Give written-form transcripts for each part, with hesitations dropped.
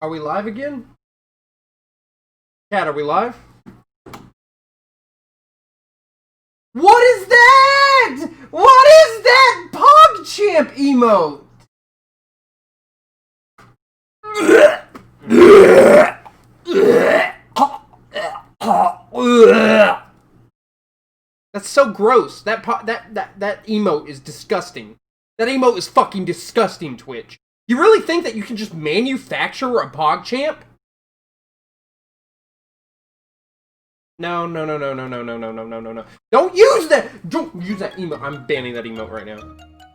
Are we live again? Cat, are we live? What is that? What is that PogChamp emote? That's so gross. That emote is disgusting. That emote is fucking disgusting, Twitch. You really think that you can just manufacture a PogChamp? No. Don't use that! Don't use that emote. I'm banning that emote right now.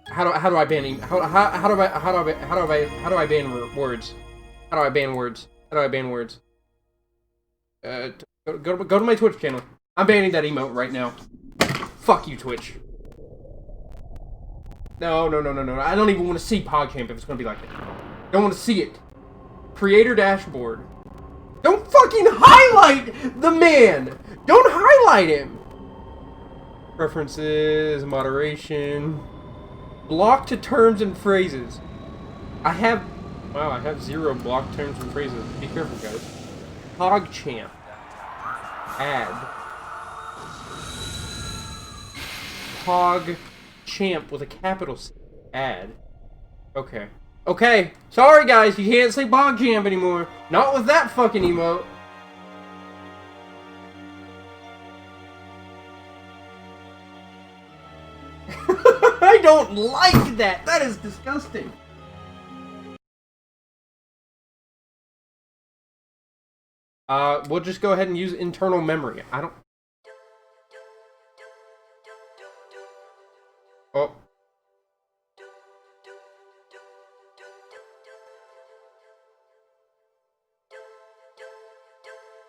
How do I ban how do I ban words? How do I ban words? How do I ban words? Go to my Twitch channel. I'm banning that emote right now. Fuck you, Twitch. No. I don't even want to see PogChamp if it's gonna be like that. Don't want to see it. Creator dashboard. Don't fucking highlight the man! Don't highlight him! Preferences, moderation. Block to terms and phrases. I have 0 block terms and phrases. Be careful, guys. PogChamp. Add. PogChamp with a capital C. Add. Okay. Okay. Sorry, guys. You can't say PogChamp anymore. Not with that fucking emote. I don't like that. That is disgusting. We'll just go ahead and use internal memory. I don't... Oh.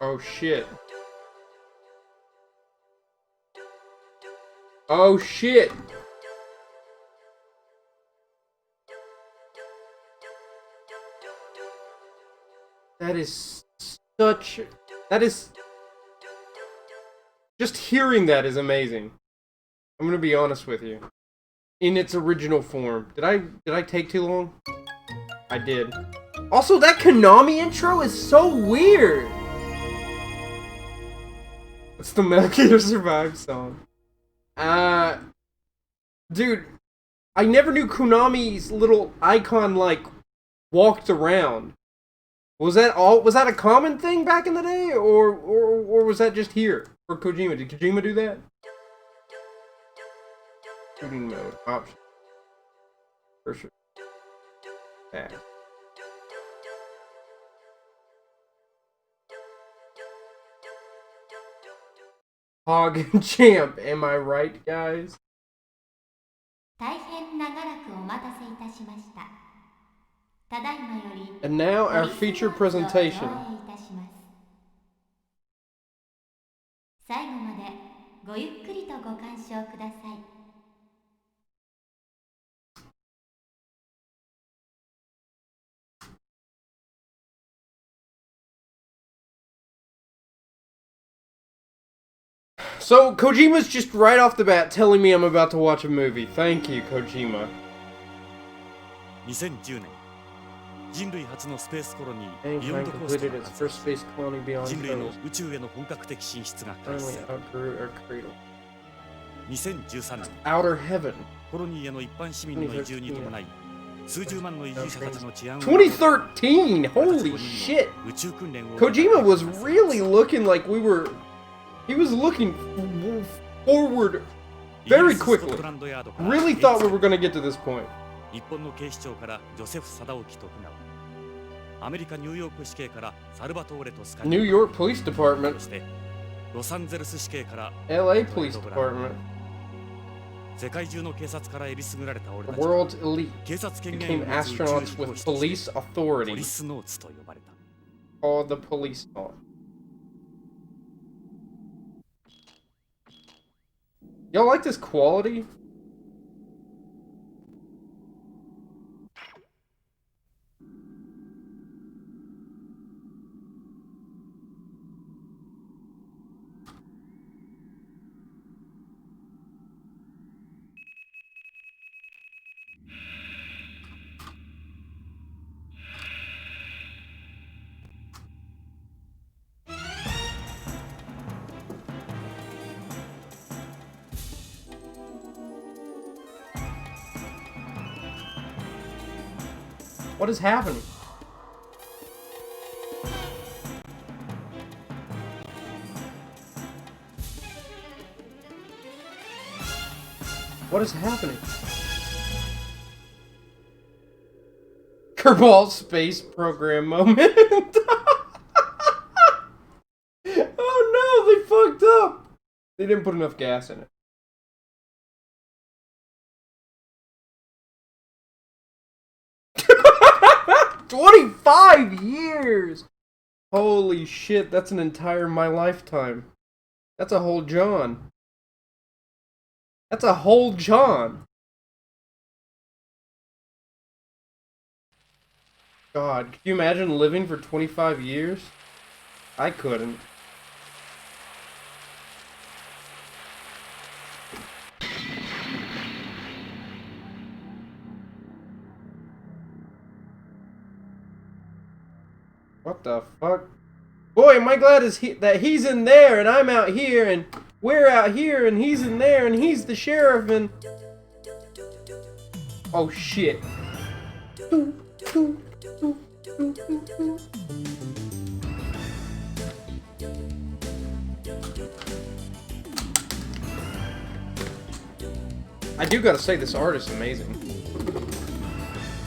Oh shit. Oh shit. That is such... That is... Just hearing that is amazing. I'm gonna be honest with you. In its original form. Did I take too long? I did. Also, that Konami intro is so weird! It's the Metal Gear Survive song. Dude, I never knew Konami's little icon, like, walked around. Was that a common thing back in the day, or was that just here for Kojima? Did Kojima do that? Shooting mode option. First. Back. PogChamp, am I right, guys? And now our feature presentation. So, Kojima's just right off the bat telling me I'm about to watch a movie. Thank you, Kojima. 2010年人類初のスペースコロニー Mankind ビヨンドコースト completed が its 発 first space colony beyond 人類の Kronos. 宇宙への本格的進出が開始 Finally され outgrew our cradle. 2013年 Outer heaven. コロニーへの一般市民の移住に伴い数十万の移住者たちの治安を2013! Holy shit! 宇宙訓練を Kojima was really looking like we were... He was looking forward very quickly. Really thought we were going to get to this point. 日本の警視庁からジョセフ・サダオキ徳川アメリカニューヨーク市警からサルバトーレ・トスカニ New York Police Department. そしてロサンゼルス市警から LA Police Department. 世界中の警察からえりすぐられた俺 The たちは world's elite 警察権限 became を持つ宇宙 astronauts 飛行 with 士として police ポ authority リスノーツと呼ばれた called the Policenauts. Y'all like this quality? What is happening? What is happening? Kerbal space program moment. Oh no, they fucked up. They didn't put enough gas in it. "25 years! Holy shit, that's an entire my lifetime. That's a whole John. That's a whole John. God, could you imagine living for 25 years? I couldn't. What the fuck? Boy, am I glad that he's in there and I'm out here and we're out here and he's in there and he's the sheriff and... Oh shit. I do gotta say, this art is amazing.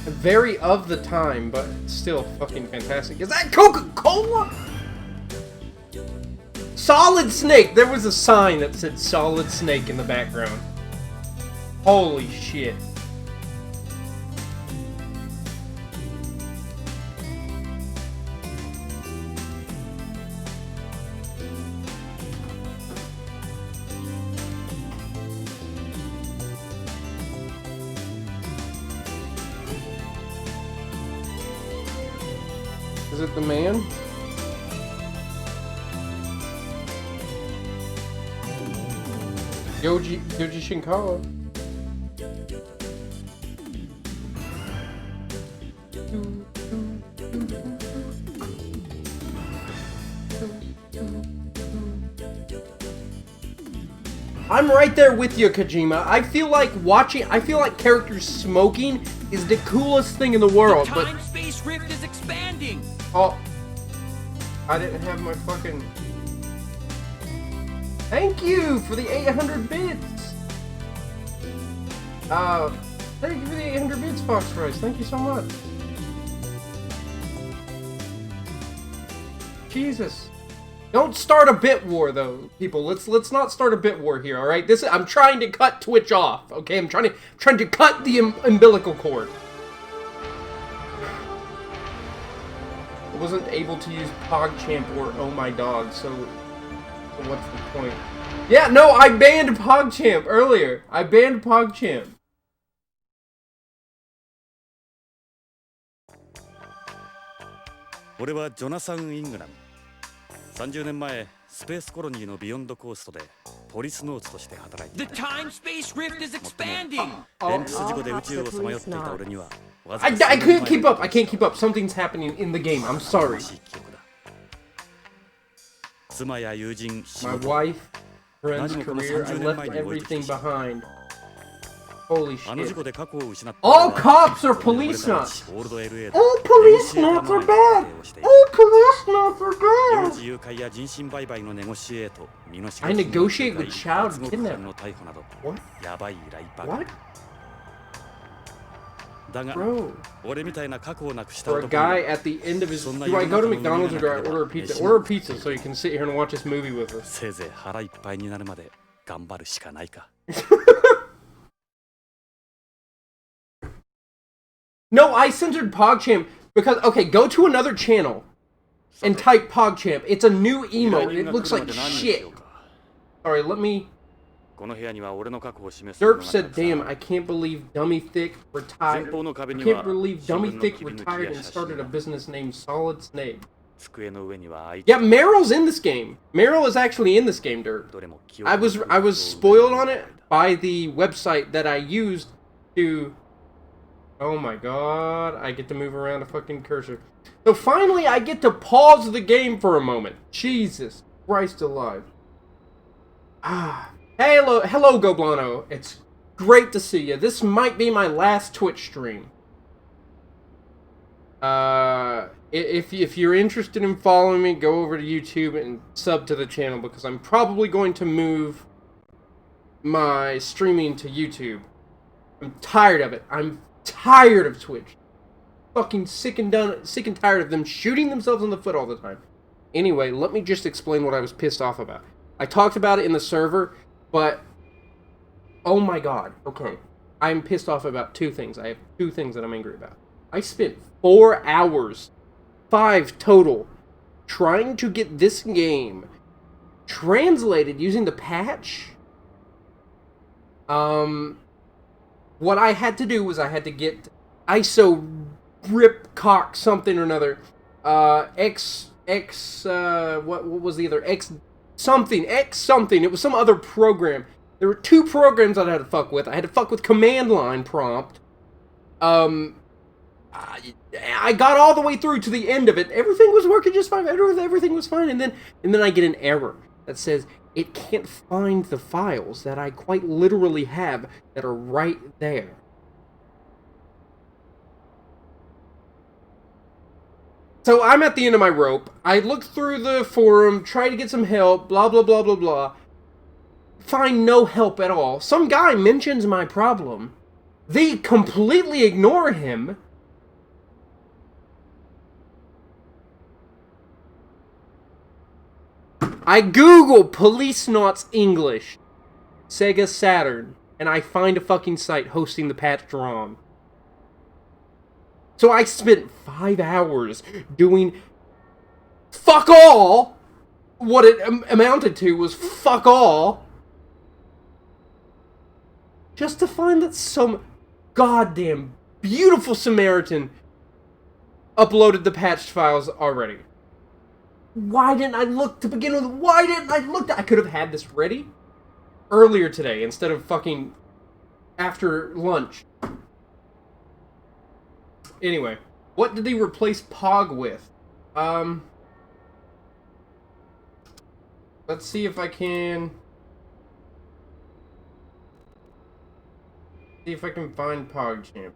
Very of the time, but still fucking fantastic. Is that Coca-Cola? Solid Snake! There was a sign that said Solid Snake in the background. Holy shit. Is it the man? Yoji Shinkawa. I'm right there with you, Kojima. I feel like characters smoking is the coolest thing in the world, but... The time-space rift is expanding! Oh. I didn't have my fucking... Thank you for the 800 bits! Thank you for the 800 bits, Fox Rice. Thank you so much. Jesus. Don't start a bit war, though, people. Let's not start a bit war here, all right? I'm trying to cut Twitch off, okay? I'm trying to cut the umbilical cord. I wasn't able to use PogChamp or Oh My Dog, so what's the point? Yeah, no, I banned PogChamp earlier. I banned PogChamp.俺はジョナサン・イングラム。30年前、スペースコロニーのビヨンドコーストでポリスノーツとして働いていた。 The time-space rift is expanding! 電気事故で宇宙をさまよっていた俺には I couldn't keep up. I can't keep up. Something's happening in the game. I'm sorry. 妻や友人、仕 My 事、 wife, friends, career, I left everything behind. Holy あの事 shit. 故で過去を失った All 俺は cops are Policenauts. オールド LA で All Policenauts are bad. All Policenauts are 幼 bad. 児誘拐や人身売買のネゴシエート、身代 I negotiate with child 脱獄犯 kidnapping. の逮捕など What? やばい依頼ばか What? りだが Bro. 俺みたいな過去をなくした For a 男に guy at the end of his... Do I go to McDonald's or do I order a pizza? Order a pizza so you can sit here and watch this movie with us. せいぜい腹いっぱいになるまで頑張るしかないか No, I censored PogChamp because... Okay, go to another channel and type PogChamp. It's a new emote. It looks like shit. Alright, let me... この部屋には俺の過去を示すも Derp のが said, たくさん damn, I can't believe Dummy Thick 前 retired. 方の壁 I に can't は believe 新 Dummy 聞の Thick 切り抜き retired や and 写 started 真 a business named Solid Snake. 机の上には Yeah, Meryl's in this game. Meryl is actually in this game, Derp. どれも記憶 I の was spoiled on it by the website that I used to... Oh my god, I get to move around a fucking cursor. So finally I get to pause the game for a moment. Jesus Christ alive. Ah. Hello Goblano. It's great to see you. This might be my last Twitch stream. if you're interested in following me, go over to YouTube and sub to the channel, because I'm probably going to move my streaming to YouTube. I'm tired of it. I'm tired of Twitch. Fucking sick and tired of them shooting themselves in the foot all the time. Anyway, let me just explain what I was pissed off about. I talked about it in the server, but oh my god. Okay. I'm pissed off about two things. I have two things that I'm angry about. I spent 4 hours, 5 total, trying to get this game translated using the patch. What I had to do was I had to get ISO rip cock something or another. What was the other? X something. It was some other program. There were 2 programs that I had to fuck with. I had to fuck with command line prompt. I got all the way through to the end of it. Everything was working just fine. Everything was fine. And then I get an error that says it can't find the files that I quite literally have that are right there. So I'm at the end of my rope. I look through the forum, try to get some help, blah, blah, blah, blah, blah. Find no help at all. Some guy mentions my problem. They completely ignore him. I Google Policenauts English, Sega Saturn, and I find a fucking site hosting the patched ROM. So I spent 5 hours doing fuck all. What it amounted to was fuck all. Just to find that some goddamn beautiful Samaritan uploaded the patched files already. Why didn't I look to begin with? Why didn't I look? I could have had this ready earlier today instead of fucking after lunch. Anyway, what did they replace Pog with? Let's see if I can... see if I can find PogChamp.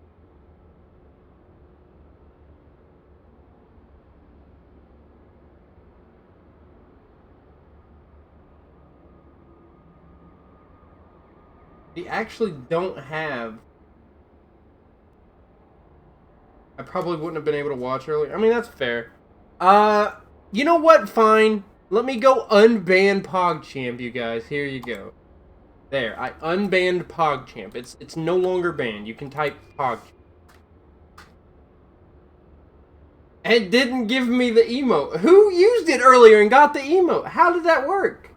They actually don't have... I probably wouldn't have been able to watch earlier. I mean, that's fair. You know what? Fine. Let me go unban PogChamp, you guys. Here you go. There, I unbanned PogChamp. It's no longer banned. You can type PogChamp. And didn't give me the emote. Who used it earlier and got the emote? How did that work?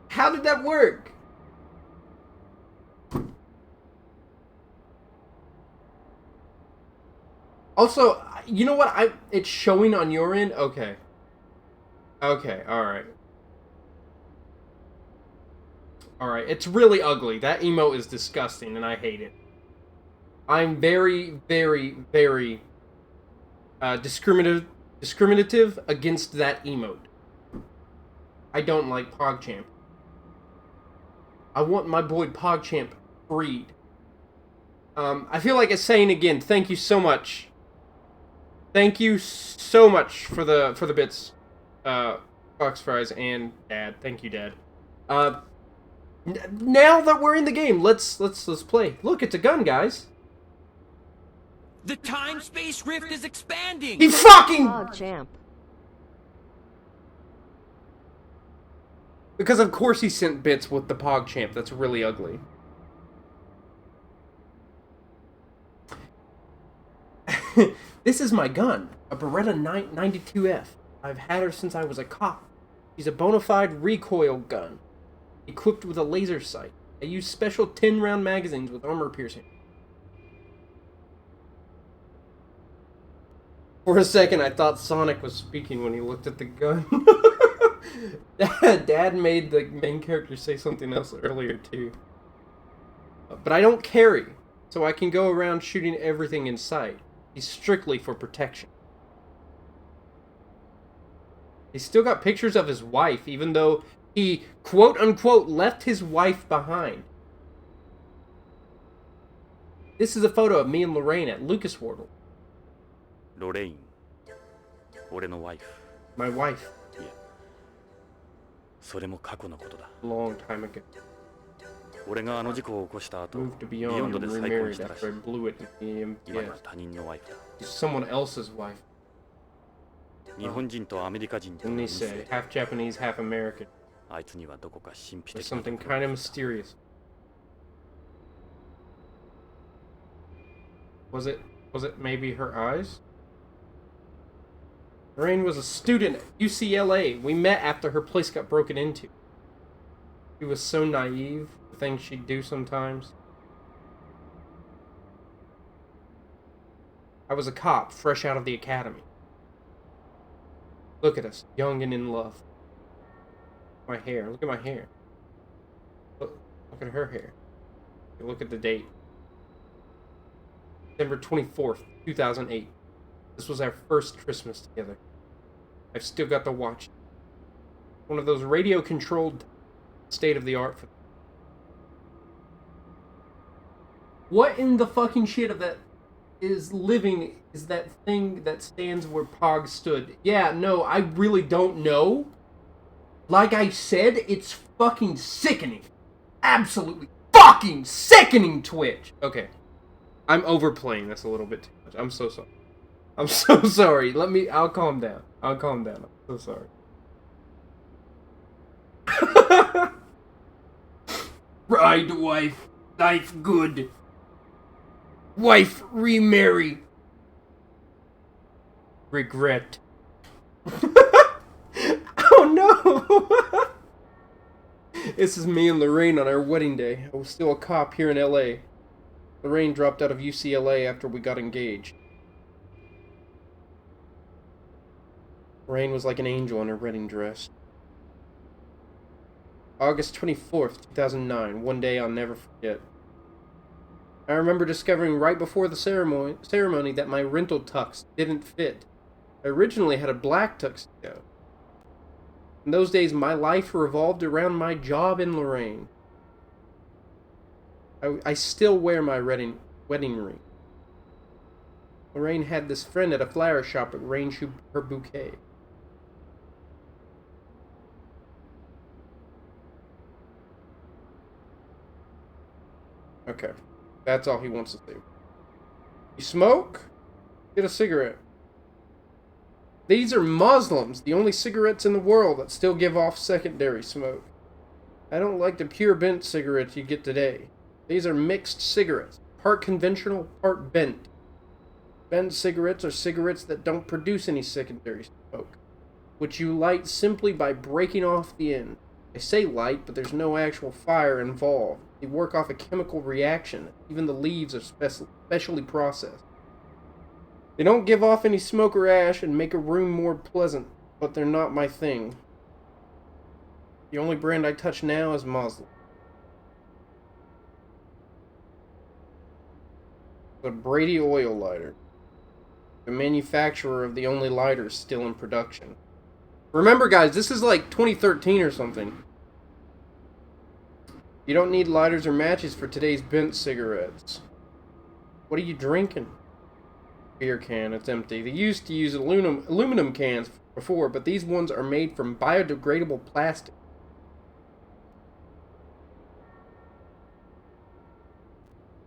How did that work? Also, you know what? It's showing on your end? Okay. Okay, alright. Alright, it's really ugly. That emote is disgusting, and I hate it. I'm very, very, very discriminative against that emote. I don't like PogChamp. I want my boy PogChamp freed. I feel like it's saying again, thank you so much. Thank you so much for the bits, Fox Fries and Dad. Thank you, Dad. Now that we're in the game, let's play. Look, it's a gun, guys. The time-space rift is expanding! He fucking... PogChamp. Because of course he sent bits with the PogChamp. That's really ugly. This is my gun. A Beretta 92F. I've had her since I was a cop. She's a bona fide recoil gun. Equipped with a laser sight. I use special 10-round magazines with armor piercing. For a second, I thought Sonic was speaking when he looked at the gun. Dad made the main character say something else earlier, too. But I don't carry, so I can go around shooting everything in sight. He's strictly for protection. He's still got pictures of his wife, even though he, quote-unquote, left his wife behind. This is a photo of me and Lorraine at Lucas Wardle. ロレイン、俺のワイフ。 My wife. いや、それも過去のことだ。 Long time ago. 俺があの事故を起こした後、 Moved to ビヨン Beyond ド and で再婚 remarried したらし after I い。 blew it in the 今や MTS. 他人のワイフだ。 She's someone else's wife. 日本人とアメリカ人と And の they 二 say 世。 half Japanese, half American. あいつにはどこか神秘 There's 的なと something ころ kind が of mysterious. Was it maybe her eyes? Lorraine was a student at UCLA. We met after her place got broken into. She was so naive, the things she'd do sometimes. I was a cop, fresh out of the academy. Look at us, young and in love. My hair, look at my hair. Look at her hair. Look at the date. December 24th, 2008. This was our first Christmas together. I've still got the watch. One of those radio-controlled, state-of-the-art. What in the fucking shit of that is living is that thing that stands where Pog stood? Yeah, no, I really don't know. Like I said, it's fucking sickening. Absolutely fucking sickening, Twitch. Okay. I'm overplaying this a little bit too much. I'm so sorry. I'm so sorry. I'll calm down. I'm so sorry. Bride, wife, life good. Wife, remarry. Regret. Oh no! This is me and Lorraine on our wedding day. I was still a cop here in LA. Lorraine dropped out of UCLA after we got engaged. Lorraine was like an angel in her wedding dress. August 24th, 2009. One day I'll never forget. I remember discovering right before the ceremony that my rental tux didn't fit. I originally had a black tuxedo. In those days, my life revolved around my job in Lorraine. I still wear my wedding ring. Lorraine had this friend at a flower shop that arranged her bouquet. Okay. That's all he wants to say. You smoke? Get a cigarette. These are Muslims, the only cigarettes in the world that still give off secondary smoke. I don't like the pure bent cigarettes you get today. These are mixed cigarettes, part conventional, part bent. Bent cigarettes are cigarettes that don't produce any secondary smoke, which you light simply by breaking off the end. I say light, but there's no actual fire involved. They work off a chemical reaction. Even the leaves are specially processed. They don't give off any smoke or ash and make a room more pleasant, but they're not my thing. The only brand I touch now is Muslim. The Brady oil lighter. The manufacturer of the only lighters still in production. Remember, guys, this is like 2013 or something. You don't need lighters or matches for today's bent cigarettes. What are you drinking? Beer can, it's empty. They used to use aluminum cans before, but these ones are made from biodegradable plastic.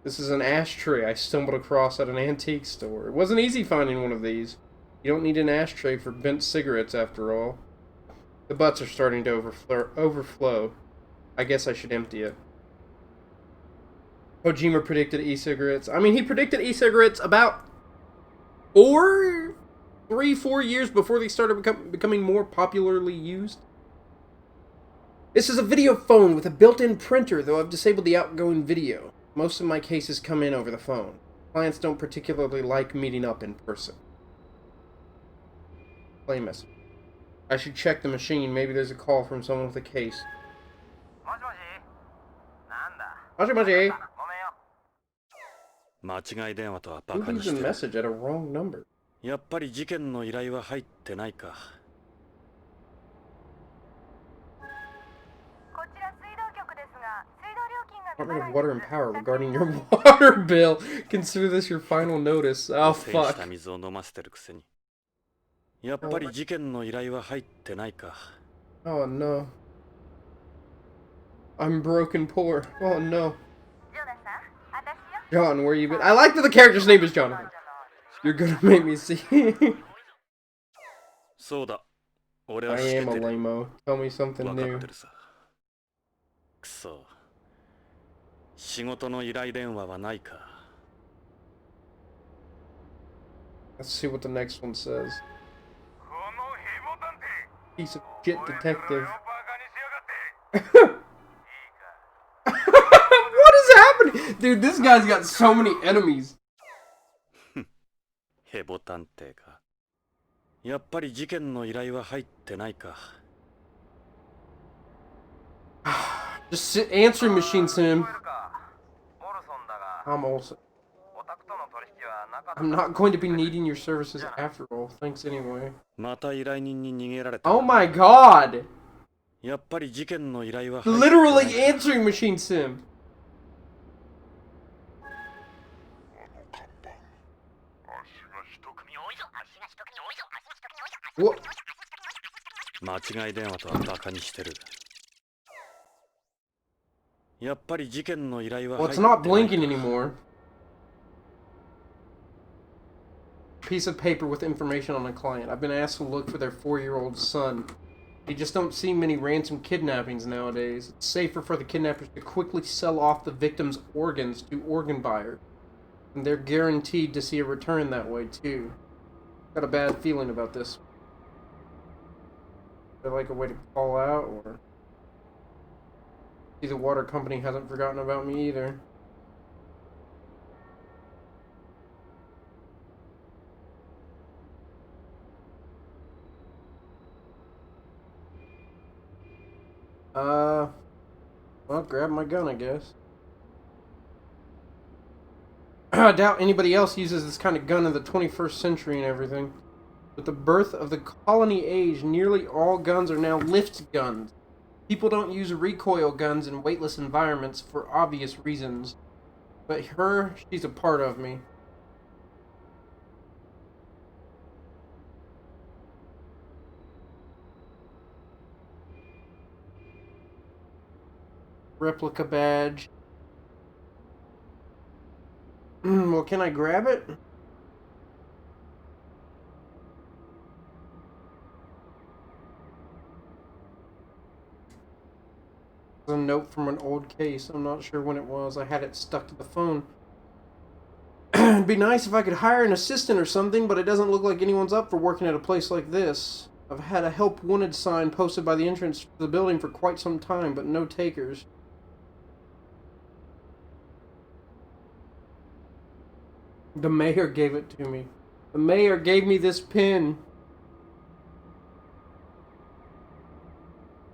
This is an ashtray I stumbled across at an antique store. It wasn't easy finding one of these. You don't need an ashtray for bent cigarettes, after all. The butts are starting to overflow. I guess I should empty it. Kojima predicted e-cigarettes. I mean, he predicted e-cigarettes about 4 years before they started becoming more popularly used. This is a video phone with a built-in printer, though I've disabled the outgoing video. Most of my cases come in over the phone. Clients don't particularly like meeting up in person. Play message. I should check the machine. Maybe there's a call from someone with a case. Moshi. 間違い電話とはバ Who カに leaves し a てる。 message at a wrong number? やっぱり事件の依頼は入ってないか。こちら水道局ですが、水道料金が Department of Water and Power regarding your water bill. Consider this your final notice. Oh, 汚染し fuck. た水を飲ませてるくせに。やっぱり事件の依頼は入ってないか。 Oh, no. I'm broken poor. Oh, no. John, where you been? I like that the character's name is Jonathan. You're gonna make me see. そうだ。俺は I 知っ am て a る。 lame-o. Tell me something 分か new. ってるさ。くそ。仕事の依頼電話はないか。 Let's see what the next one says. Piece of shit detective. What is happening? Dude, this guy's got so many enemies. ヘボ探偵か。やっぱり事件の依頼は入ってないか。 Just answering machine sim. I'm also. I'm not going to be needing your services after all. Thanks anyway. また依頼人に逃げられた。 Oh my god! やっぱり事件の依頼は入ってないか。 Literally answering machine sim. What? 間違い電話とはバカにしてる。やっぱり事件の依頼は Well, 入っ it's てない not blinking anymore. Piece of paper with information on a client. I've been asked to look for their 4-year-old son. You just don't see many ransom kidnappings nowadays. It's safer for the kidnappers to quickly sell off the victim's organs to organ buyers. And they're guaranteed to see a return that way, too. Got a bad feeling about this. Is there like a way to call out, or... See, the water company hasn't forgotten about me either. Well, grab my gun, I guess. I doubt anybody else uses this kind of gun in the 21st century and everything. With the birth of the colony age, nearly all guns are now lift guns. People don't use recoil guns in weightless environments for obvious reasons. But her, she's a part of me. Replica badge. Well, can I grab it? A note from an old case. I'm not sure when it was. I had it stuck to the phone. It'd be nice if I could hire an assistant or something, but it doesn't look like anyone's up for working at a place like this. I've had a help wanted sign posted by the entrance to the building for quite some time, but no takers. The mayor gave it to me. The mayor gave me this pin.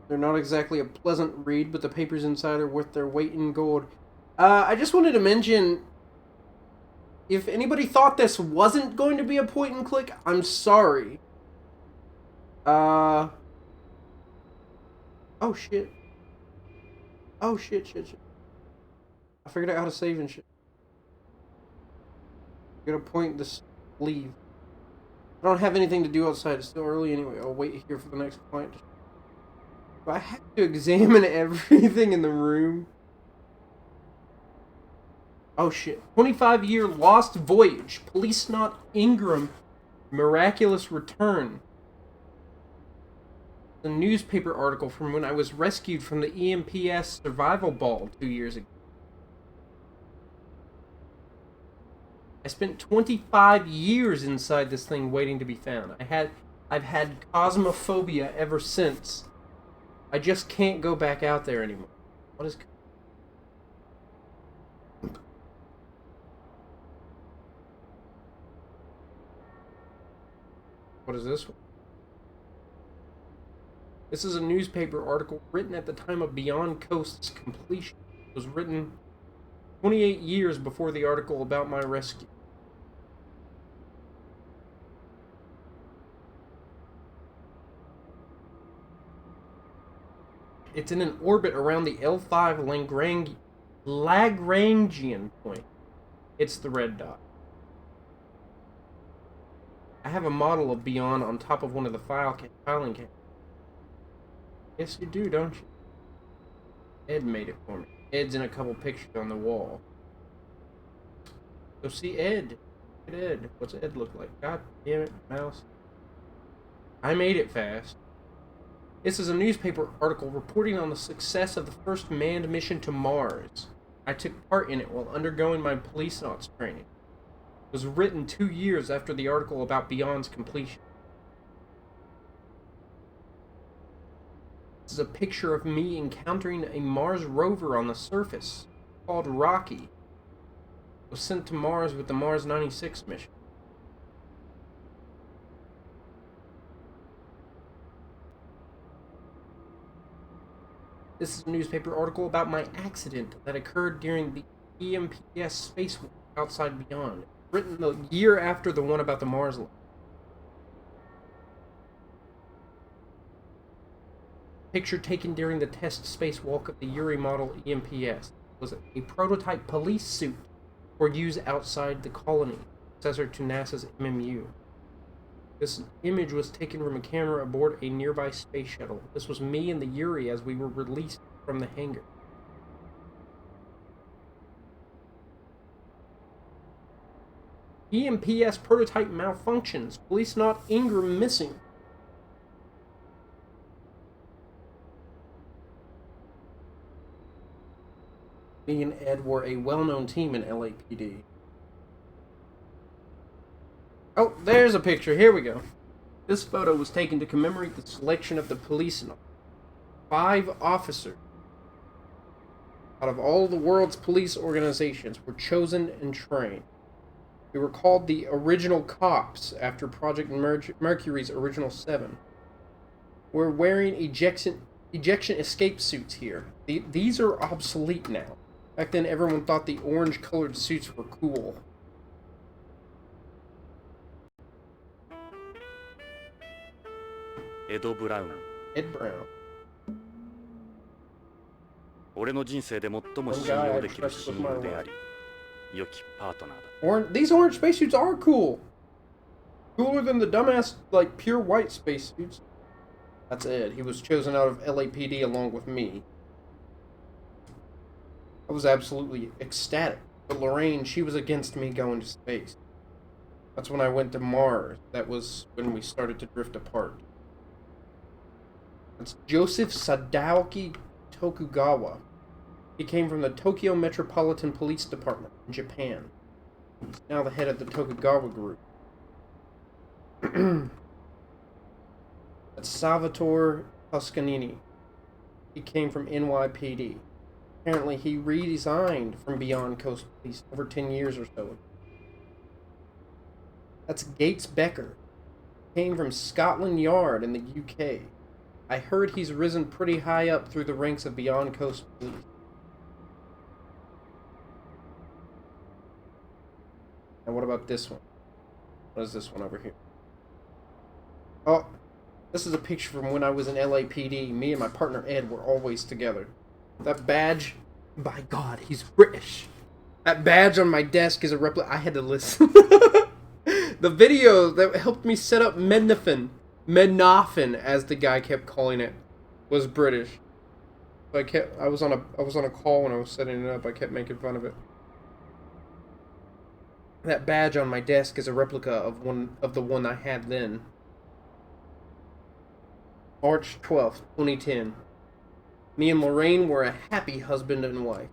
They're not exactly a pleasant read, but the papers inside are worth their weight in gold. I just wanted to mention, if anybody thought this wasn't going to be a point and click, I'm sorry. Oh shit. Oh shit. I figured out how to save and shit. I'm gonna point this leave. I don't have anything to do outside. It's still early anyway. I'll wait here for the next client. Do I have to examine everything in the room? Oh shit. 25-year lost voyage. Policenauts Ingram. Miraculous return. A newspaper article from when I was rescued from the EMPS survival ball 2 years ago. I spent 25 years inside this thing waiting to be found. I've had cosmophobia ever since. I just can't go back out there anymore. What is... What is this one? This is a newspaper article written at the time of Beyond Coast's completion. It was written 28 years before the article about my rescue. It's in an orbit around the L5 Lagrangian point. It's the red dot. I have a model of Beyond on top of one of the filing cabinets. Yes, you do, don't you? Ed made it for me. Ed's in a couple pictures on the wall. Go see Ed. Look at Ed. What's Ed look like? God damn it, mouse. I made it fast. This is a newspaper article reporting on the success of the first manned mission to Mars. I took part in it while undergoing my Policenauts training. It was written 2 years after the article about Beyond's completion. This is a picture of me encountering a Mars rover on the surface, called Rocky. It was sent to Mars with the Mars 96 mission. This is a newspaper article about my accident that occurred during the EMPS spacewalk outside Beyond, written the year after the one about the Mars lander. Picture taken during the test spacewalk of the Yuri model EMPS was a prototype police suit for use outside the colony, successor to NASA's MMU. This image was taken from a camera aboard a nearby space shuttle. This was me and the Yuri as we were released from the hangar. EMPS prototype malfunctions. Policenaut Ingram missing. Me and Ed were a well-known team in LAPD. Oh, there's a picture. Here we go. This photo was taken to commemorate the selection of the Policenauts. 5 officers out of all the world's police organizations were chosen and trained. We were called the Original Cops after Project Mercury's original 7. We're wearing ejection escape suits here. These are obsolete now. Back then, everyone thought the orange-colored suits were cool. Ed Brown. Ed Brown. 俺の人生で最も信用できる親友であり、良きパートナーだ。These orange spacesuits are cool. Cooler than the dumbass, like, pure white spacesuits. That's Ed. He was chosen out of LAPD along with me. I was absolutely ecstatic. But Lorraine, she was against me going to space. That's when I went to Mars. That was when we started to drift apart. That's Joseph Sadaoki Tokugawa. He came from the Tokyo Metropolitan Police Department in Japan. He's now the head of the Tokugawa Group. That's Salvatore Toscanini. He came from NYPD. Apparently he resigned from Beyond Coast Police over 10 years or so. That's Gates Becker. Came from Scotland Yard in the UK. I heard he's risen pretty high up through the ranks of Beyond Coast Police. And what about this one? What is this one over here? Oh, this is a picture from when I was in LAPD. Me and my partner Ed were always together. That badge, by God, he's British. That badge on my desk is a replica. I had to listen. The video that helped me set up Mednafin, as the guy kept calling it, was British. So I was on a call when I was setting it up. I kept making fun of it. That badge on my desk is a replica of the one I had then. March 12th, 2010. Me and Lorraine were a happy husband and wife.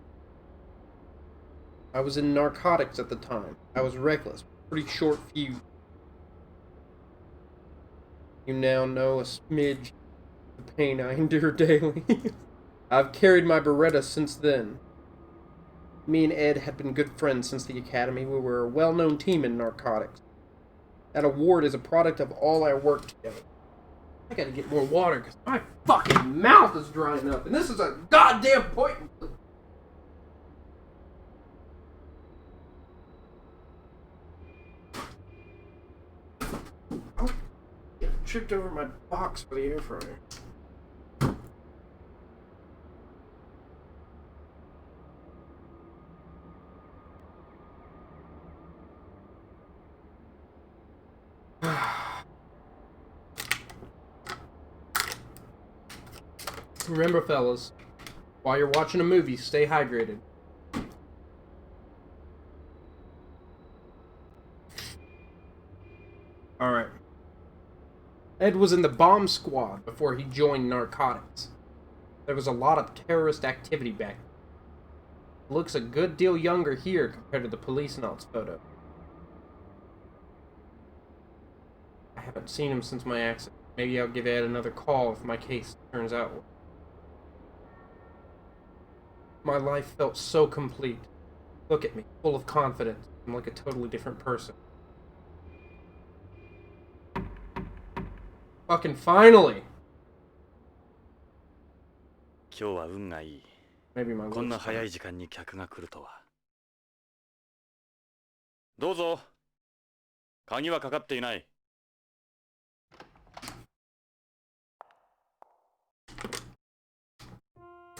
I was in narcotics at the time. I was reckless. Pretty short fuse. You now know a smidge of the pain I endure daily. I've carried my Beretta since then. Me and Ed had been good friends since the academy. We were a well-known team in narcotics. That award is a product of all our work together. I gotta get more water because my fucking mouth is drying up, and this is a goddamn point. Oh, I tripped over my box for the air fryer. Remember, fellas, while you're watching a movie, stay hydrated. Alright. Ed was in the bomb squad before he joined narcotics. There was a lot of terrorist activity back then. Looks a good deal younger here compared to the Policenauts photo. I haven't seen him since my accident. Maybe I'll give Ed another call if my case turns out. My life felt so complete. Look at me, full of confidence. I'm like a totally different person. Fucking finally! 今日は運がいい。 Maybe my こんな looks 早い時間に客が来るとは。どうぞ。鍵はかかっていない。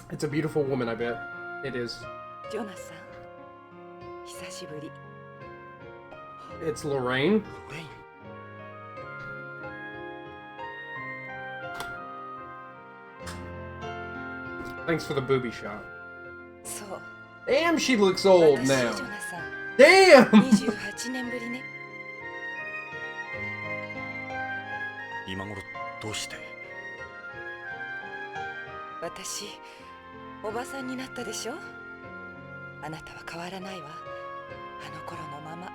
It's a beautiful woman, I bet. It is. ジョナサン、久しぶり。 It's Lorraine. Thanks for the booby shot. そう。 Damn, she looks old 私 now. ジョナサン、 Damn! 28年ぶりね。今頃どうして。私、おばさんになったでしょ。あなたは変わらないわ。あの頃のまま。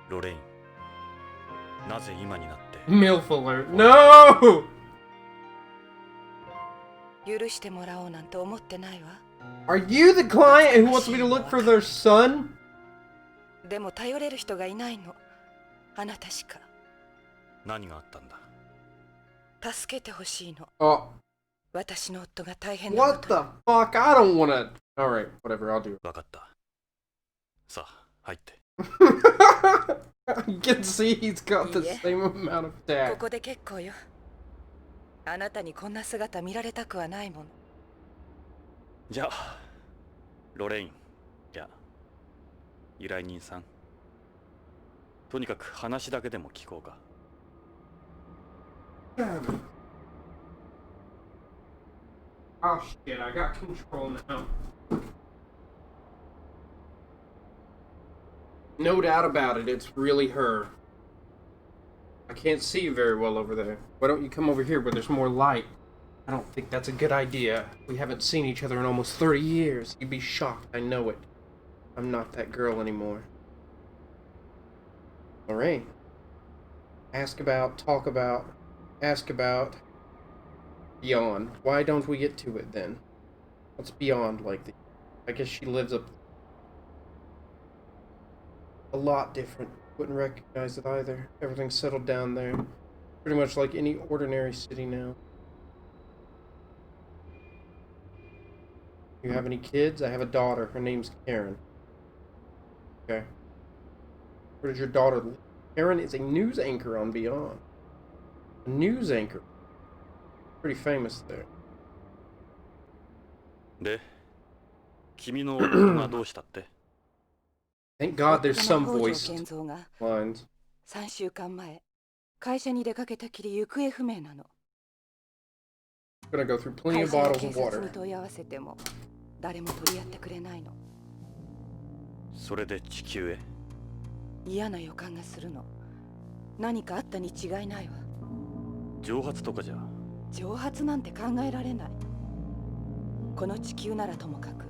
ロレイン、なぜ今になって。 MILF alert. No! 許してもらおうなんて思ってないわ。 Are you the client who wants me to look for their son? でも頼れる人がいないの。あなたしか。何があったんだ。助けてほしいの。 Oh, 私の夫が大変な what こと the fuck? I don't wanna. Alright, whatever, I'll do わかった。さあ、入って。it. You can see he's got the Yeah. same amount of こ tact. こで結構よ。あなたにこんな姿見られたくはないもの。じゃあ、ロレイン、いや、依頼人さん。とにかく話だけでも聞こうか。Oh shit, I got control now. No doubt about it, it's really her. I can't see you very well over there. Why don't you come over here where there's more light? I don't think that's a good idea. We haven't seen each other in almost 30 years. You'd be shocked, I know it. I'm not that girl anymore. Lorraine. Ask about, talk about, ask about, beyond. Why don't we get to it then? What's beyond like the... I guess she lives up... a lot different. Wouldn't recognize it either. Everything's settled down there. Pretty much like any ordinary city now. You have any kids? I have a daughter. Her name's Karen. Okay. Where does your daughter live? Karen is a news anchor on Beyond. A news anchor. Pretty famous there. で、君の夫がどうしたって。 Thank God there's some 北 voiced 条健三が lines. 3週間前、会社に出かけたきり行方不明なの。 Gonna go through plenty 会 of 社や bottles 警 of 察 water. に問い合わせても誰も取り合ってくれないの。それで地球へ。嫌な予感がするの。何かあったに違いないわ。蒸発とかじゃ。蒸発なんて考えられない。この地球ならともかく、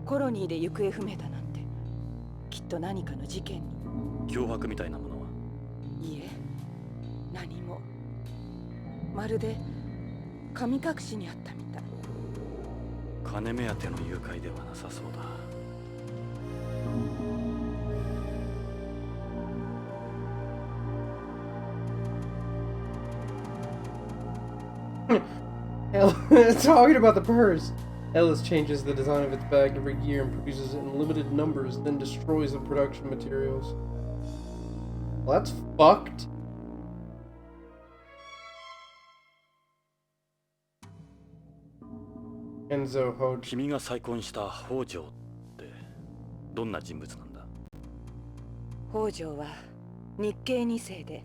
コロニーで行方不明だなんて、きっと何かの事件に。脅迫みたいなものは。いいえ、何も。まるで神隠しにあったみたい。金目当ての誘拐ではなさそうだ。 Talking about the purse. Ellis changes the design of its bag every year and produces it in limited numbers, then destroys the production materials. Well, that's fucked. Enzo Hojo. 君が再婚した北条ってどんな人物なんだ。北条は日系2世で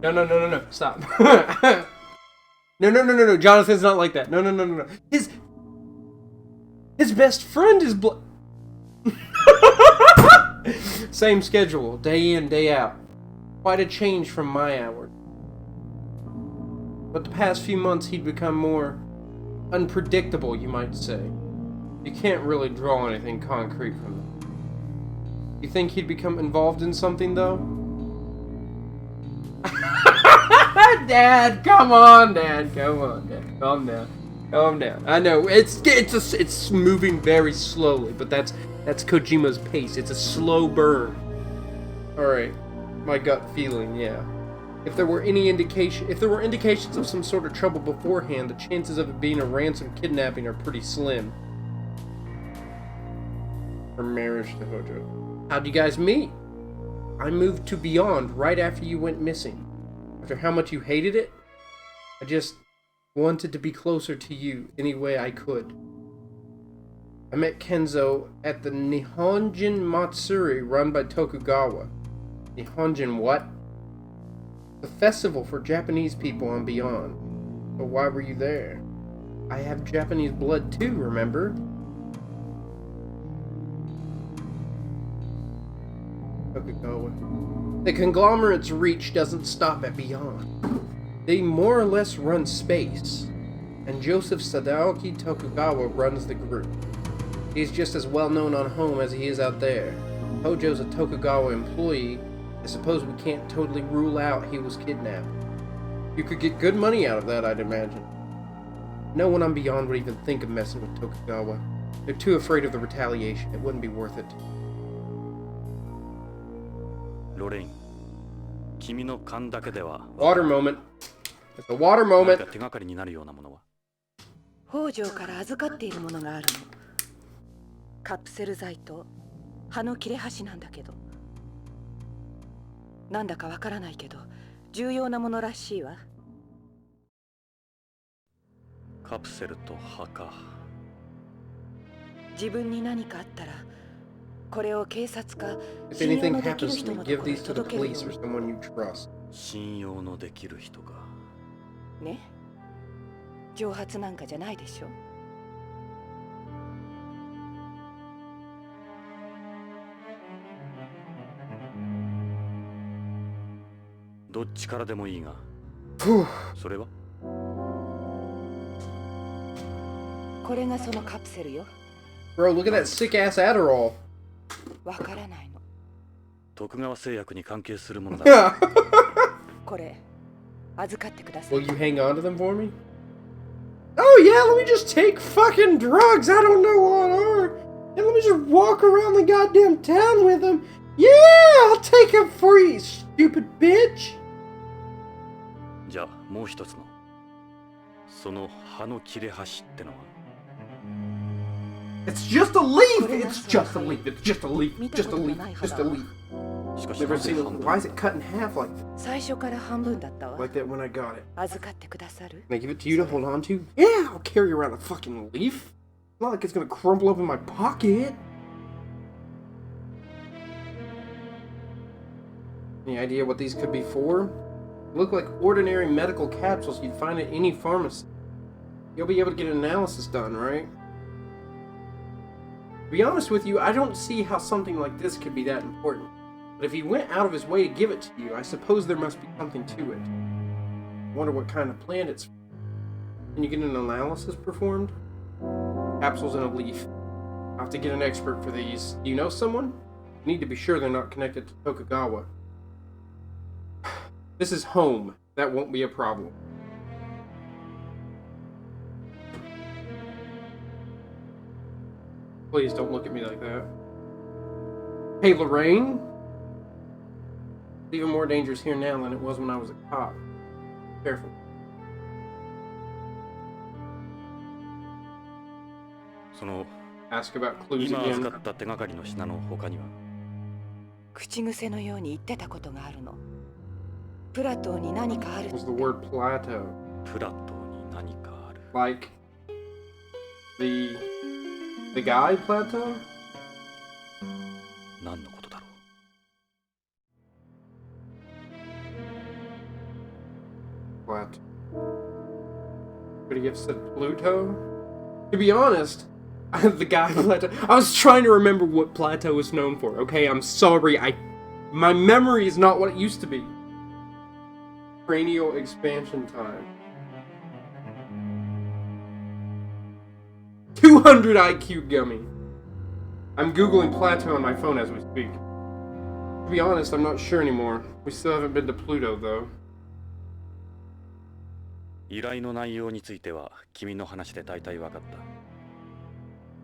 No, no, no, no, no. Stop. No, no, no, no, no. Jonathan's not like that. No, no, no, no, no. His best friend is Same schedule, day in, day out. Quite a change from my hours. But the past few months he'd become more unpredictable, you might say. You can't really draw anything concrete from them. You think he'd become involved in something, though? Dad, come on, Dad. Come on, Dad. Calm down. Calm down. I know, it's moving very slowly, but that's Kojima's pace. It's a slow burn. Alright. My gut feeling, yeah. If there were indications of some sort of trouble beforehand, the chances of it being a ransom kidnapping are pretty slim. Her marriage to Hojo. How'd you guys meet? I moved to Beyond right after you went missing. After how much you hated it, I just wanted to be closer to you any way I could. I met Kenzo at the Nihonjin Matsuri run by Tokugawa. Nihonjin what? The festival for Japanese people on Beyond. But why were you there? I have Japanese blood too, remember? Tokugawa. The conglomerate's reach doesn't stop at Beyond. They more or less run space, and Joseph Sadaoki Tokugawa runs the group. He's just as well known on home as he is out there. Hojo's a Tokugawa employee. I suppose we can't totally rule out he was kidnapped. You could get good money out of that, I'd imagine. No one on Beyond would even think of messing with Tokugawa. They're too afraid of the retaliation. It wouldn't be worth it. ロレイン、君の勘だけでは Water moment. It's a water moment. 何か手がかりになるようなものは北条から預かっているものがあるの。カプセル剤と葉の切れ端なんだけど。なんだかわからないけど、重要なものらしいわ。カプセルと葉か。自分に何かあったら、これを警察か If 信用 anything のできる happens 人 to me, のと give ころに these to the 届けるよ police or someone you trust. 信用のできる人か。ね。蒸発なんかじゃないでしょ。どっちからでもいいが。それはこれがそのカプセルよ。Bro, look at that sick ass Adderall. わからないの。徳川製薬に関係するものだ。これ預かってください。 Will you hang on to them for me? Oh yeah, let me just take fucking drugs I don't know what are. And let me just walk around the goddamn town with them. Yeah, I'll take them for you, stupid bitch. じゃあもう一つのその葉の切れ端ってのは It's just a leaf. It's just a leaf. It's just a leaf. Just a leaf. Just a leaf. しかし Never なぜ seen 半 it. 分 Why is it cut in half like that? 最初から半分だったわ。 Like that when I got it. 預かってくださる？ Can I give it to you to hold on to? Yeah, I'll carry around a fucking leaf. Not like it's gonna crumple up in my pocket. Any idea what these could be for? Look like ordinary medical capsules you'd find at any pharmacy. You'll be able to get an analysis done, right? To be honest with you, I don't see how something like this could be that important. But if he went out of his way to give it to you, I suppose there must be something to it. I wonder what kind of plant it's from. Can you get an analysis performed? Capsules in a leaf. I'll have to get an expert for these. Do you know someone? You need to be sure they're not connected to Tokugawa. This is home. That won't be a problem. Please don't look at me like that. Hey, Lorraine? It's even more dangerous here now than it was when I was a cop. Careful. その Ask about clues 今預 again. かった手がかりの品の他には口癖のように言ってたことがあるの。プラトーに何かあるっ Was て。 the word plateau. プラトーに何かある Like the guy plateau? 何のことだろう What? Could he have said Pluto? To be honest, the guy Plateau. I was trying to remember what Plateau was known for. Okay, I'm sorry. My memory is not what it used to be. Cranial expansion time. 200 IQ gummy. I'm googling Plateau on my phone as we speak. To be honest, I'm not sure anymore. We still haven't been to Pluto though. 依頼の内容については君の話で大体分かっ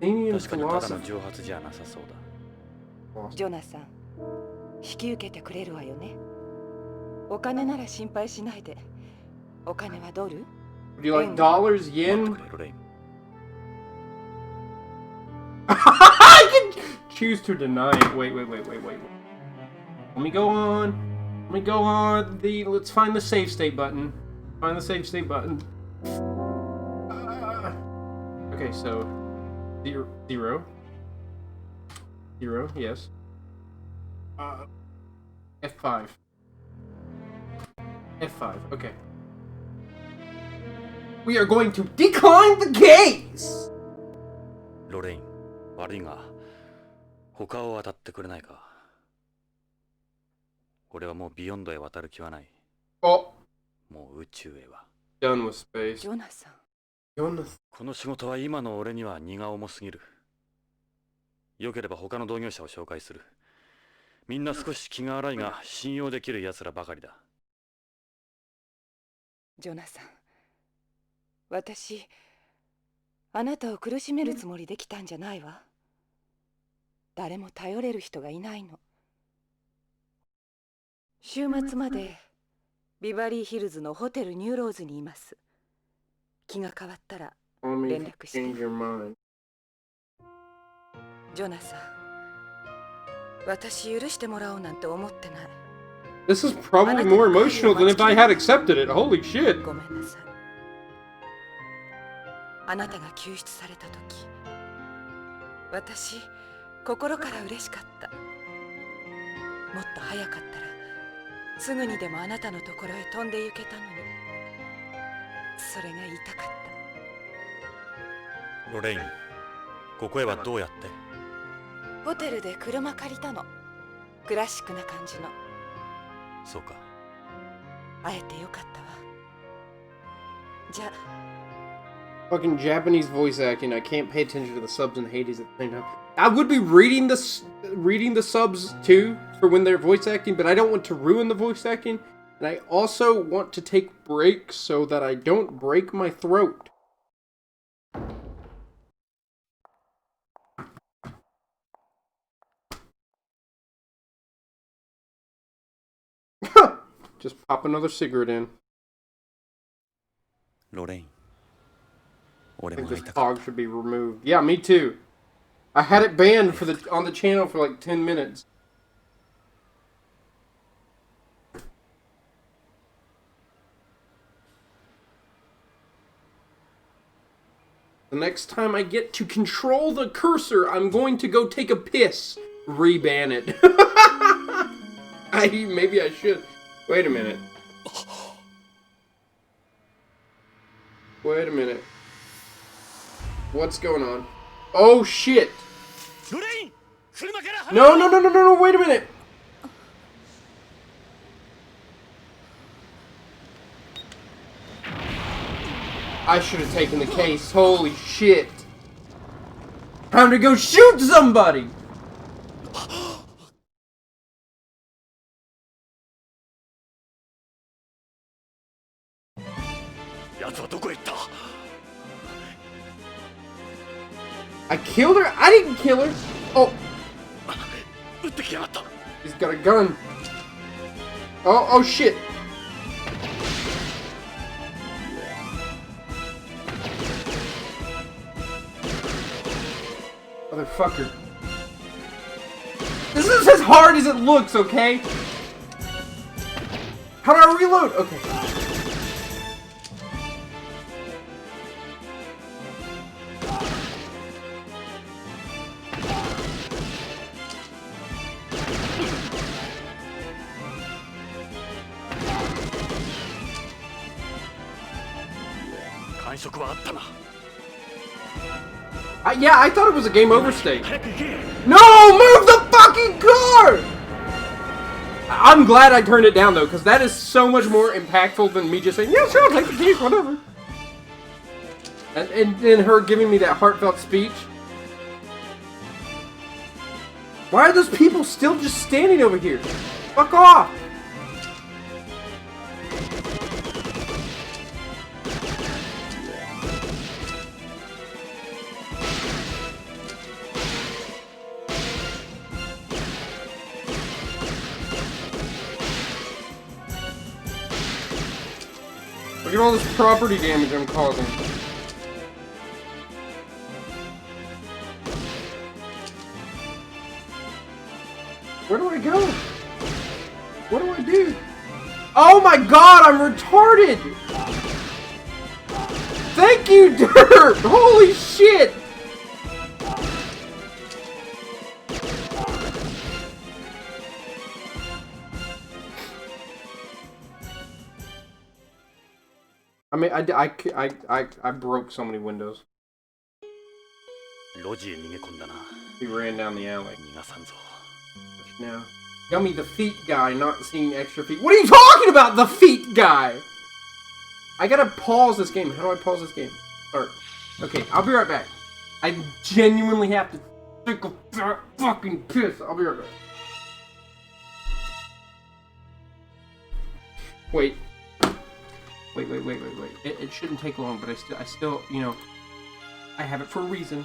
た。 Alien 確かにただの philosophy. 蒸発じゃなさそうだ。ジョナサン、引き受けてくれるわよね。お金なら心配しないで。お金はドル？ Would you like dollars, 待って yen? くれロレイン。 I can choose to deny it. Wait. Let me go on. Let's find the save state button. Find the save state button. Okay, so zero. Yes. F5. F5. Okay. We are going to decline the case. ロレイン、悪いが他を渡ってくれないか。俺はもうビヨンドへ渡る気はない。 Oh. もう宇宙へは。 Done with space. ジョナサン。この仕事は今の俺には荷が重すぎる。よければ他の同業者を紹介する。みんな少し気が荒いが信用できる奴らばかりだ。ジョナサン、私、あなたを苦しめるつもりで来たんじゃないわ。誰も頼れる人がいないの。週末までビバリーヒルズのホテルニューローズにいます。気が変わったら連絡して。ジョナサン、私許してもらおうなんて思ってない。This is probably more emotional than if I had accepted it. Holy shit. ごめんなさい。あなたが救出された時、私心から嬉しかった。もっと早かったらすぐにでもあなたのところへ飛んで行けたのに。それが言いたかった。ロレイン、ここへはどうやって？ホテルで車借りたの。クラシックな感じの。そうか。会えてよかったわ。じゃあ。Fucking Japanese voice acting. I can't pay attention to the subs and Hades at the same time. I would be reading the subs too for when they're voice acting, but I don't want to ruin the voice acting, and I also want to take breaks so that I don't break my throat. Just pop another cigarette in. ロレイン、 I think this hog should be removed. Yeah, me too. I had it banned on the channel for like 10 minutes. The next time I get to control the cursor, I'm going to go take a piss. Reban it. Maybe I should. Wait a minute. Wait a minute. What's going on? Oh shit! No, wait a minute! I should have taken the case. Holy shit. Time to go shoot somebody! I killed her? I didn't kill her! Oh! He's got a gun. Oh shit! Motherfucker. This is as hard as it looks, okay? How do I reload? Okay. 感触はあったな。 Yeah, I thought it was a game over state. 早く行け。 No, move the fucking car! I'm glad I turned it down though, because that is so much more impactful than me just saying, yeah, sure, I'll take the keys, whatever. And then her giving me that heartfelt speech. Why are those people still just standing over here? Fuck off! Look at all this property damage I'm causing. Where do I go? What do I do? Oh my god, I'm retarded! Thank you, Dirt! Holy shit! I mean, I broke so many windows. 路地へ逃げ込んだな。 He ran down the alley. 逃がさんぞ。 Now, Yummy, the feet guy, not seeing extra feet. What are you talking about, the feet guy? I gotta pause this game. How do I pause this game? Start. Okay, I'll be right back. I genuinely have to take a fucking piss. I'll be right back. Wait. Wait. It shouldn't take long, but I still, you know, I have it for a reason.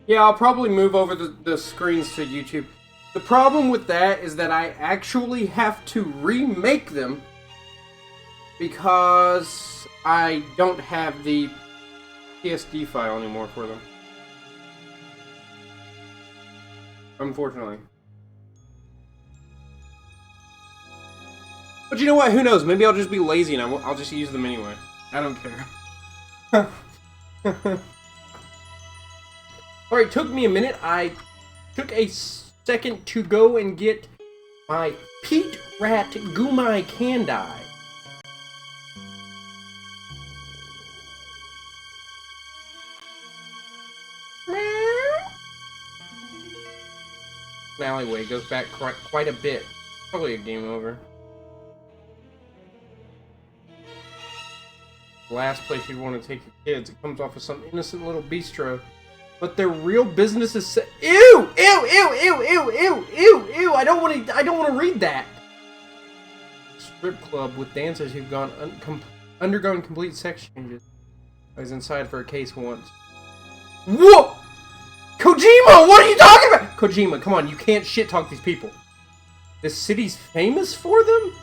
Yeah, I'll probably move over the screens to YouTube. The problem with that is that I actually have to remake them because I don't have the PSD file anymore for them. Unfortunately. But you know what? Who knows? Maybe I'll just be lazy and I'll just use them anyway. I don't care. Alright, took me a minute. I took a second to go and get my Pete Rat Gumai Kandai. An alleyway goes back quite a bit. Probably a game over. Last place you'd want to take your kids. It comes off of some innocent little bistro. But their real business is ew! Ew! Ew! Ew! Ew! Ew! Ew! Ew! I don't want to read that. Strip club with dancers who've undergone complete sex changes. I was inside for a case once. Whoa! Kojima! What are you talking about? Kojima, come on, you can't shit talk these people. This city's famous for them?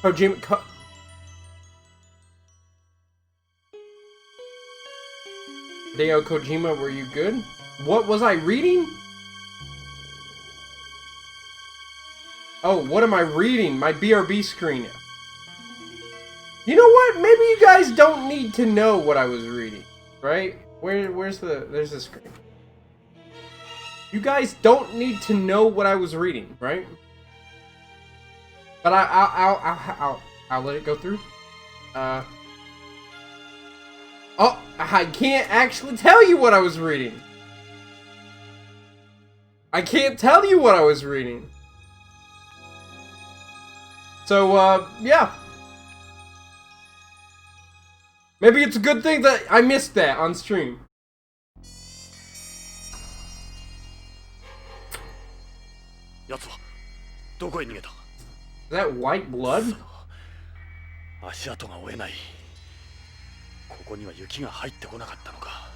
Kojima. Hideo Kojima, were you good? What was I reading? Oh, what am I reading? My BRB screen. You know what? Maybe you guys don't need to know what I was reading, right? There's the screen. You guys don't need to know what I was reading, right? But I'll let it go through. Oh, I can't actually tell you what I was reading. I can't tell you what I was reading. So, yeah. Maybe it's a good thing that I missed that on stream. Is that white blood? 足跡が追えない。ここには雪が入ってこなかったのか。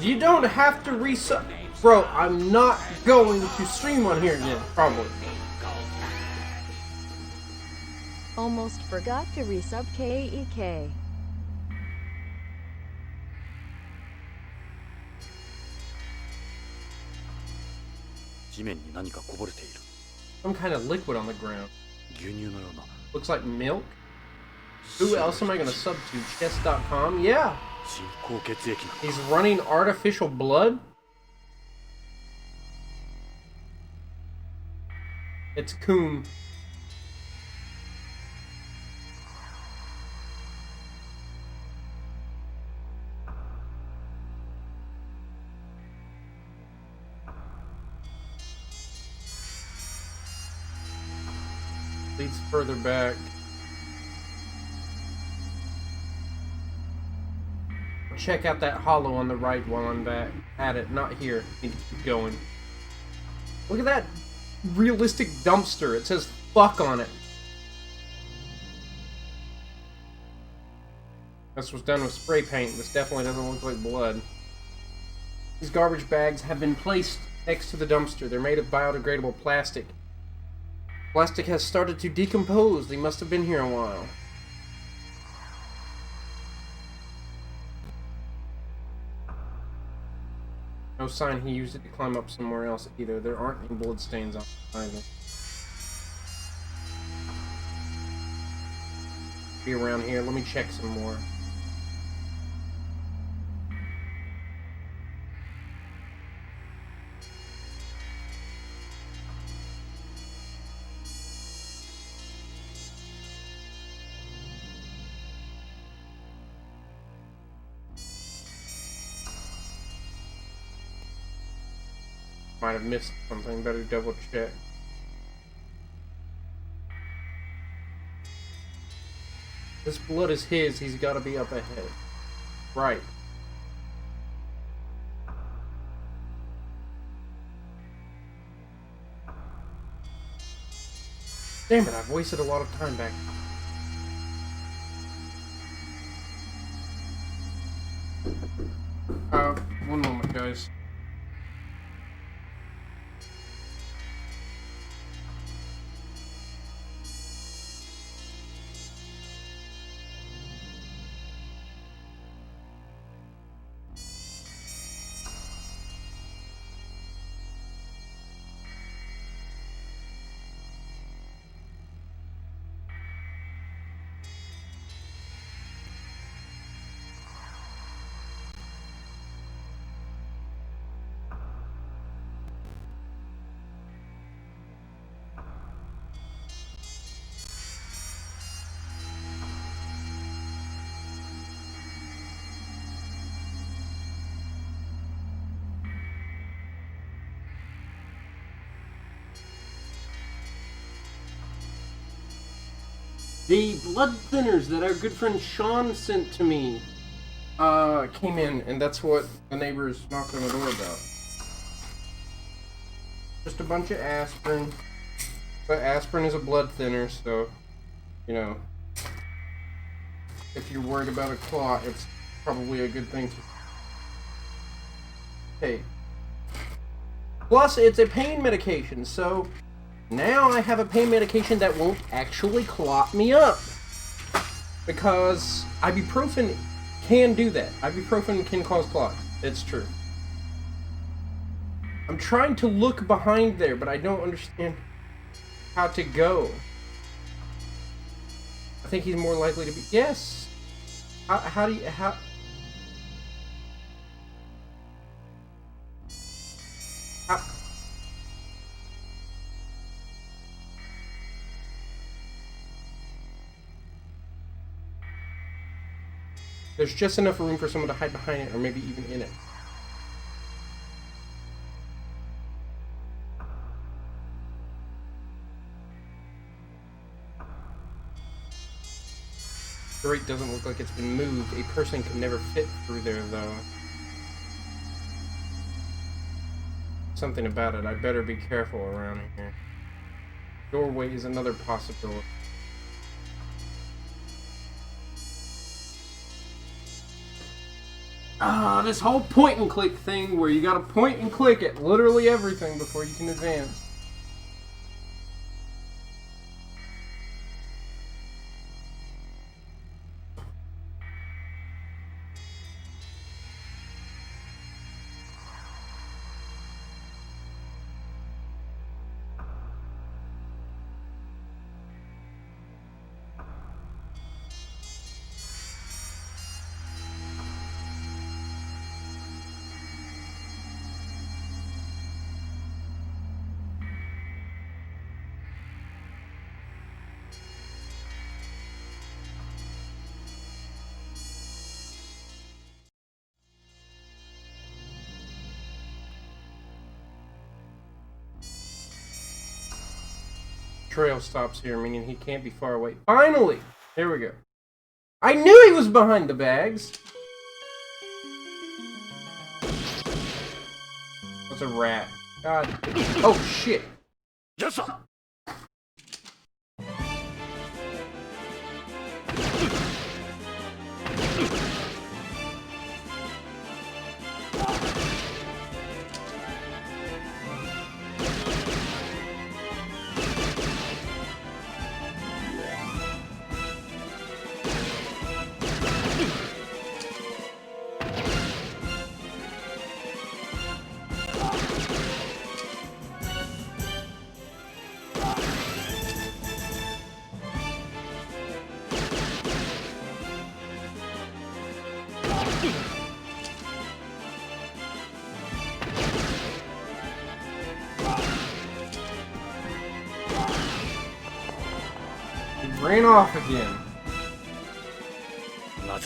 You don't have to resub. Bro, I'm not going to stream on here again, probably. Almost forgot to resub KEK. Some kind of liquid on the ground. 牛乳のような。 Looks like milk. Who else am I gonna sub to? Chess.com? Yeah. 人工血液なのか。 He's running artificial blood? It's Coon. Leads further back. Check out that hollow on the right while I'm back at it. Not here. Need to keep going. Look at that realistic dumpster. It says fuck on it. This was done with spray paint. This definitely doesn't look like blood. These garbage bags have been placed next to the dumpster. They're made of biodegradable plastic. Plastic has started to decompose. They must have been here a while. No sign he used it to climb up somewhere else either. There aren't any bloodstains on it either. Be around here. Let me check some more. Might have missed something, better double check. This blood is his, he's gotta be up ahead. Right. Damn it, I've wasted a lot of time back. One moment, guys. The blood thinners that our good friend Sean sent to me came in, and that's what the neighbors knocked on the door about. Just a bunch of aspirin. But aspirin is a blood thinner, so, you know, if you're worried about a clot, it's probably a good thing to take. Plus, it's a pain medication, so now I have a pain medication that won't actually clot me up. Because ibuprofen can do that. Ibuprofen can cause clots. It's true. I'm trying to look behind there, but I don't understand how to go. I think he's more likely to be... Yes! How do you... How... There's just enough room for someone to hide behind it, or maybe even in it. The grate doesn't look like it's been moved. A person could never fit through there, though. Something about it. I better be careful around here. Doorway is another possibility. This whole point and click thing where you gotta point and click at literally everything before you can advance. Trail stops here, meaning he can't be far away. Finally! There we go. I knew he was behind the bags! That's a rat. God. Oh, shit. Yes, sir. Ran off again. I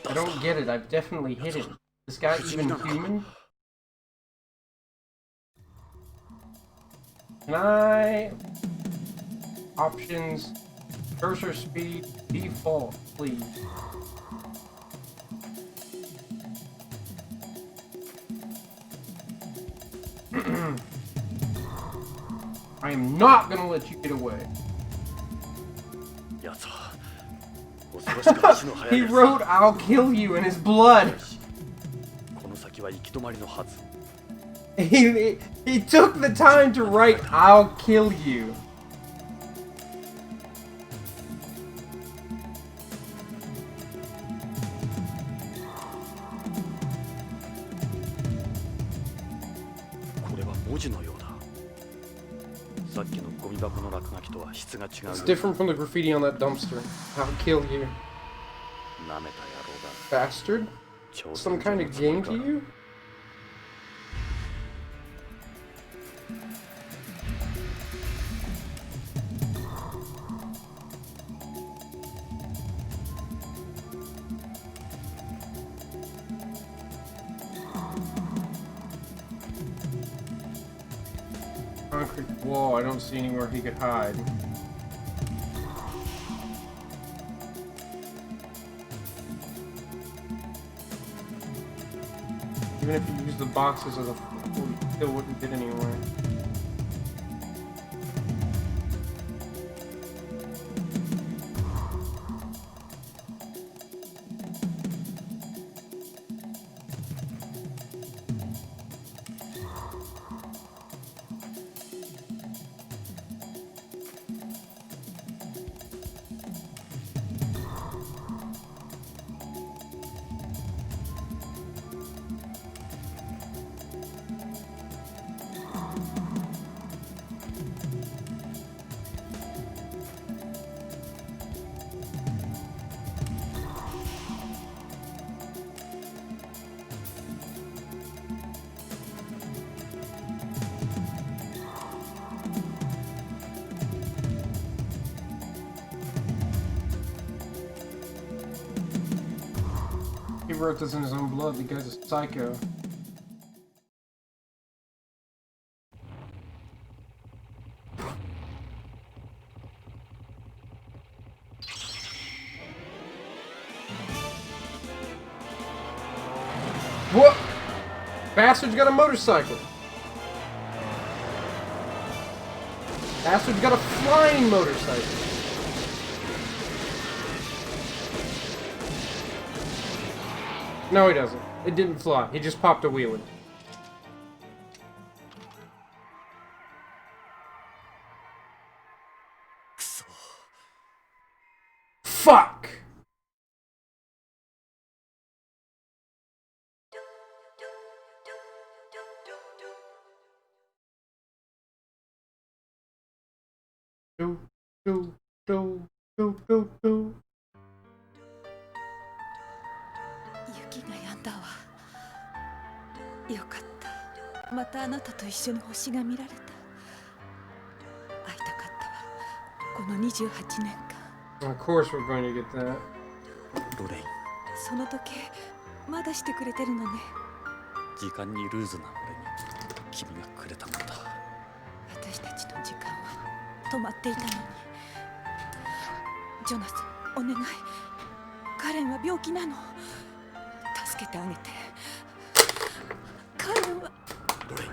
I don't get it. I've definitely hit it. This guy even human? Can I... Options... Cursor speed... Default, please. I am not gonna let you get away. He wrote, "I'll kill you" in his blood. He took the time to write, "I'll kill you." It's different from the graffiti on that dumpster. I'll kill you. Bastard? Some kind of game to you? Concrete wall, I don't see anywhere he could hide. Even if you use the boxes as a fool, you still wouldn't get anywhere. He wrote this in his own blood. The guy's a psycho. What? Bastard's got a motorcycle. Bastard's got a flying motorcycle. No, he doesn't. It didn't fly. He just popped a wheelie. Fuck! Do, do, do, do, do, do. 雪が止んだわ。よかった。またあなたと一緒に星が見られた。会いたかったわ。この28年間。Of course we're going to get that. ロレイン、その時計まだしてくれてるのね。時間にルーズな俺に君がくれたものだ。私たちの時間は止まっていたのに。ジョナサン、お願い。カレンは病気なの。助けてあげて。カレンは。ロレイン、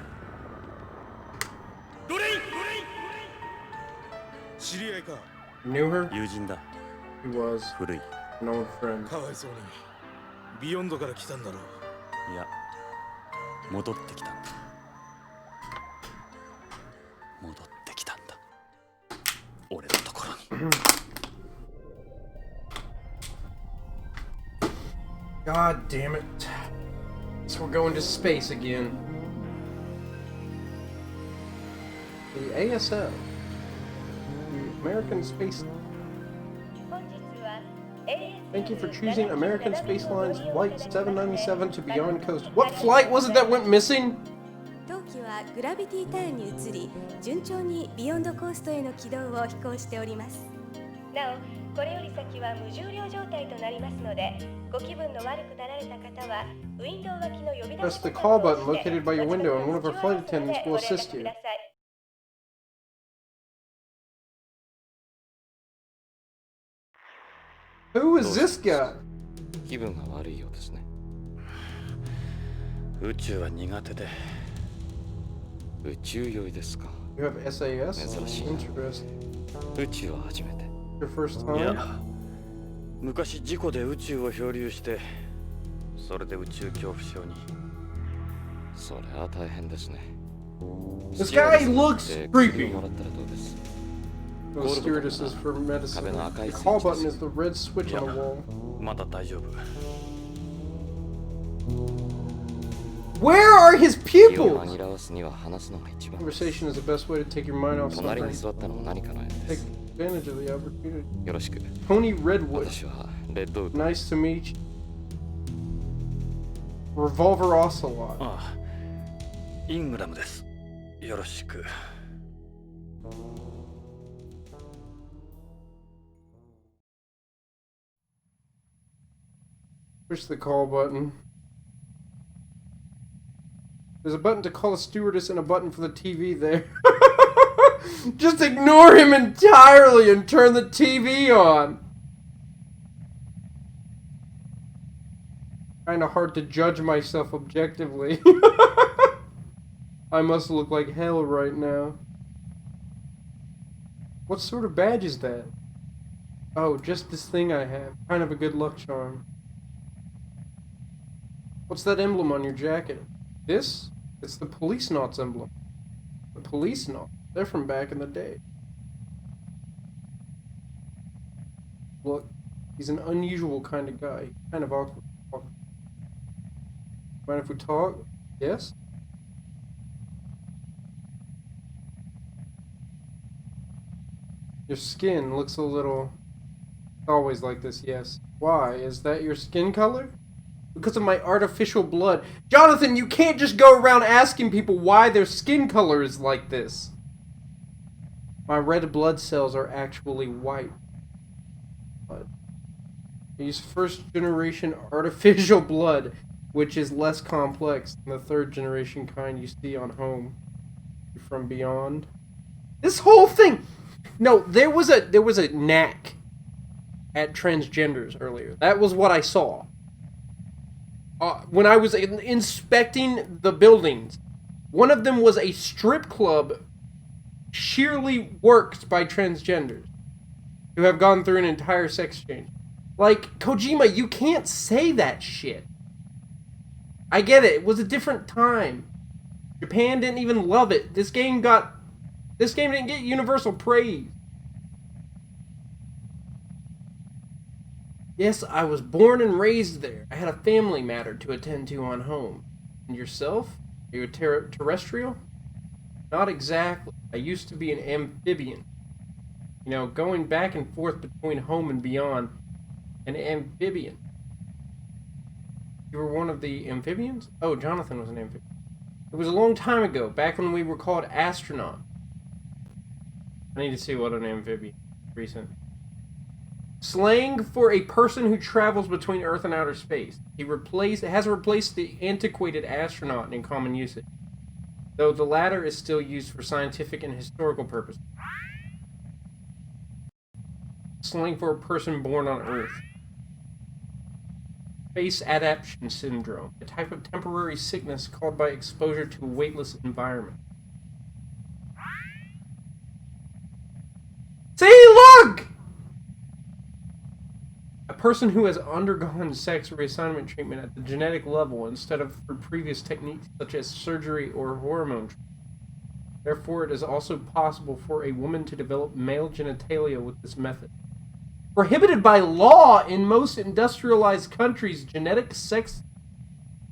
ロレイン、知り合いか。 Knew her? 友人だ。 He was 古い。 an old friend. かわいそうにビヨンドから来たんだろう。いや、戻ってきたんだ。戻ってきたんだ。俺のところに。God damn it. So we're going to space again. The ASL. The American Space. Thank you for choosing American Space Lines Flight 797 to Beyond Coast. What flight was it that went missing? 当機はグラビティターンに移り、順調にビヨンドコーストへの軌道を飛行しております。なお、これより先は無重量状態となりますので、ご気分の悪くなられた方はウィンドウ脇の呼び出 Press し the ボタ call ンを button 押して located by your window and one of our 後 flight ほど attendants ご will 連絡 assist く you. ださい。 Who is this guy? 気分が悪いようですね。宇宙は苦手で。宇宙酔いですか。 You have SAS? 珍しい。 Interesting. 宇宙は初めて。 Your first い time? や、昔事故で宇宙を漂流して、それで宇宙恐怖症に。それは大変ですね。 This guy looks creepy. もらったらどうです？ Those stewardesses for medicine. The call button is the red switch on the wall. まだ大丈夫。 Where are his 気を pupils? 紛らわすには話すのが一番。 Conversation is the best way to take your mind off 隣に something. 座ったのも何かの縁で Take す。 advantage of the opportunity. よろしく。 Tony Redwood. 私はレッドウッド。 Nice to meet you. Revolver Ocelot. ああ、イングラムです。よろしく。 Push the call button. There's a button to call a stewardess and a button for the TV there. Just ignore him entirely and turn the TV on. Kinda hard to judge myself objectively. I must look like hell right now. What sort of badge is that? Oh, just this thing I have. Kind of a good luck charm. What's that emblem on your jacket? This? It's the Policenauts emblem. The Policenauts. They're from back in the day. Look, he's an unusual kind of guy. Kind of awkward. Mind if we talk? Yes? Your skin looks a little... Always like this, yes. Why? Is that your skin color? Because of my artificial blood. Jonathan, you can't just go around asking people why their skin color is like this. My red blood cells are actually white. But I use first generation artificial blood, which is less complex than the third generation kind you see on Home from Beyond. This whole thing... No, there was a knack at transgenders earlier. That was what I saw. When I was inspecting the buildings, one of them was a strip club sheerly worked by transgenders who have gone through an entire sex change. Like, Kojima, you can't say that shit. I get it. It was a different time. Japan didn't even love it. This game didn't get universal praise. Yes, I was born and raised there. I had a family matter to attend to on Home. And yourself? Are you a terrestrial? Not exactly. I used to be an amphibian. You know, going back and forth between Home and Beyond. An amphibian. You were one of the amphibians? Oh, Jonathan was an amphibian. It was a long time ago, back when we were called astronauts. I need to see what an amphibian is. Recent. Slang for a person who travels between Earth and outer space. It has replaced the antiquated astronaut in common usage, though the latter is still used for scientific and historical purposes. Slang for a person born on Earth. Space adaptation syndrome, a type of temporary sickness caused by exposure to a weightless environment. See, look! A person who has undergone sex reassignment treatment at the genetic level instead of through previous techniques such as surgery or hormone treatment. Therefore, it is also possible for a woman to develop male genitalia with this method. Prohibited by law in most industrialized countries, genetic sex...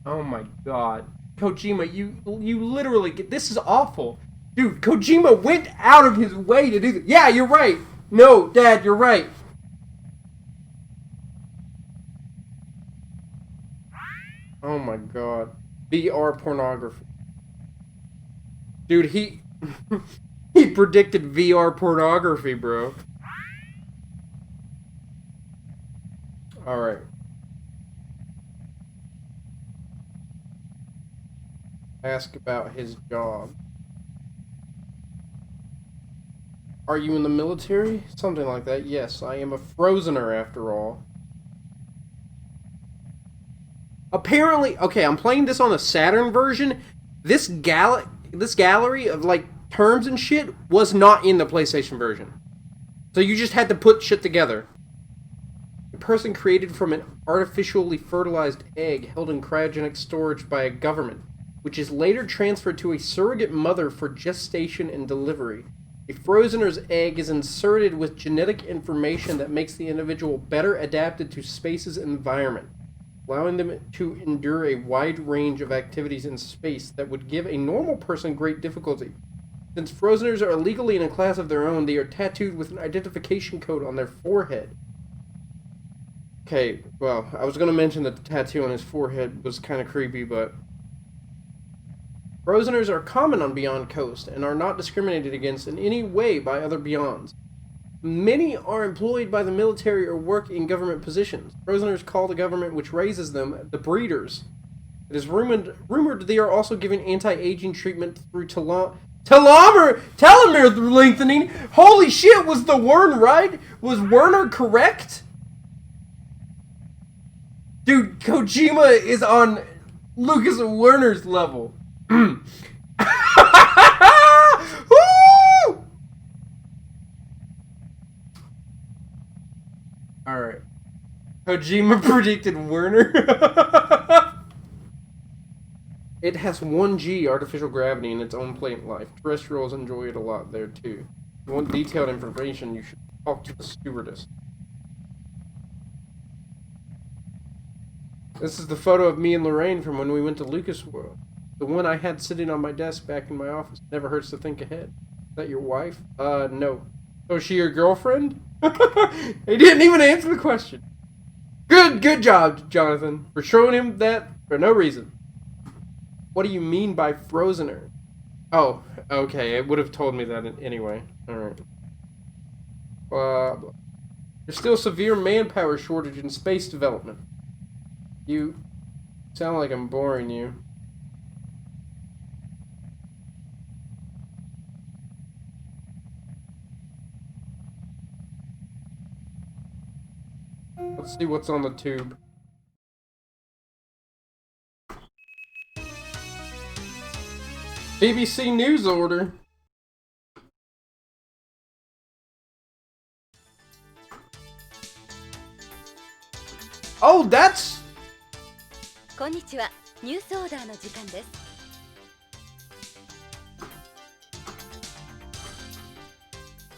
Oh my god. Kojima, you literally get... This is awful. Dude, Kojima went out of his way to do this. Yeah, you're right. No, Dad, you're right. Oh my god. VR pornography. Dude, he predicted VR pornography, bro. Alright. Ask about his job. Are you in the military? Something like that. Yes, I am a Frozener after all. Apparently, okay, I'm playing this on the Saturn version. This gallery of like terms and shit was not in the PlayStation version. So you just had to put shit together. A person created from an artificially fertilized egg held in cryogenic storage by a government, which is later transferred to a surrogate mother for gestation and delivery. A Frozener's egg is inserted with genetic information that makes the individual better adapted to space's environment, allowing them to endure a wide range of activities in space that would give a normal person great difficulty. Since Frozeners are legally in a class of their own, they are tattooed with an identification code on their forehead. Okay, well, I was going to mention that the tattoo on his forehead was kind of creepy, but... Frozeners are common on Beyond Coast and are not discriminated against in any way by other Beyonds. Many are employed by the military or work in government positions. Frozeners call the government which raises them the breeders. It is rumored they are also given anti-aging treatment through telomere lengthening. Holy shit, was the Wern right? Was Werner correct? Dude, Kojima is on Lucas Werner's level. Woo! Alright. Kojima predicted Werner. It has 1G artificial gravity in its own planet life. Terrestrials enjoy it a lot there too. If you want detailed information, you should talk to the stewardess. This is the photo of me and Lorraine from when we went to Lucas World. The one I had sitting on my desk back in my office. Never hurts to think ahead. Is that your wife? No. So is she your girlfriend? He didn't even answer the question. Good job, Jonathan, for showing him that for no reason. What do you mean by frozen Earth? Oh, okay, it would have told me that anyway. Alright. There's still severe manpower shortage in space development. You sound like I'm boring you. Let's see what's on the tube. BBC News order. Oh, that's... こんにちは。ニュースオーダーの時間です。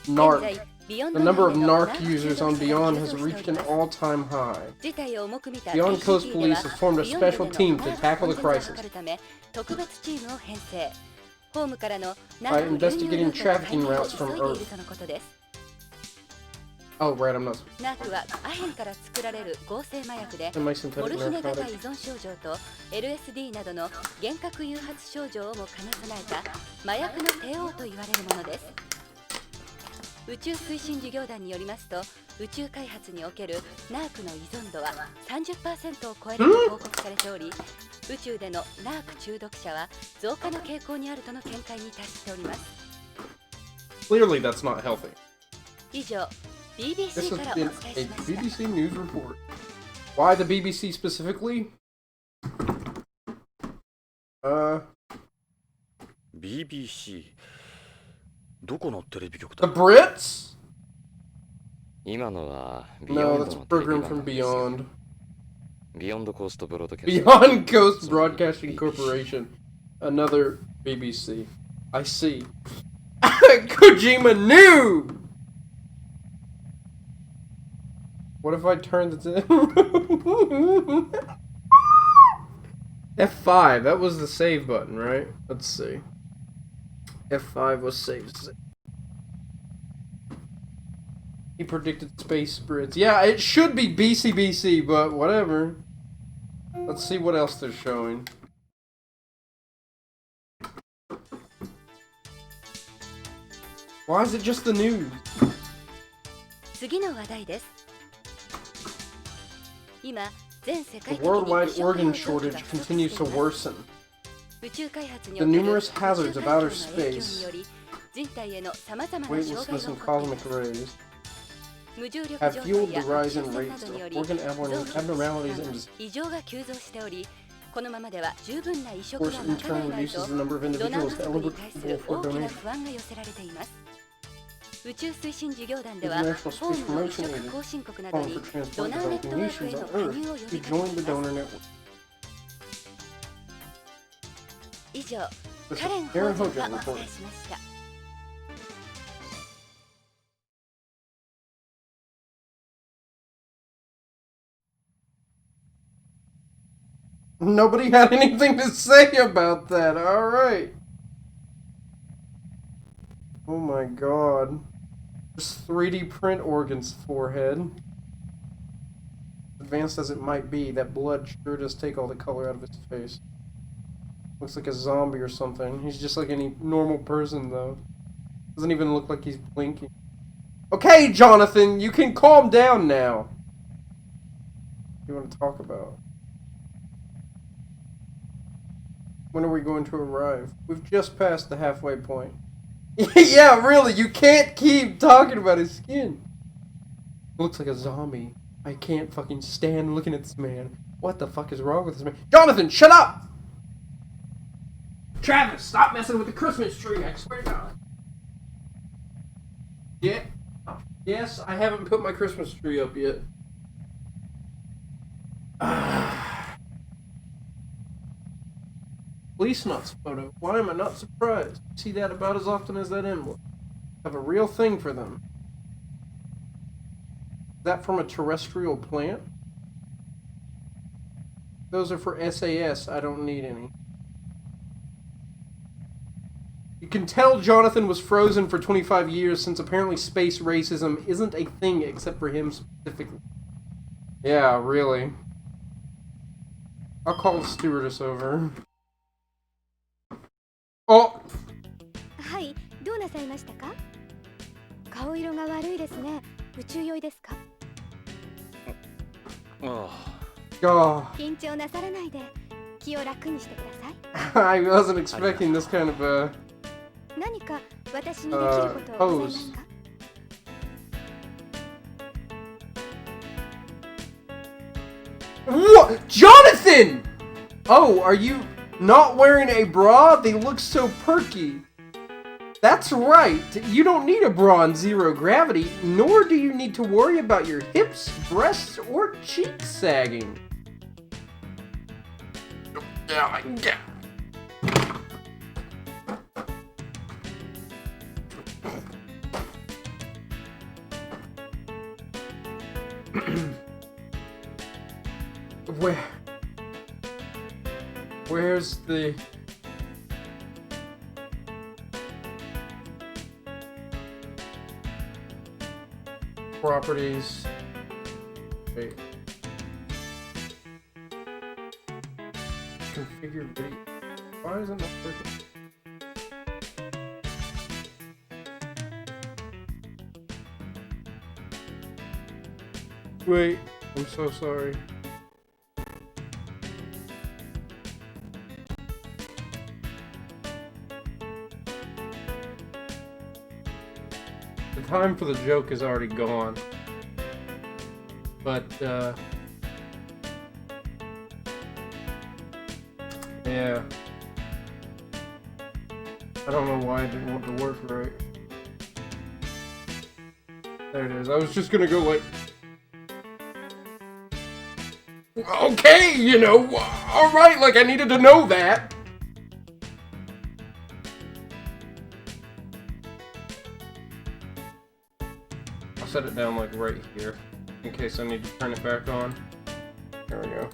Narc. The number of Narc users on Beyond has reached an all-time high. Beyond Coast Police has formed a special team to tackle the crisis by investigating trafficking routes from Earth. Oh, right, I'm not. ナークはアヘンから作られる合成麻薬で、 Am I synthetic モルヒネ型 narcotic? 依存症状と LSD などの幻覚誘発症状をも兼ね備えた麻薬の帝王と言われるものです。宇宙推進事業団によりますと、宇宙開発におけるナークの依存度は 30% を超えると報告されており、宇宙でのナーク中毒者は増加の傾向にあるとの見解に達しております。 Clearly, that's not healthy. 以上 This BBC has からお been 伝 a えしました。 BBC News report. Why the BBC specifically? BBC どこのテレビ局 The だ Brits? 今のは No, ビヨン that's ド a のテレビ program 番 from 組ですよ Beyond. ビヨンドコーストブロードキャスト Beyond Coast Broadcasting Corporation. Another BBC. I see. Kojima knew! What if I turn this in? F5, that was the save button, right? Let's see. F5 was save. He predicted space spreads. Yeah, it should be BCBC, but whatever. Let's see what else they're showing. Why is it just the news? 次の話題です。今、全世 The 界的に worldwide 食料 organ 供給 shortage が不足 continues し to ています。 worsen. 宇宙開発に The おける numerous hazards 宇宙 of 環 outer 境の影響に space, より人体へのさまざまな障害 weightlessness が and 起こっていま cosmic す。 rays 無重力 have 状 fueled 態や the rise 宇 in 宙船な rates どによ of り organ 臓器 abnormalities and 異常が急増しており、このままでは十分な移 of 植 course が in 賄え turn ないと reduces the number of ドナー individuals 不足に対す eligible る for 大きな donation. 不安が寄せられています。宇宙推進事業団では、 International ホー Space ムの移 Promotion 植 Agency 後進国など calling に for ドナーネッ transplant トワークへ nations の on 加入を Earth 呼 to びかけ join て the いま donor す。 network. 以上、 This カレン is 法 Aaron 人 Hogan がお伝 reporting. えしました。Nobody had anything to say about that. Alright. Oh my god. Just 3D print organs forehead. Advanced as it might be, that blood sure does take all the color out of his face. Looks like a zombie or something. He's just like any normal person though. Doesn't even look like he's blinking. Okay, Jonathan, you can calm down now. What do you want to talk about? When are we going to arrive? We've just passed the halfway point. Yeah, really, you can't keep talking about his skin. Looks like a zombie. I can't fucking stand looking at this man. What the fuck is wrong with this man? Jonathan, shut up! Travis, stop messing with the Christmas tree, I swear to God. Yeah. Yes, I haven't put my Christmas tree up yet. Policenauts photo. Why am I not surprised? I see that about as often as that emblem. I have a real thing for them. Is that from a terrestrial plant? Those are for SAS. I don't need any. You can tell Jonathan was frozen for 25 years since apparently space racism isn't a thing except for him specifically. Yeah, really. I'll call the stewardess over. Oh! はい、どうなさいましたか？顔色が悪いですね。宇宙酔いですか？緊張なさらないで気を楽にしてください。I wasn't expecting this kind of 何か私にできることはございますか？ What? Jonathan! Oh, are you not wearing a bra? They look so perky. That's right. You don't need a bra in zero gravity, nor do you need to worry about your hips, breasts, or cheeks sagging. Where's the... properties? Wait. Configure video. Why isn't that working? Wait, I'm so sorry. The time for the joke is already gone. But, yeah. I don't know why I didn't want to work right. There it is. I was just gonna go like... Okay, you know, alright, like I needed to know that. I'll set it down like right here, in case I need to turn it back on. There we go.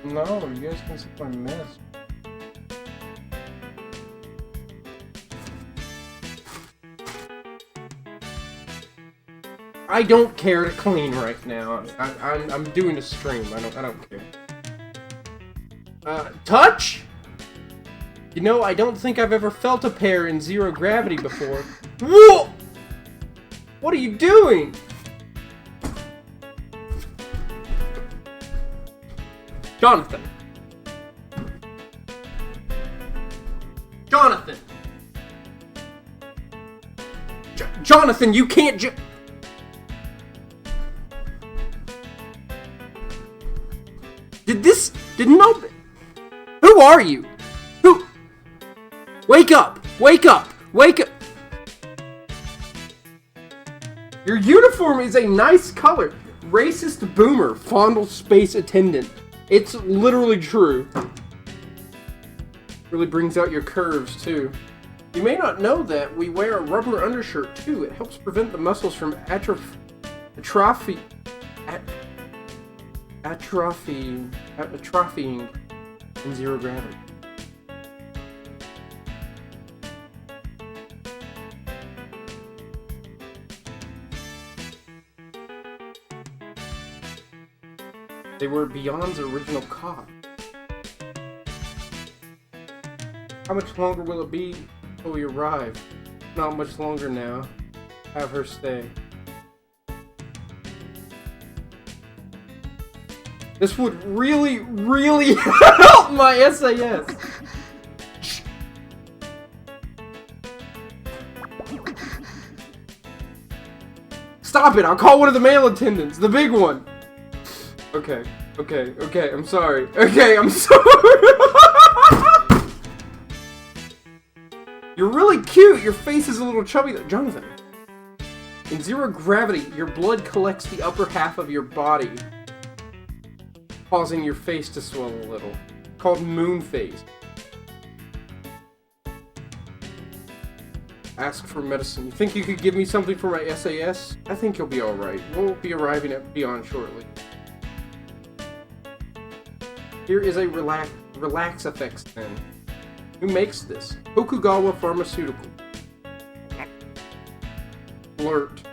No, you guys can see my mess. I don't care to clean right now. I'm doing a stream. I don't care. Touch? You know, I don't think I've ever felt a pair in zero gravity before. Whoa! What are you doing? Jonathan. Jonathan. Jonathan, you can't Did not... Who are you? Who? Wake up! Wake up! Wake up! Your uniform is a nice color. Racist boomer fondles space attendant. It's literally true. Really brings out your curves, too. You may not know that we wear a rubber undershirt, too. It helps prevent the muscles from atrophying in zero gravity. They were Beyond's original cop. How much longer will it be until we arrive? Not much longer now. Have her stay. This would really, really help my SAS. Stop it! I'll call one of the male attendants, the big one. Okay, I'm sorry. Okay, I'm sorry. You're really cute. Your face is a little chubby. Jonathan. In zero gravity, your blood collects the upper half of your body, causing your face to swell a little. Called moon phase. Ask for medicine. You think you could give me something for my SAS? I think you'll be alright. We'll be arriving at Beyond shortly. Here is a relax effects pen. Who makes this? Tokugawa Pharmaceutical. Flirt.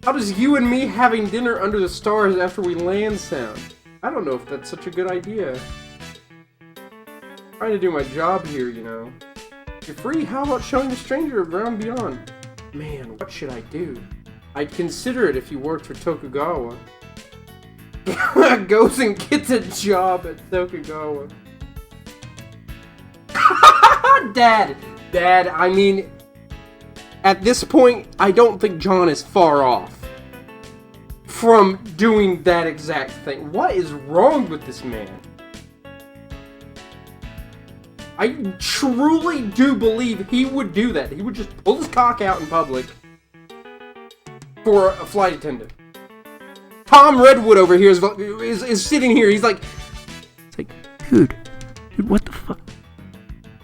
How does you and me having dinner under the stars after we land sound? I don't know if that's such a good idea. I'm trying to do my job here, you know. If you're free, how about showing a stranger around Beyond? Man, what should I do? I'd consider it if you worked for Tokugawa. Goes and gets a job at Tokugawa. Dad, I mean, at this point, I don't think John is far off from doing that exact thing. What is wrong with this man? I truly do believe he would do that. He would just pull his cock out in public for a flight attendant. Tom Redwood over here is sitting here. He's like, dude, what the fuck?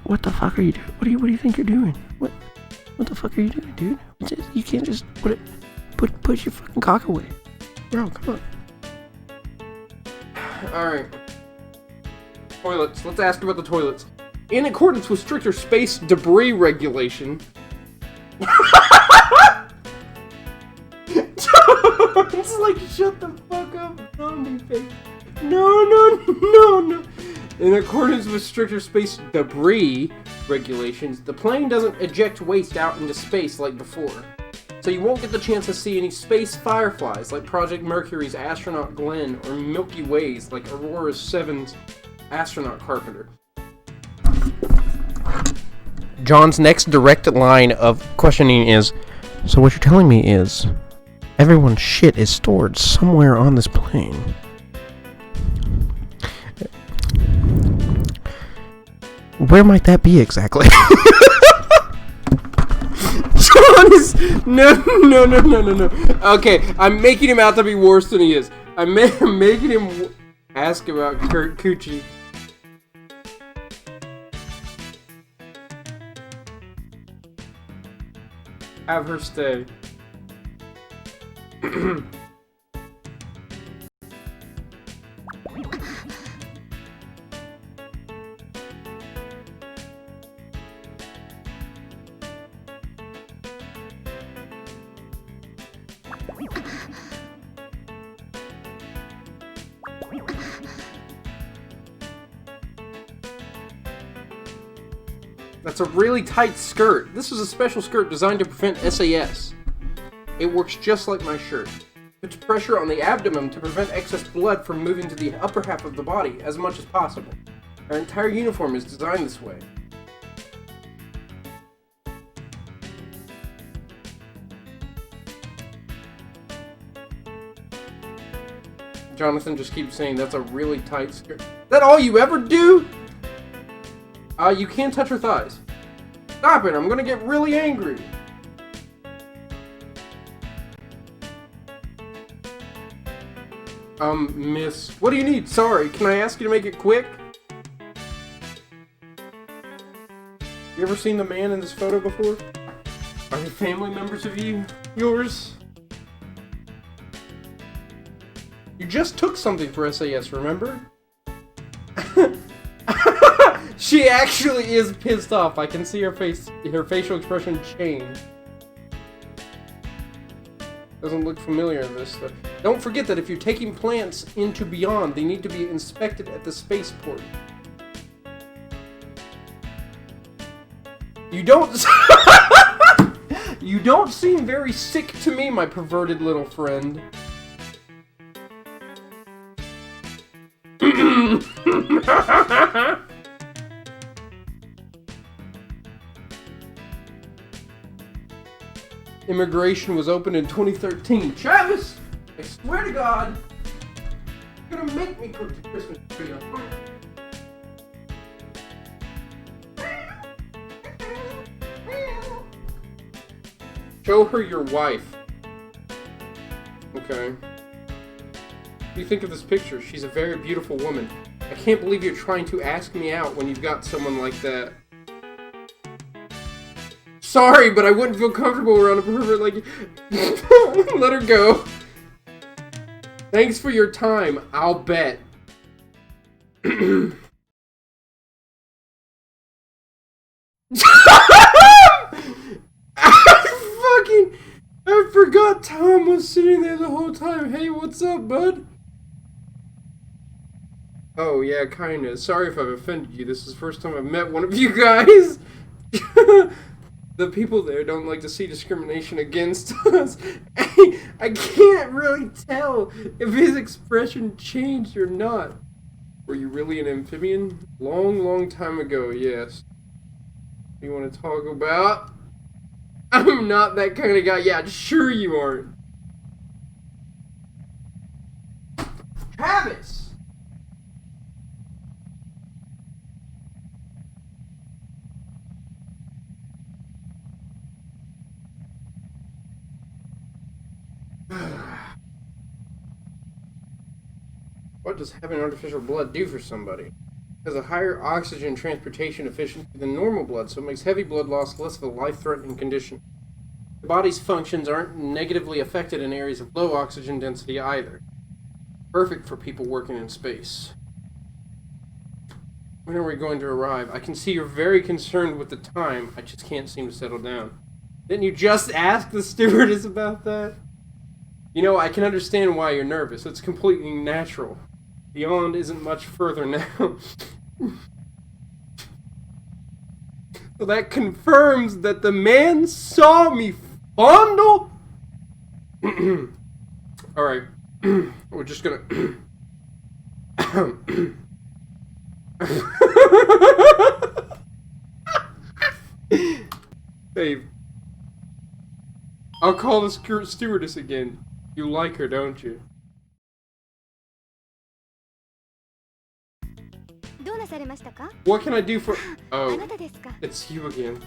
What the fuck are you doing? What do you think you're doing? What the fuck are you doing, dude? You can't just put your fucking cock away, bro. Come on. All right. Toilets. Let's ask about the toilets. In accordance with stricter space debris regulation. It's like, shut the fuck up, zombie face. No. In accordance with stricter space debris regulations, the plane doesn't eject waste out into space like before. So you won't get the chance to see any space fireflies like Project Mercury's astronaut Glenn or Milky Way's like Aurora 7's astronaut Carpenter. John's next direct line of questioning is, so what you're telling me is, everyone's shit is stored somewhere on this plane. Where might that be exactly? John is... No. Okay, I'm making him out to be worse than he is. I'm making him ask about Kurt Coochie. Have her stay. That's a really tight skirt. This is a special skirt designed to prevent SAS. It works just like my shirt. Puts pressure on the abdomen to prevent excess blood from moving to the upper half of the body as much as possible. Our entire uniform is designed this way. Jonathan just keeps saying that's a really tight skirt. Is that all you ever do? You can't touch her thighs. Stop it, I'm gonna get really angry. Miss, what do you need? Sorry, can I ask you to make it quick? You ever seen the man in this photo before? Are they family members of yours? You just took something for SAS, remember? She actually is pissed off. I can see her facial expression change. Doesn't look familiar in this stuff. Don't forget that if you're taking plants into Beyond, they need to be inspected at the spaceport. You don't... You don't seem very sick to me, my perverted little friend. immigration was opened in 2013. Travis, I swear to God, you're gonna make me go to Christmas tree. Show her your wife. Okay. What do you think of this picture? She's a very beautiful woman. I can't believe you're trying to ask me out when you've got someone like that. Sorry, but I wouldn't feel comfortable around a pervert like you. Let her go. Thanks for your time, I'll bet. I forgot Tom was sitting there the whole time. Hey, what's up, bud? Oh, yeah, kinda. Sorry if I've offended you. This is the first time I've met one of you guys. The people there don't like to see discrimination against us. I can't really tell if his expression changed or not. Were you really an amphibian? Long time ago, yes. What do you want to talk about? I'm not that kind of guy. Yeah, sure you aren't. Travis! What does having artificial blood do for somebody? It has a higher oxygen transportation efficiency than normal blood, so it makes heavy blood loss less of a life-threatening condition. The body's functions aren't negatively affected in areas of low oxygen density either. Perfect for people working in space. When are we going to arrive? I can see you're very concerned with the time. I just can't seem to settle down. Didn't you just ask the stewardess about that? You know, I can understand why you're nervous. It's completely natural. Beyond isn't much further now. So that confirms that the man saw me fondle? Alright. We're just gonna... Babe. I'll call the stewardess again. You like her, don't you? What can I do for... Oh, it's you again.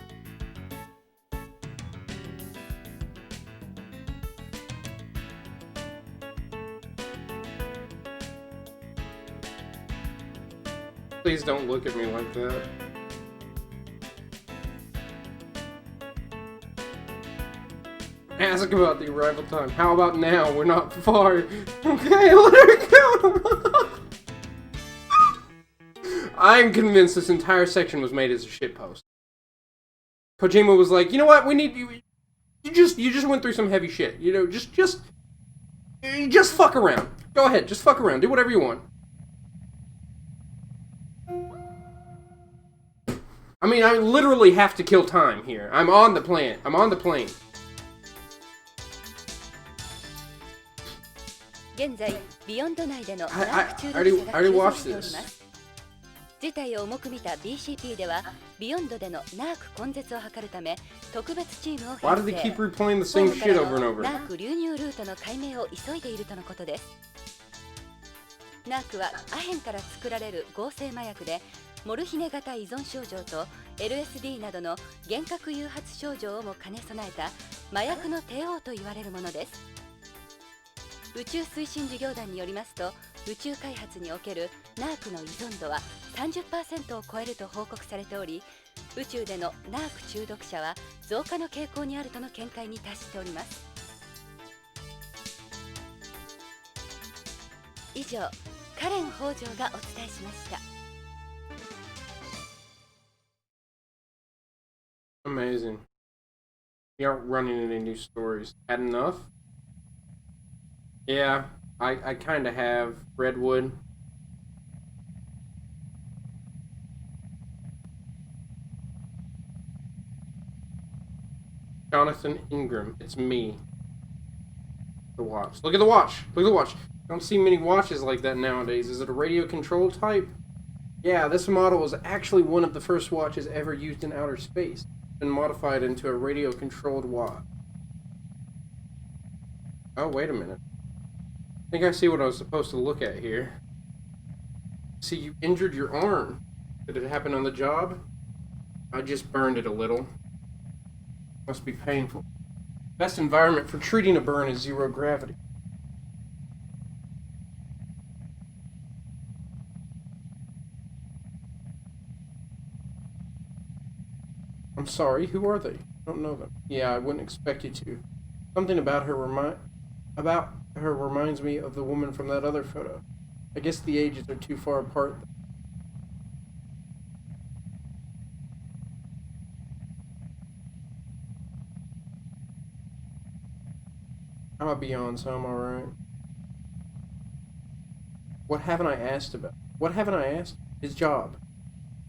Please don't look at me like that. Ask about the arrival time. How about now? We're not far. Okay, let her go. I'm convinced this entire section was made as a shitpost. Kojima was like, you know what? We need you. You just went through some heavy shit. You know, just fuck around. Go ahead, just fuck around. Do whatever you want. I mean, I literally have to kill time here. I'm on the plane. I'm on the plane. I already watched this. 事態を重く見た BCP ではビヨンドでのナーク根絶を図るため特別チームを編成。 Why do they keep replaying the same shit over and over? ナーク流入ルートの解明を急いでいるとのことです。ナークはアヘンから作られる合成麻薬でモルヒネ型依存症状と LSD などの幻覚誘発症状をも兼ね備えた麻薬の帝王と言われるものです。宇宙推進事業団によりますと宇宙開発におけるナークの依存度は 30% を超えると報告されており、宇宙でのナーク中毒者は増加の傾向にあるとの見解に達しております。以上、カレン北条がお伝えしました。Amazing. We aren't running any new stories. Had enough? Yeah, I kind of have. Redwood. Jonathan Ingram. It's me. The watch. Look at the watch. Look at the watch. Don't see many watches like that nowadays. Is it a radio control type? Yeah, this model was actually one of the first watches ever used in outer space. It's been modified into a radio controlled watch. Oh, wait a minute. I think I see what I was supposed to look at here. See, you injured your arm. Did it happen on the job? I just burned it a little. Must be painful. Best environment for treating a burn is zero gravity. I'm sorry, who are they? I don't know them. Yeah, I wouldn't expect you to. Something about her reminds me of the woman from that other photo. I guess the ages are too far apart. I'm a Beyond, so I'm alright. What haven't I asked about? What haven't I asked? His job.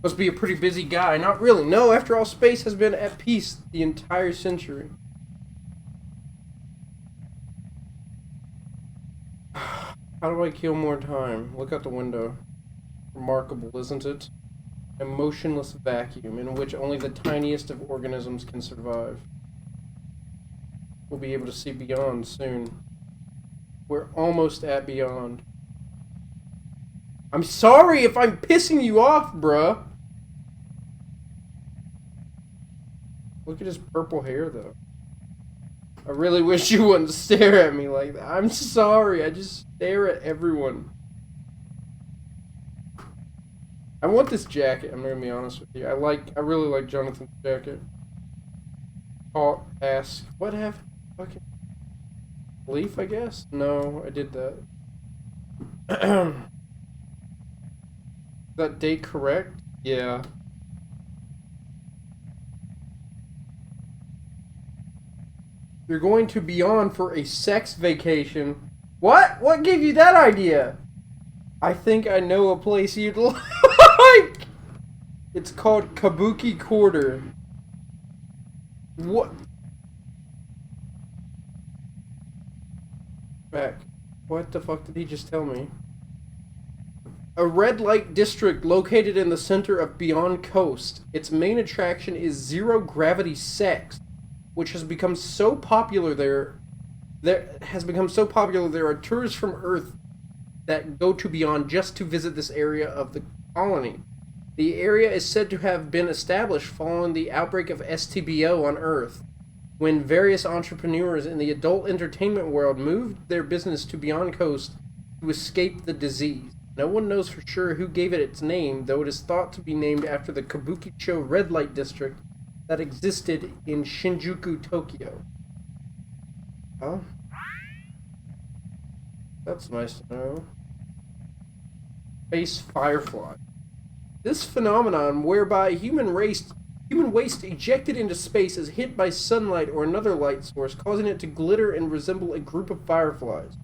Must be a pretty busy guy. Not really. No, after all, space has been at peace the entire century. How do I kill more time? Look out the window. Remarkable, isn't it? A motionless vacuum in which only the tiniest of organisms can survive. We'll be able to see beyond soon. We're almost at beyond. I'm sorry if I'm pissing you off, bruh. Look at his purple hair, though. I really wish you wouldn't stare at me like that. I'm sorry, I just stare at everyone. I want this jacket, I'm gonna be honest with you. I really like Jonathan's jacket. Oh, ask. What have... Okay. Leaf, I guess? No, I did that. Is that date correct? Yeah. You're going to Beyond for a sex vacation. What? What gave you that idea? I think I know a place you'd like. It's called Kabuki Quarter. What? Back. What the fuck did he just tell me? A red light district located in the center of Beyond Coast. Its main attraction is zero gravity sex, which has become so popular there. There are tourists from Earth that go to Beyond just to visit this area of the colony. The area is said to have been established following the outbreak of STBO on Earth, when various entrepreneurs in the adult entertainment world moved their business to Beyond Coast to escape the disease. No one knows for sure who gave it its name, though it is thought to be named after the Kabukicho red light district that existed in Shinjuku, Tokyo. Huh? That's nice to know. Space Firefly. This phenomenon whereby human waste ejected into space is hit by sunlight or another light source, causing it to glitter and resemble a group of fireflies.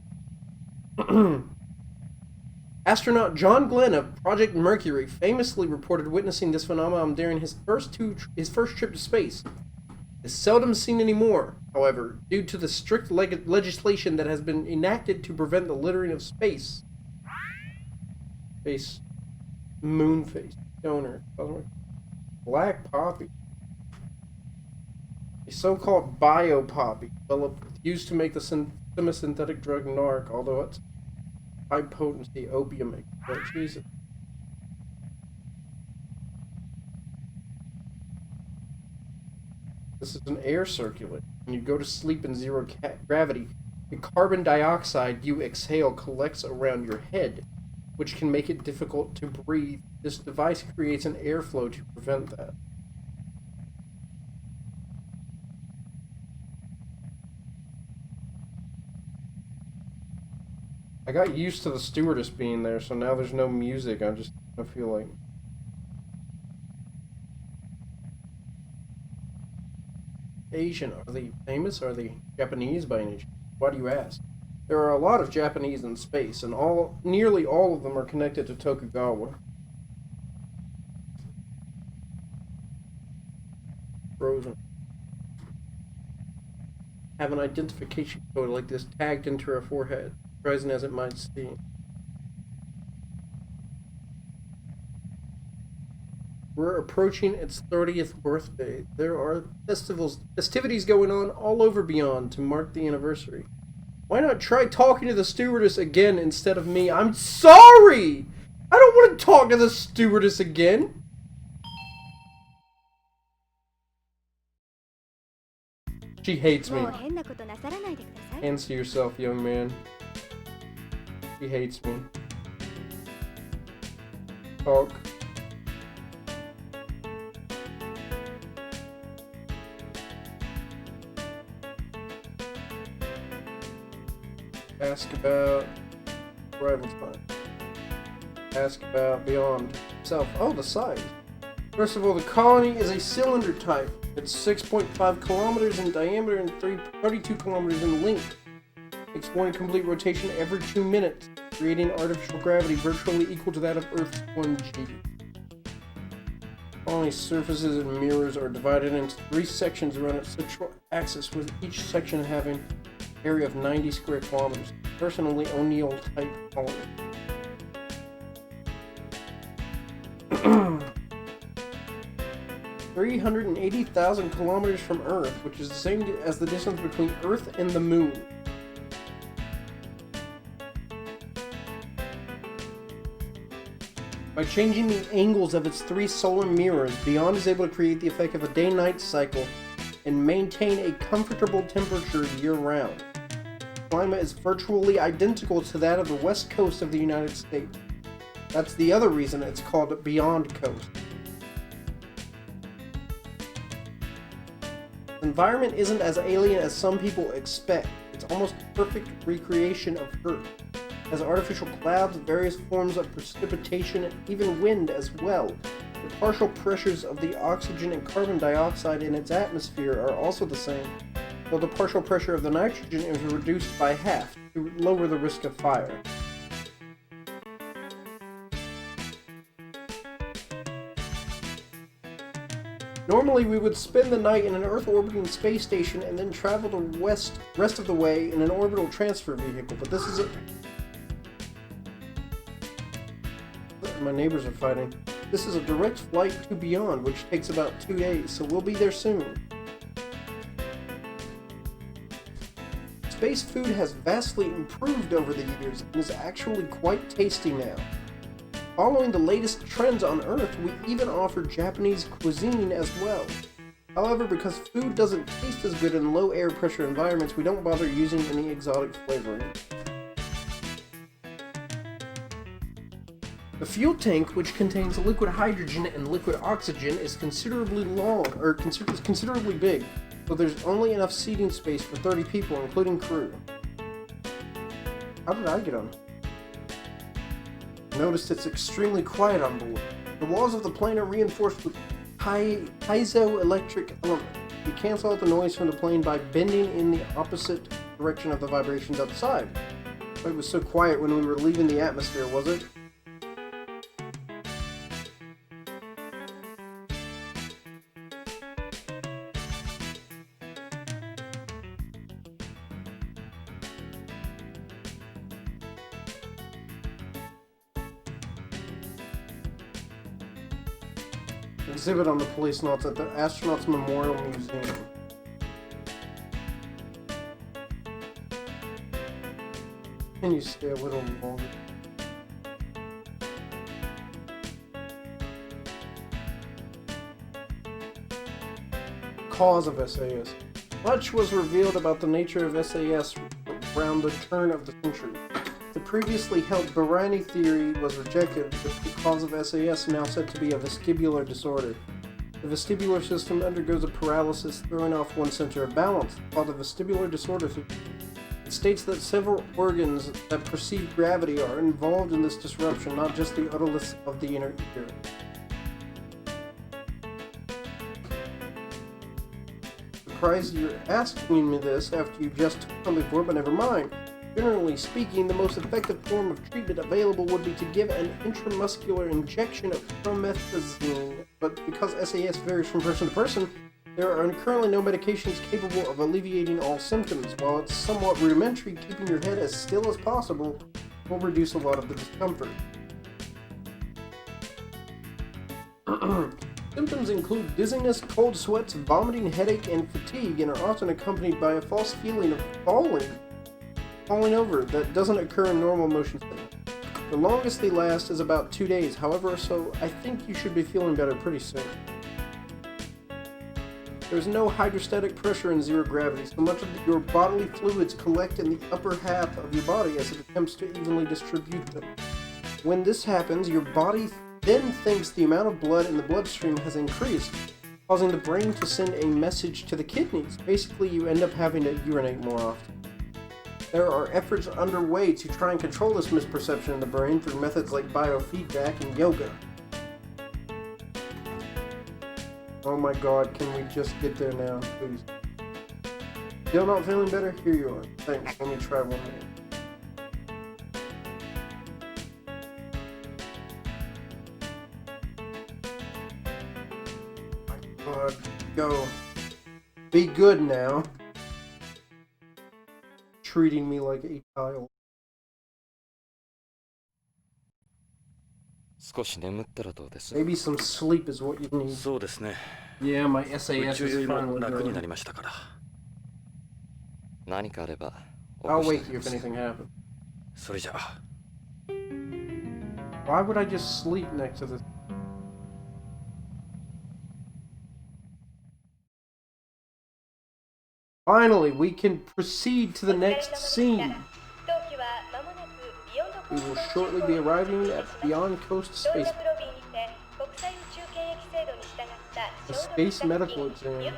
Astronaut John Glenn of Project Mercury famously reported witnessing this phenomenon during his first trip to space. It's seldom seen anymore, however, due to the strict legislation that has been enacted to prevent the littering of space. Moonface. Donor. Black poppy. A so-called bio-poppy developed used to make the semi-synthetic drug narc, although it's high-potency opium. But Jesus. This is an air circuit. When you go to sleep in zero gravity, the carbon dioxide you exhale collects around your head, which can make it difficult to breathe. This device creates an airflow to prevent that. I got used to the stewardess being there, so now there's no music. I feel like... Asian. Are they famous? Are they Japanese by any chance? Why do you ask? There are a lot of Japanese in space, and nearly all of them are connected to Tokugawa. Frozen. Have an identification code like this tagged into her forehead, surprising as it might seem. We're approaching its 30th birthday. There are festivities going on all over Beyond to mark the anniversary. Why not try talking to the stewardess again instead of me? I'm sorry! I don't want to talk to the stewardess again! She hates me. もう変なことなさらないでください。 Hands to yourself, young man. She hates me. Talk. Ask about arrival time. Ask about beyond itself. Oh, the size. First of all, the colony is a cylinder type. It's 6.5 kilometers in diameter and 32 kilometers in length. Makes one complete rotation every 2 minutes, creating artificial gravity virtually equal to that of Earth's 1G. Colony surfaces and mirrors are divided into 3 sections around its central axis, with each section having an area of 90 square kilometers. Personally, O'Neill type colony. 380,000 kilometers from Earth, which is the same as the distance between Earth and the Moon. By changing the angles of its 3 solar mirrors, Beyond is able to create the effect of a day-night cycle and maintain a comfortable temperature year-round. The climate is virtually identical to that of the west coast of the United States. That's the other reason it's called Beyond Coast. The environment isn't as alien as some people expect. It's almost a perfect recreation of Earth. It has artificial clouds, various forms of precipitation, and even wind as well. The partial pressures of the oxygen and carbon dioxide in its atmosphere are also the same, though the partial pressure of the nitrogen is reduced by half to lower the risk of fire. Normally, we would spend the night in an Earth-orbiting space station and then travel the rest of the way in an orbital transfer vehicle, but this is my neighbors are fighting. This is a direct flight to Beyond, which takes about 2 days, so we'll be there soon. Space food has vastly improved over the years and is actually quite tasty now. Following the latest trends on Earth, we even offer Japanese cuisine as well. However, because food doesn't taste as good in low air pressure environments, we don't bother using any exotic flavoring. The fuel tank, which contains liquid hydrogen and liquid oxygen, is considerably considerably big, so there's only enough seating space for 30 people, including crew. How did I get on? Noticed it's extremely quiet on board. The walls of the plane are reinforced with piezoelectric elements. You cancel out the noise from the plane by bending in the opposite direction of the vibrations outside. It was so quiet when we were leaving the atmosphere, was it? Exhibit on the Policenauts at the Astronauts Memorial Museum. Can you stay a little longer? Cause of SAS. Much was revealed about the nature of SAS around the turn of the century. The previously held Barani theory was rejected, with the cause of SAS now said to be a vestibular disorder. The vestibular system undergoes a paralysis, throwing off one center of balance, called the vestibular disorder theory. It states that several organs that perceive gravity are involved in this disruption, not just the otoliths of the inner ear. Surprised you're asking me this after you just took something for it, but never mind. Generally speaking, the most effective form of treatment available would be to give an intramuscular injection of promethazine, but because SAS varies from person to person, there are currently no medications capable of alleviating all symptoms. While it's somewhat rudimentary, keeping your head as still as possible will reduce a lot of the discomfort. Symptoms include dizziness, cold sweats, vomiting, headache, and fatigue, and are often accompanied by a false feeling of falling. falling over that doesn't occur in normal motion sickness. The longest they last is about 2 days, however, so I think you should be feeling better pretty soon. There's no hydrostatic pressure in zero gravity, so much of your bodily fluids collect in the upper half of your body as it attempts to evenly distribute them. When this happens, your body then thinks the amount of blood in the bloodstream has increased, causing the brain to send a message to the kidneys. Basically, you end up having to urinate more often. There are efforts underway to try and control this misperception in the brain through methods like biofeedback and yoga. Oh my god, can we just get there now, please? Still not feeling better? Here you are. Thanks, let me try one more. God, go. Be good now. Treating me like a child. 少し眠ったらどうです？ Maybe some sleep is what you need. そうですね。 Yeah, my 宇 SAS 宙 is 酔いも finally 楽にな done. りましたから。何かあれば起 I'll こしてあ wake げ you ま if す。 anything happens. それじゃあ。 Why would I just sleep next to this? Finally, we can proceed to the next scene. We will shortly be arriving at Beyond Coast Space. The Space Medical Exam.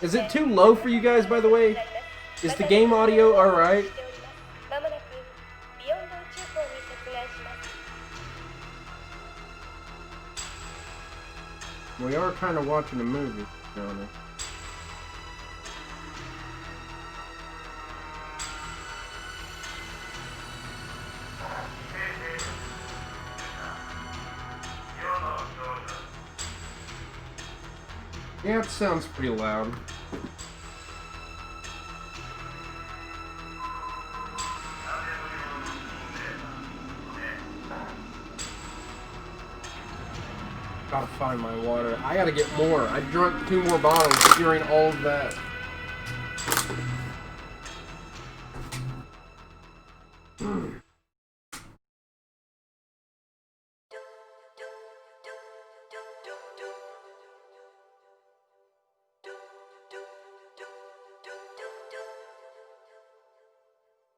Is it too low for you guys, by the way? Is the game audio alright? We are kind of watching a movie, to be honest. Yeah, it sounds pretty loud. Gotta find my water. I gotta get more. I drank 2 more bottles during all of that.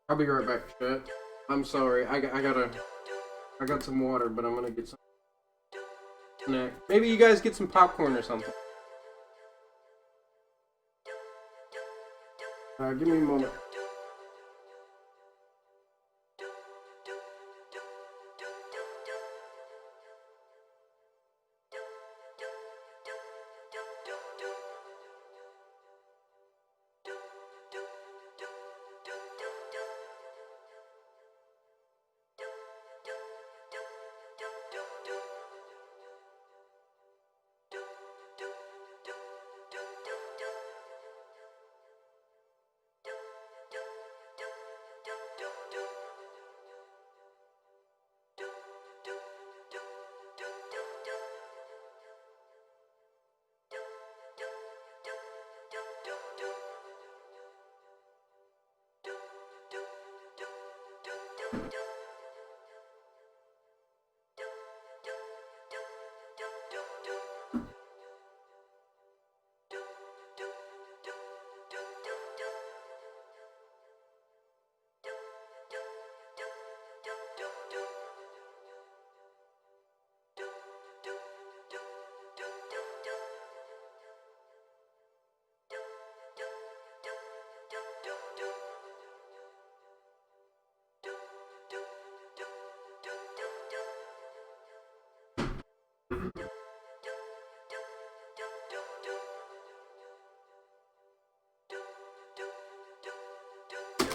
I'll be right back, chat. I'm sorry. I got some water, but I'm gonna get some snack. Maybe you guys get some popcorn or something. Give me a moment.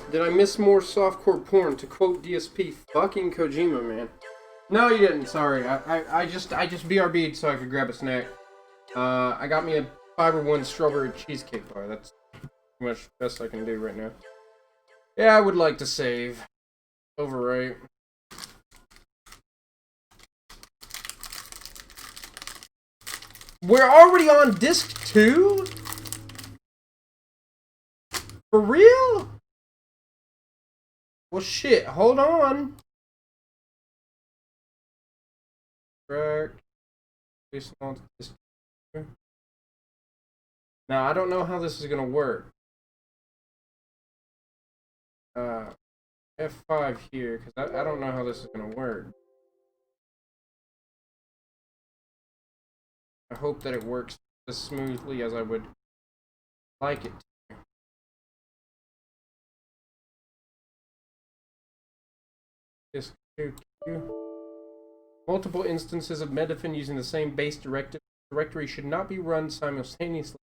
Did I miss more softcore porn? To quote DSP, fucking Kojima, man. No, you didn't. Sorry. I just BRB'd so I could grab a snack. I got me a Fiber One strawberry cheesecake bar. pretty much the best I can do right now. Yeah, I would like to save. Overwrite. We're already on disc 2? For real? Well, shit, hold on. Track. Policenauts. Now, I don't know how this is going to work. F5 here, because I don't know how this is going to work. I hope that it works as smoothly as I would like it to. Disk 2. Multiple instances of Medifin using the same base directory should not be run simultaneously.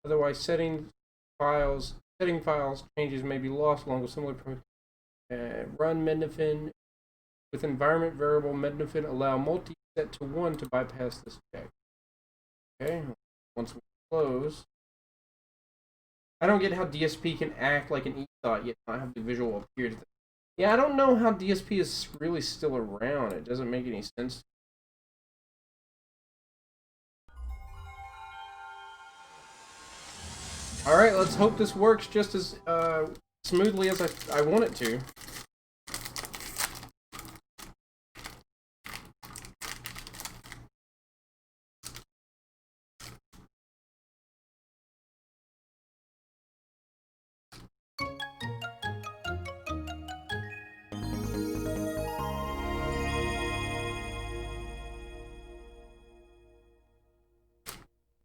Otherwise, setting files changes may be lost along with similar. Run Medifin with environment variable Medifin. Allow multi set to 1 to bypass this check. Okay, once we close. I don't get how DSP can act like an e-thought yet not have the visual appear to them. Yeah, I don't know how DSP is really still around. It doesn't make any sense. Alright, let's hope this works just as smoothly as I want it to.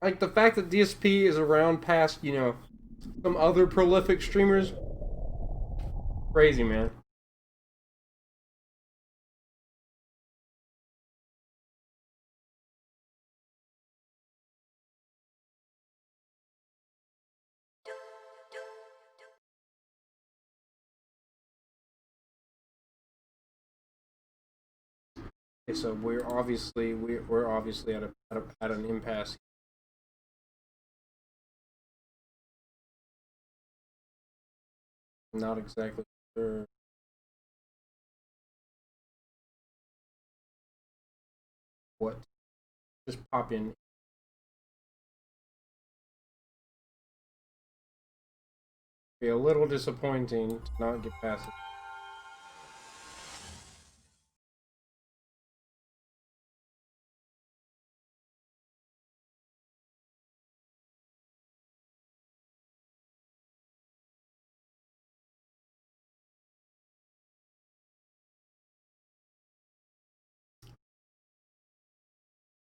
Like, the fact that DSP is around past, you know, some other prolific streamers. Crazy, man. Okay, so we're obviously at an impasse. Not exactly sure what. Just pop in. Be a little disappointing to not get past it.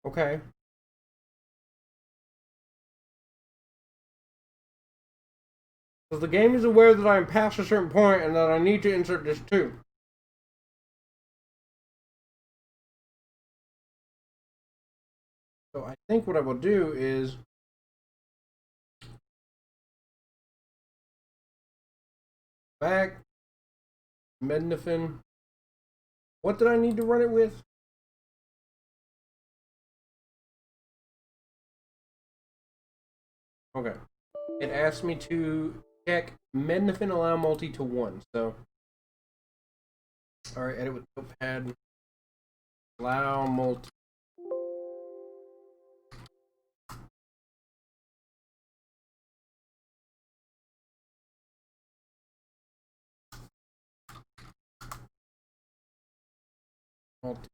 Okay. So the game is aware that I am past a certain point and that I need to insert this too. So I think what I will do is back Mednafin. What did I need to run it with? Okay. It asked me to check Mednafin allow multi to 1. So, alright, edit with notepad. Allow multi. Multi.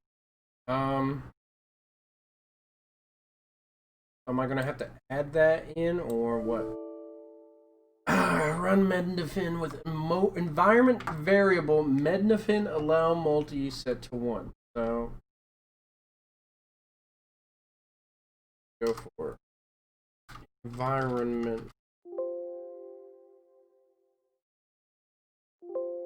Am I gonna have to add that in or what? Run Mednafin with environment variable Mednafin allow multi set to 1. So go for it. Environment.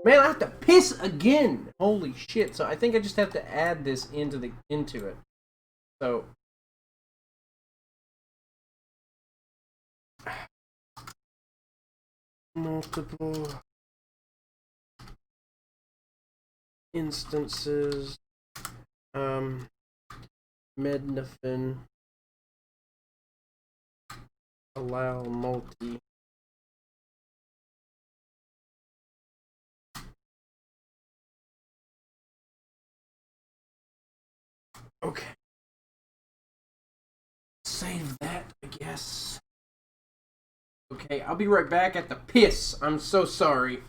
Man, I have to piss again. Holy shit! So I think I just have to add this into it. So multiple instances. Mednafin allow multi Okay. Save that, I guess. Okay, I'll be right back at the piss. I'm so sorry.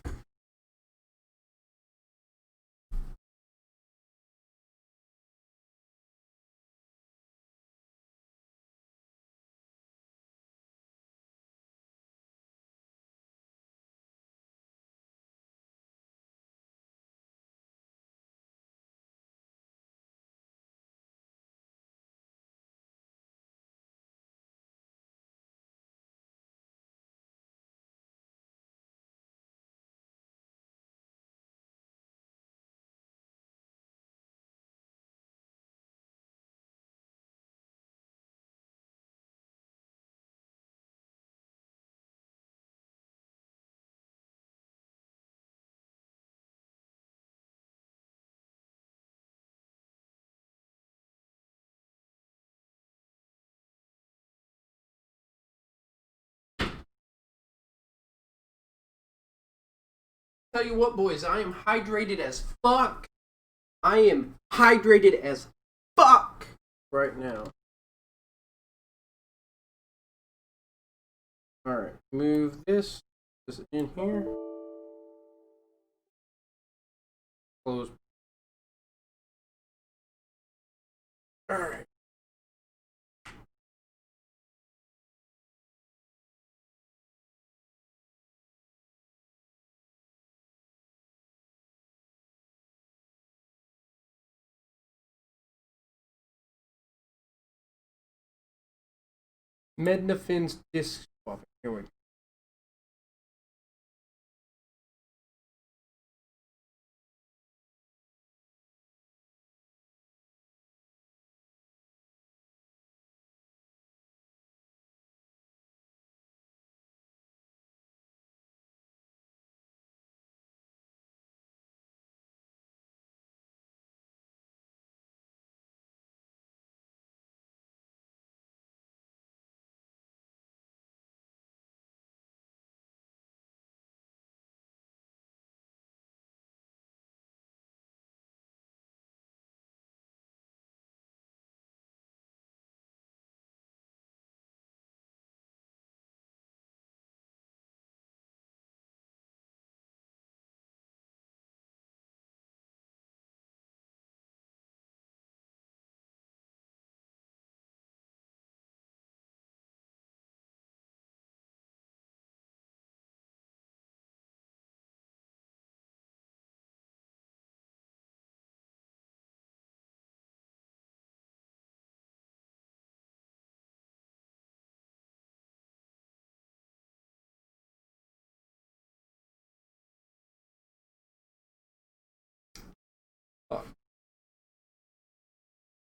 Tell you what, boys, I am hydrated as fuck. I am hydrated as fuck right now. Alright, move this in here. Close. Alright. Mednafin's disc swapping. Here we go.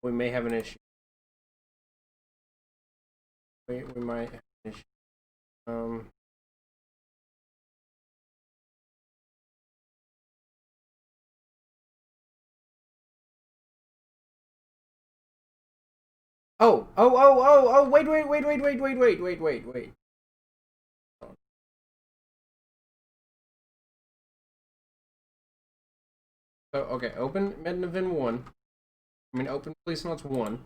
We may have an issue. We might have an issue. Oh, wait. So, okay, open Mednavin 1. I mean, open Policenauts 1.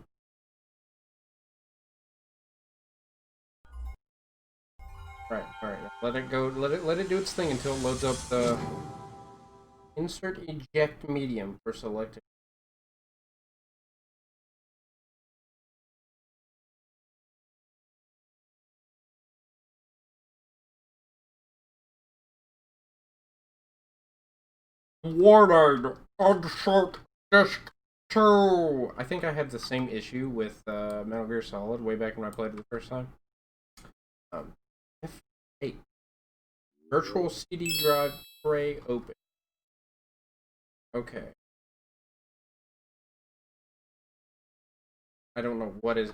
Right, alright. Let it go, let it do its thing until it loads up the insert eject medium for selected. Warning! Unsert disc 2! I think I had the same issue with Metal Gear Solid way back when I played it the first time. F8. Virtual CD drive tray open. Okay. I don't know what is.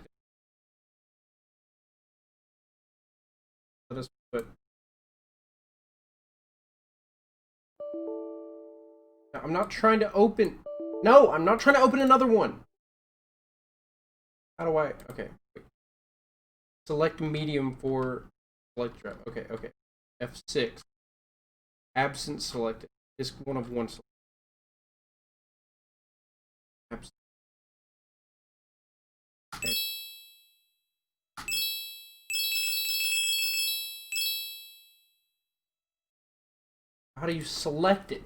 Let us put. I'm not trying to open. No, I'm not trying to open another one. How do I? Okay. Wait. Select medium for select drive. Okay. F6. Absent selected. Disk 1 of 1 selected. Absent. How do you select it?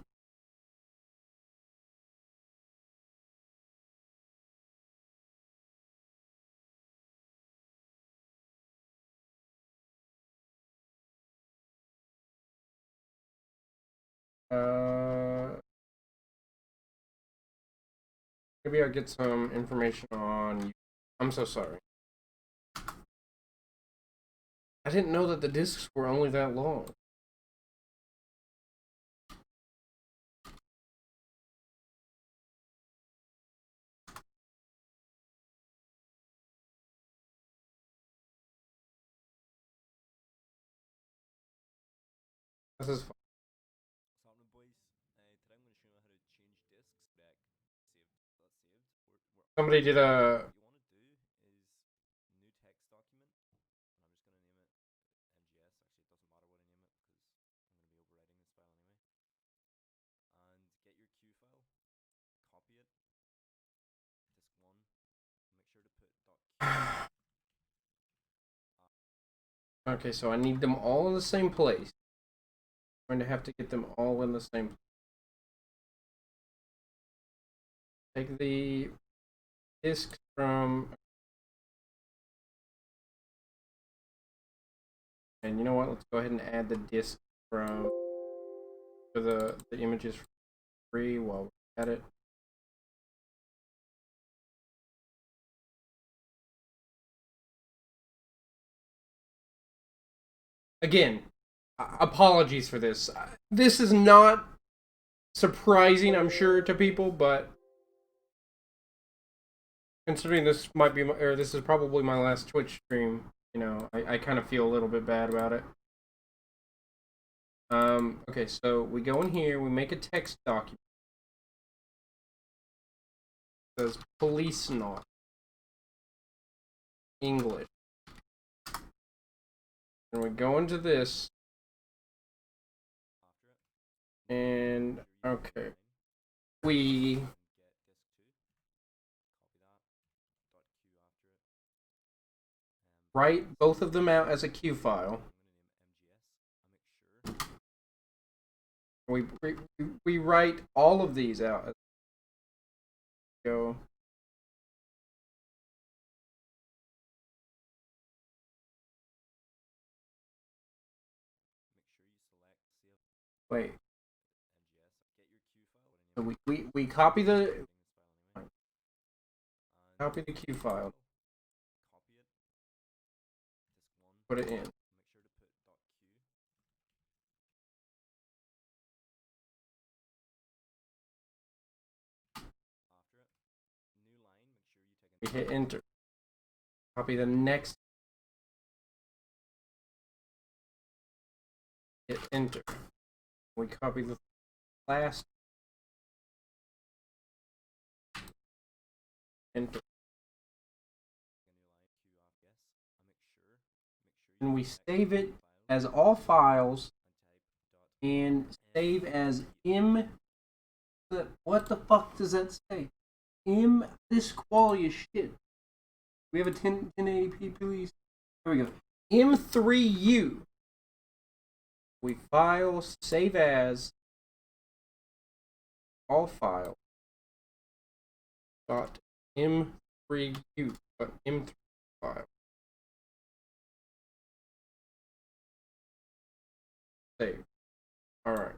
Maybe I'll get some information on you. I'm so sorry. I didn't know that the discs were only that long. This is fun. Somebody did a Okay, so I need them all in the same place. I'm going to have to get them all in the same place. Take the disc from... And you know what? Let's go ahead and add the disc from... For the images free while we're at it. Again, apologies for this. This is not surprising, I'm sure, to people, but considering this might be, or this is probably my last Twitch stream, you know, I kind of feel a little bit bad about it. Okay, so we go in here, we make a text document. It says Policenauts. English. And we go into this. And, okay. We write both of them out as a Q file. We write all of these out. Go. Wait. So we copy the Q file. Put it in. We hit enter. Copy the next. Hit enter. We copy the last. Enter. And we save it as all files and save as M. What the fuck does that say? This quality is shit. We have a 1080p, please. There we go. M3U. We file, save as, all files. Dot M3U. But M3 file. Save. Alright.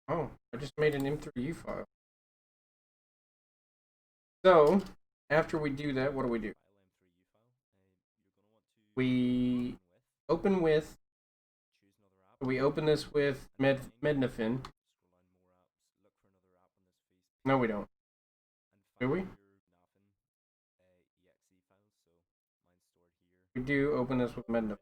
Oh, I just made an M3U file. So, after we do that, what do? We open with, we open this with Mednafin. No, we don't. Do we? We do open this with Mednafin.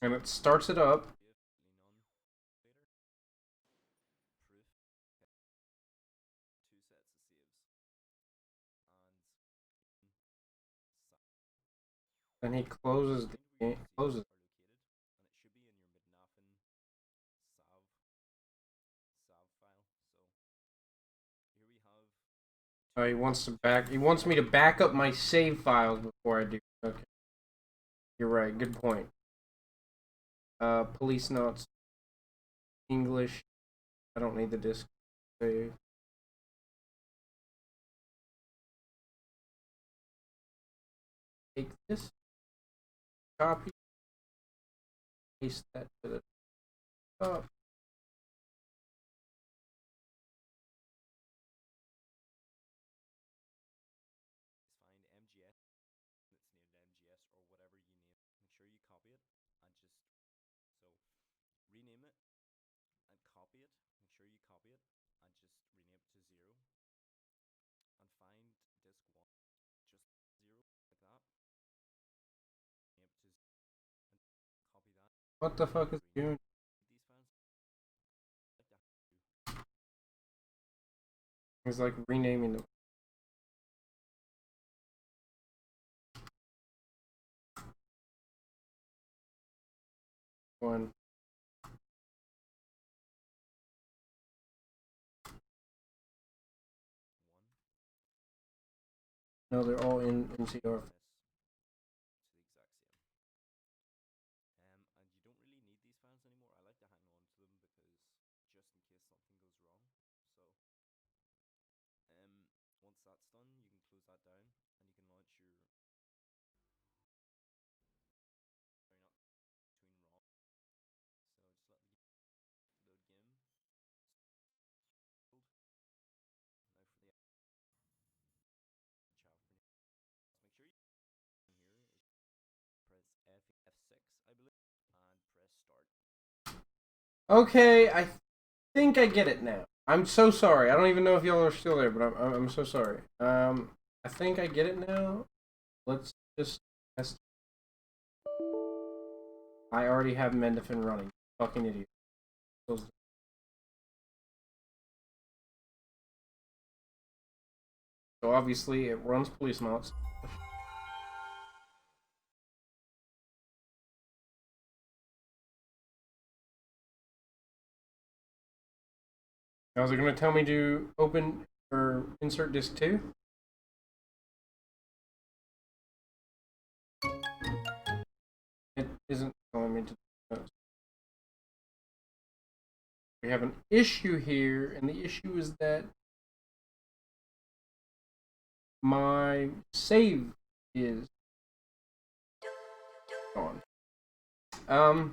And it starts it up. Then he closes the game. Oh, he wants me to back up my save files before I do. Okay. You're right, good point. Policenauts. English. I don't need the disk save. Take this. Copy. Paste that to the top. What the fuck is he doing? He's like renaming them. One. No, they're all in MCR. Okay, I think I get it now. I'm so sorry. I don't even know if y'all are still there, but I'm so sorry. I think I get it now. Let's just test. I already have Mendefin running. Fucking idiot. So obviously it runs Policenauts. Now is it going to tell me to open or insert disk 2? It isn't telling me to do that. We have an issue here, and the issue is that my save is gone. I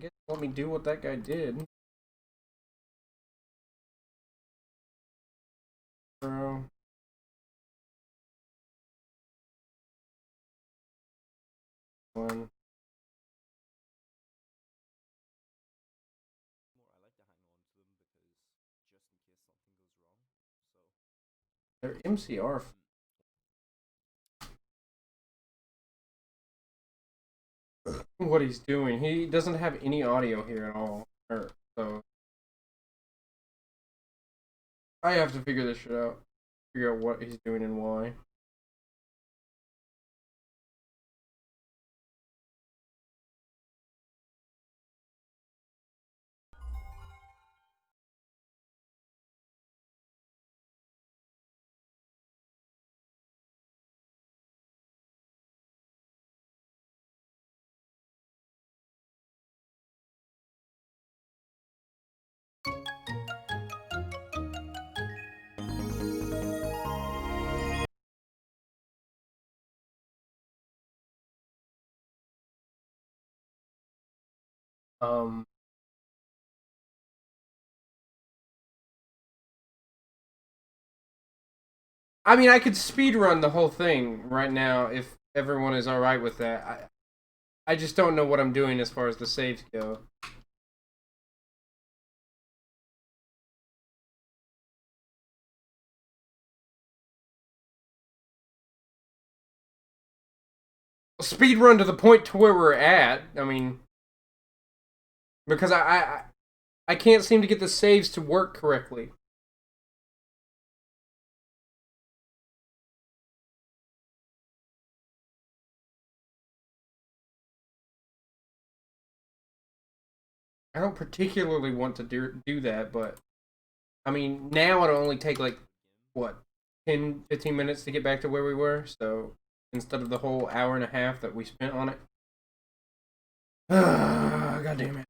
guess let me do what that guy did. Bro. One. Their MCR. What he's doing. He doesn't have any audio here at all. So I have to figure this shit out. Figure out what he's doing and why. I mean, I could speed run the whole thing right now if everyone is alright with that. I just don't know what I'm doing as far as the saves go. Speed run to the point to where we're at. I mean, because I can't seem to get the saves to work correctly. I don't particularly want to do that, but I mean, now it'll only take like, what, 10, 15 minutes to get back to where we were, so instead of the whole hour and a half that we spent on it. God damn it.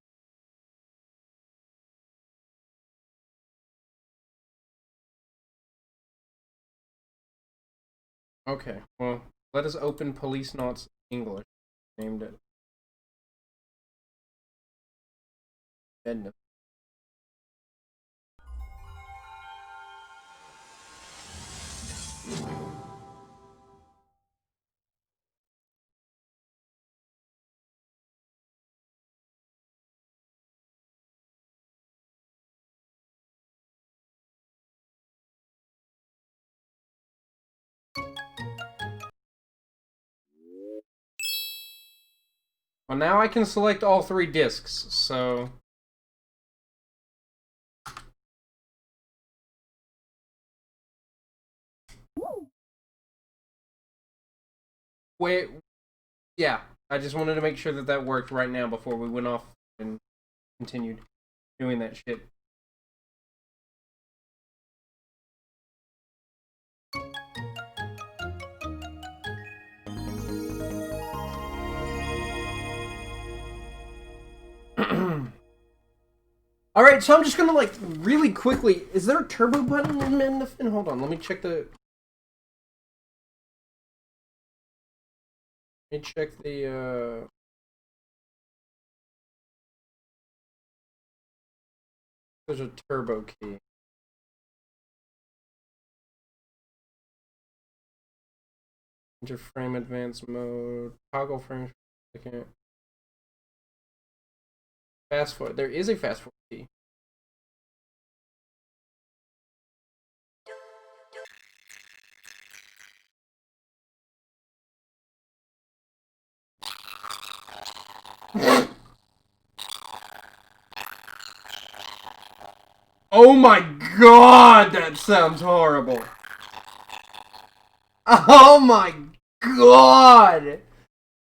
Okay, well, let us open Policenauts English. Named it. Edna. Well, now I can select all 3 discs, so... Wait, yeah, I just wanted to make sure that that worked right now before we went off and continued doing that shit. Alright, so I'm just gonna, like, really quickly... Is there a turbo button in the... Hold on, let me check the... Let me check the, There's a turbo key. Enter frame advanced mode. Toggle frames per second. Fast forward. There is a fast forward key. Oh my god, that sounds horrible. Oh my god.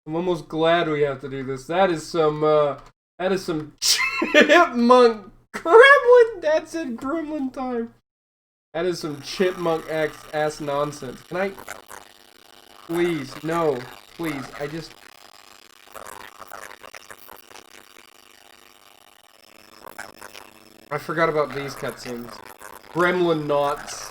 I'm almost glad we have to do this. That is some chipmunk gremlin. That's it, gremlin time. That is some chipmunk ass nonsense. Can I... Please, no. Please, I just... I forgot about these cutscenes. Gremlin knots.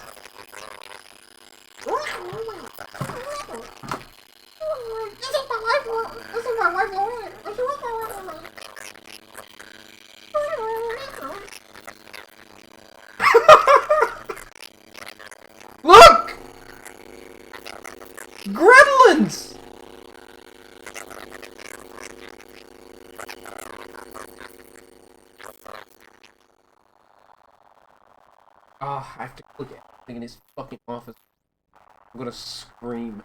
Look! Gremlins! Ah, I have to click everything in his fucking office. I'm gonna scream.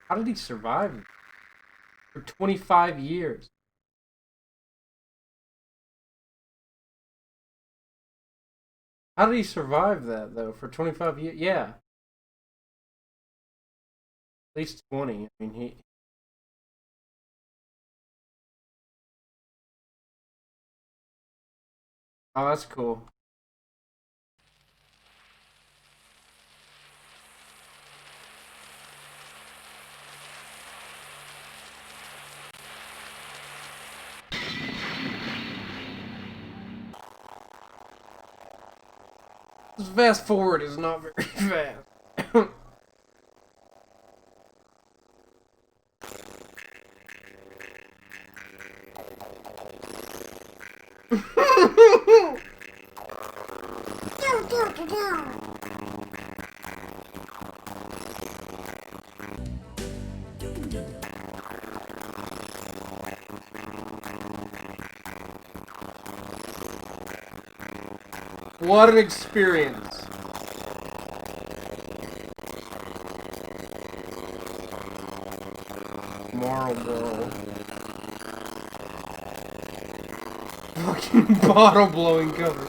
How did he survive for 25 years? How did he survive that, though, for 25 years? Yeah. At least 20. I mean, he... Oh, that's cool. This fast forward is not very fast. What an experience. Marlboro. Fucking bottle blowing cover.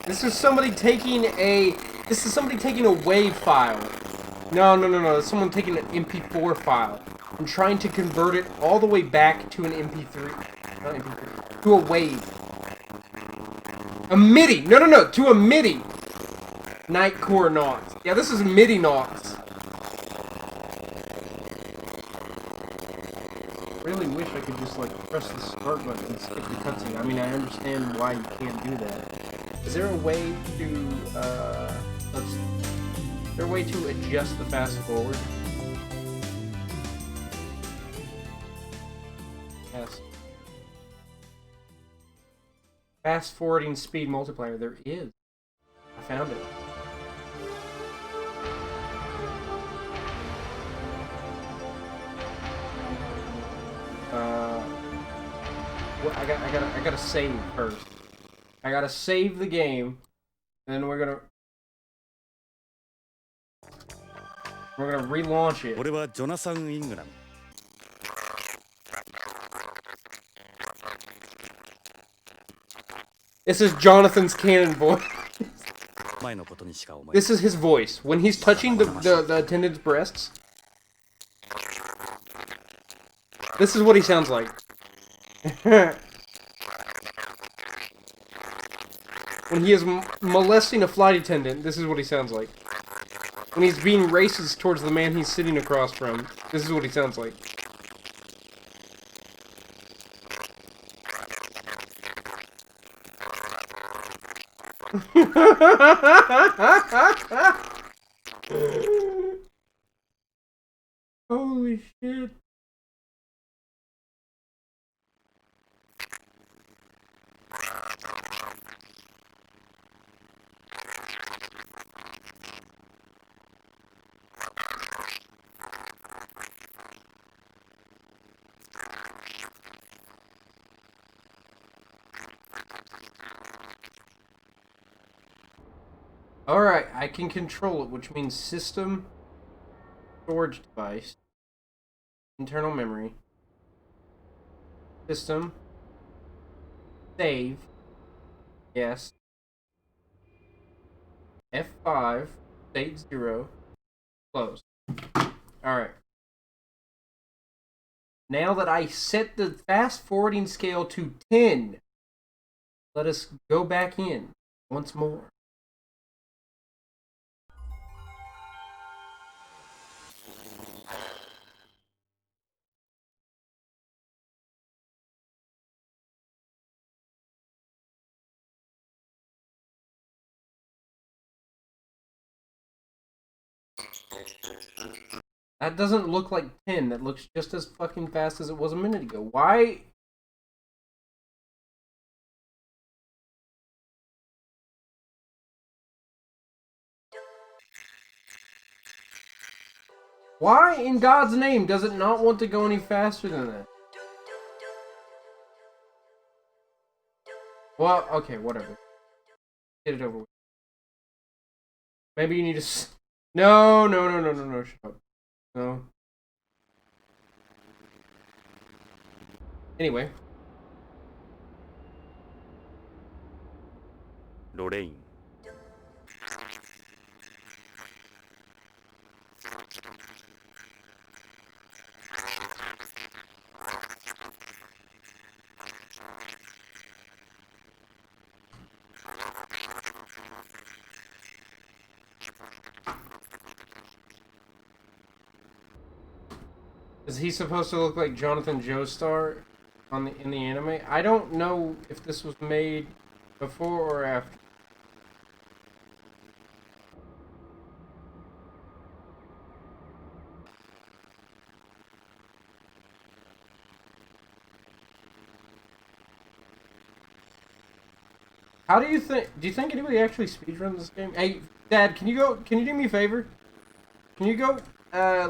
This is somebody taking a WAV file. No. It's someone taking an MP4 file and trying to convert it all the way back to an MP3. Not MP3. To a WAV. A MIDI! No, to a MIDI! Nightcore Nauts. Yeah, this is MIDI Nauts. I really wish I could just, like, press the start button and skip the cutscene. I mean, I understand why you can't do that. Is there a way to, is there a way to adjust the fast forward? Yes. Fast forwarding speed multiplier. There is. I found it. Well, I gotta save first. I gotta save the game, and then we're gonna relaunch it. 俺はジョナサン・イングラム。 This is Jonathan's canon voice. 前のことにしか思えない。 This is his voice when he's touching the attendant's breasts. This is what he sounds like. When he is molesting a flight attendant, this is what he sounds like. When he's being racist towards the man he's sitting across from, this is what he sounds like. Holy shit. Alright, I can control it, which means system, storage device, internal memory, system, save, yes, F5, state 0, close. Alright. Now that I set the fast forwarding scale to 10, let us go back in once more. That doesn't look like 10. That looks just as fucking fast as it was a minute ago. Why? Why in God's name does it not want to go any faster than that? Well, okay, whatever. Get it over with. Maybe you need to... No, shut up. No. Anyway. ロレイン。 Is he supposed to look like Jonathan Joestar in the anime? I don't know if this was made before or after. How do you think anybody actually speedruns this game? Hey, Dad, can you do me a favor? Can you go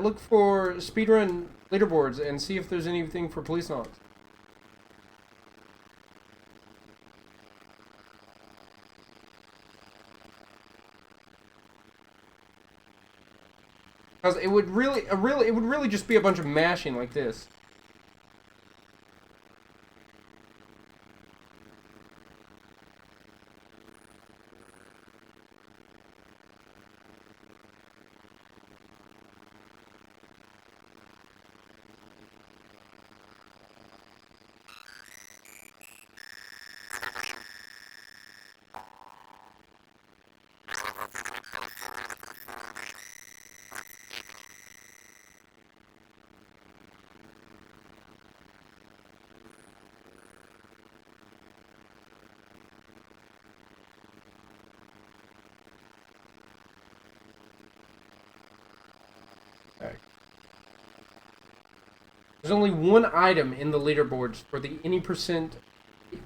look for speedrun leaderboards and see if there's anything for Policenauts. Because it would really just be a bunch of mashing like this. There's only one item in the leaderboards for the any percent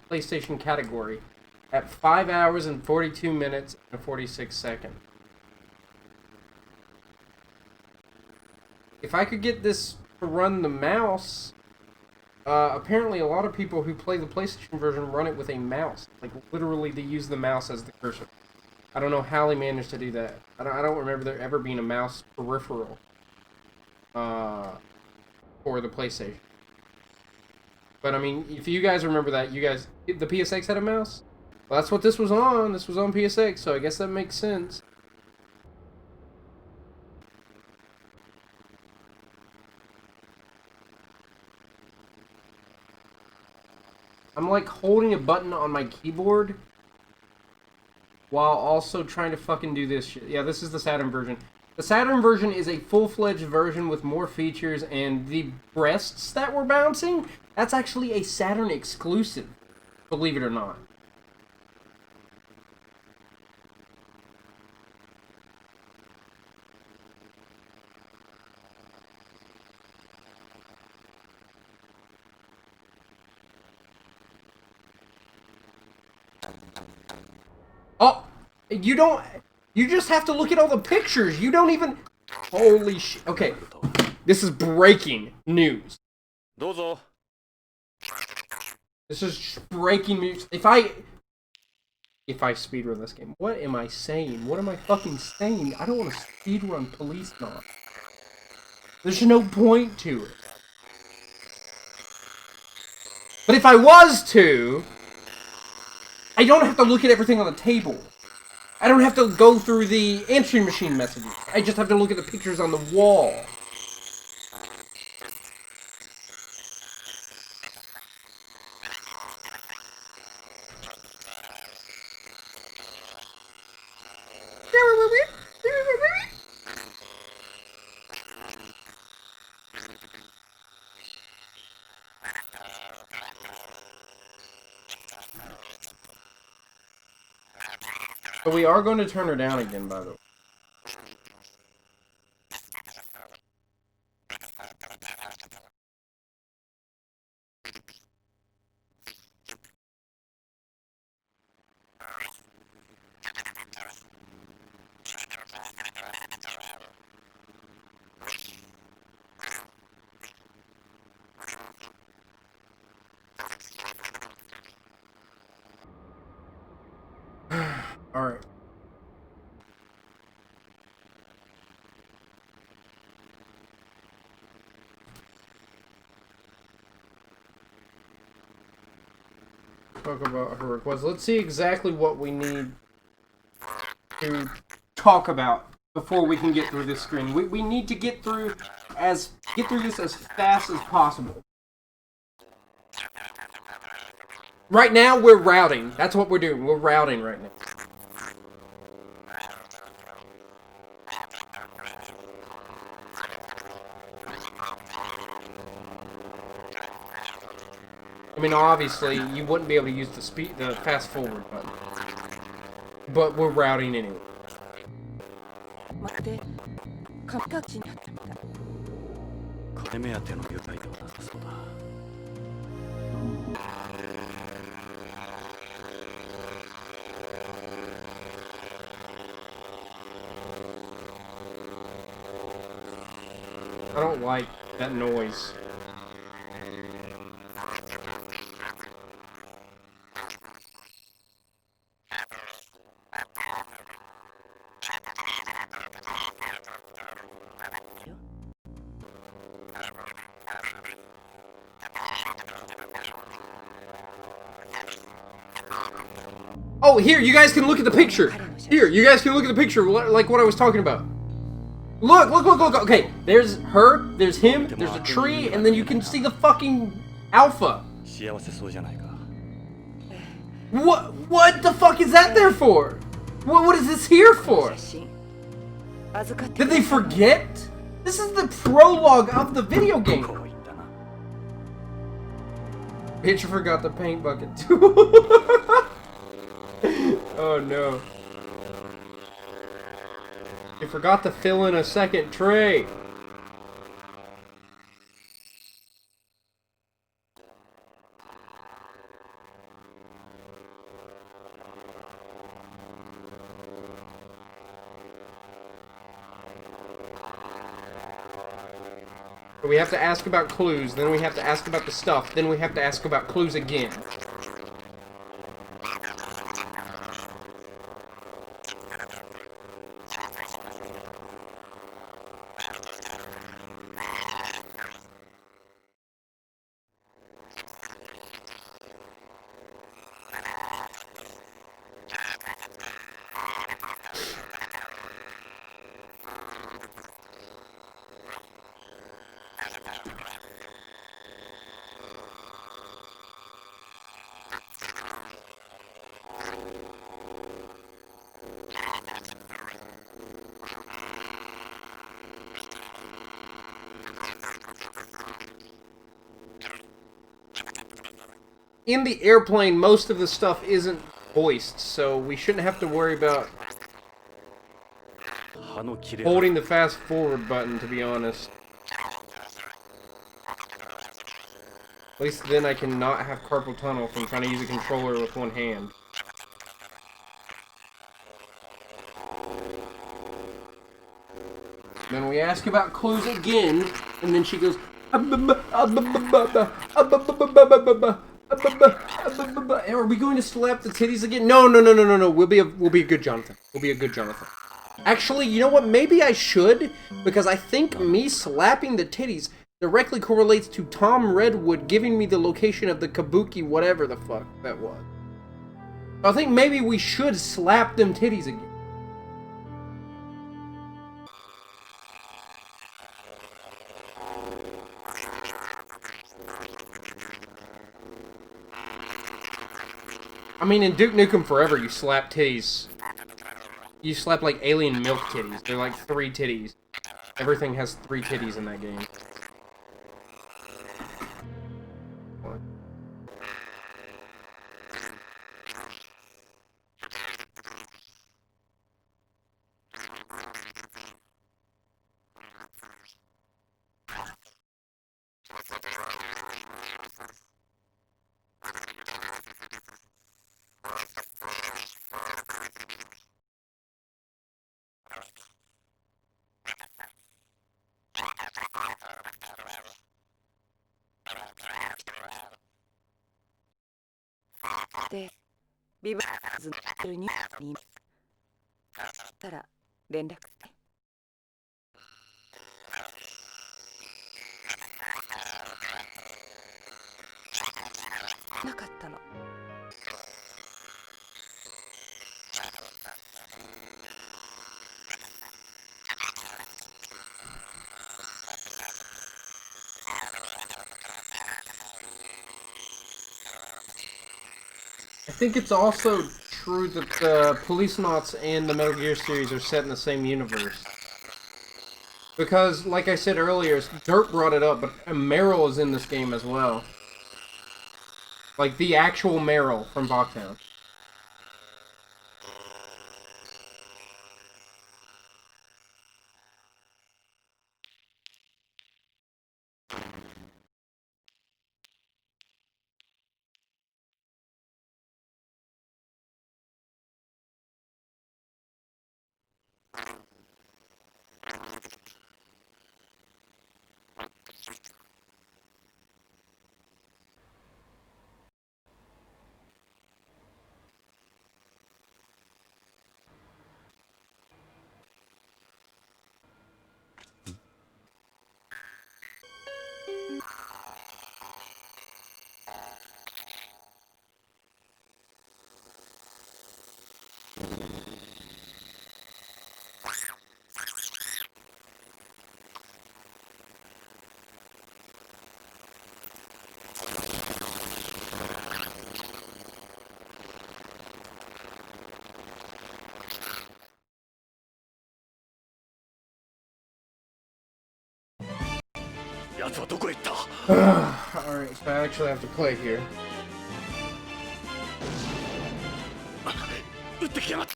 PlayStation category at 5 hours and 42 minutes and 46 seconds. If I could get this to run the mouse, apparently a lot of people who play the PlayStation version run it with a mouse. Like, literally they use the mouse as the cursor. I don't know how they managed to do that. I don't remember there ever being a mouse peripheral for the PlayStation. But I mean, if you guys remember that, the PSX had a mouse? Well, that's what this was on. This was on PSX, so I guess that makes sense. I'm like holding a button on my keyboard while also trying to fucking do this shit. Yeah, this is the Saturn version. The Saturn version is a full-fledged version with more features, and the breasts that were bouncing, that's actually a Saturn exclusive, believe it or not. Oh, you just have to look at all the pictures. You don't even... Holy shit. Okay, this is breaking news. This is breaking news. If I speedrun this game, what am I saying? What am I fucking saying? I don't want to speedrun Policenauts. There's no point to it. But if I was to, I don't have to look at everything on the table. I don't have to go through the answering machine messages. I just have to look at the pictures on the wall. But we are going to turn her down again, by the way. Alright. Talk about her request. Let's see exactly what we need to talk about before we can get through this screen. We need to get through this as fast as possible. Right now, we're routing. That's what we're doing. We're routing right now. I mean, obviously, you wouldn't be able to use the fast forward button. But we're routing anyway. I don't like That noise. Oh, here, you guys can look at the picture. Here, you guys can look at the picture, like what I was talking about. Look. Okay, there's her, there's him, there's a tree, and then you can see the fucking alpha. 幸せそうじゃないか。 What the fuck is that there for? What is this here for? 写真預かって Did they forget? This is the prologue of the video game. こう言ったな。 Bitch forgot the paint bucket too. Oh no. You forgot to fill in a second tray. We have to ask about clues, then we have to ask about the stuff, then we have to ask about clues again. In the airplane, most of the stuff isn't voiced, so we shouldn't have to worry about 歯の切れが holding the fast forward button, to be honest. At least then I can not have carpal tunnel from trying to use a controller with one hand. Then we ask about clues again, and then she goes, are we going to slap the titties again? No. We'll be a good Jonathan. We'll be a good Jonathan. Actually, you know what? Maybe I should, because I think me slapping the titties directly correlates to Tom Redwood giving me the location of the Kabuki whatever the fuck that was. I think maybe we should slap them titties again. I mean, in Duke Nukem Forever, you slap titties. You slap, like, alien milk titties. They're like 3 titties. Everything has 3 titties in that game. What?でビバーズのにたら連絡してなかったの。I think it's also true that the Policenauts and the Metal Gear series are set in the same universe. Because, like I said earlier, Dirk brought it up, but Meryl is in this game as well. Like, the actual Meryl from Bachtown. Alright, so I actually have to play here. 撃ってきやがった。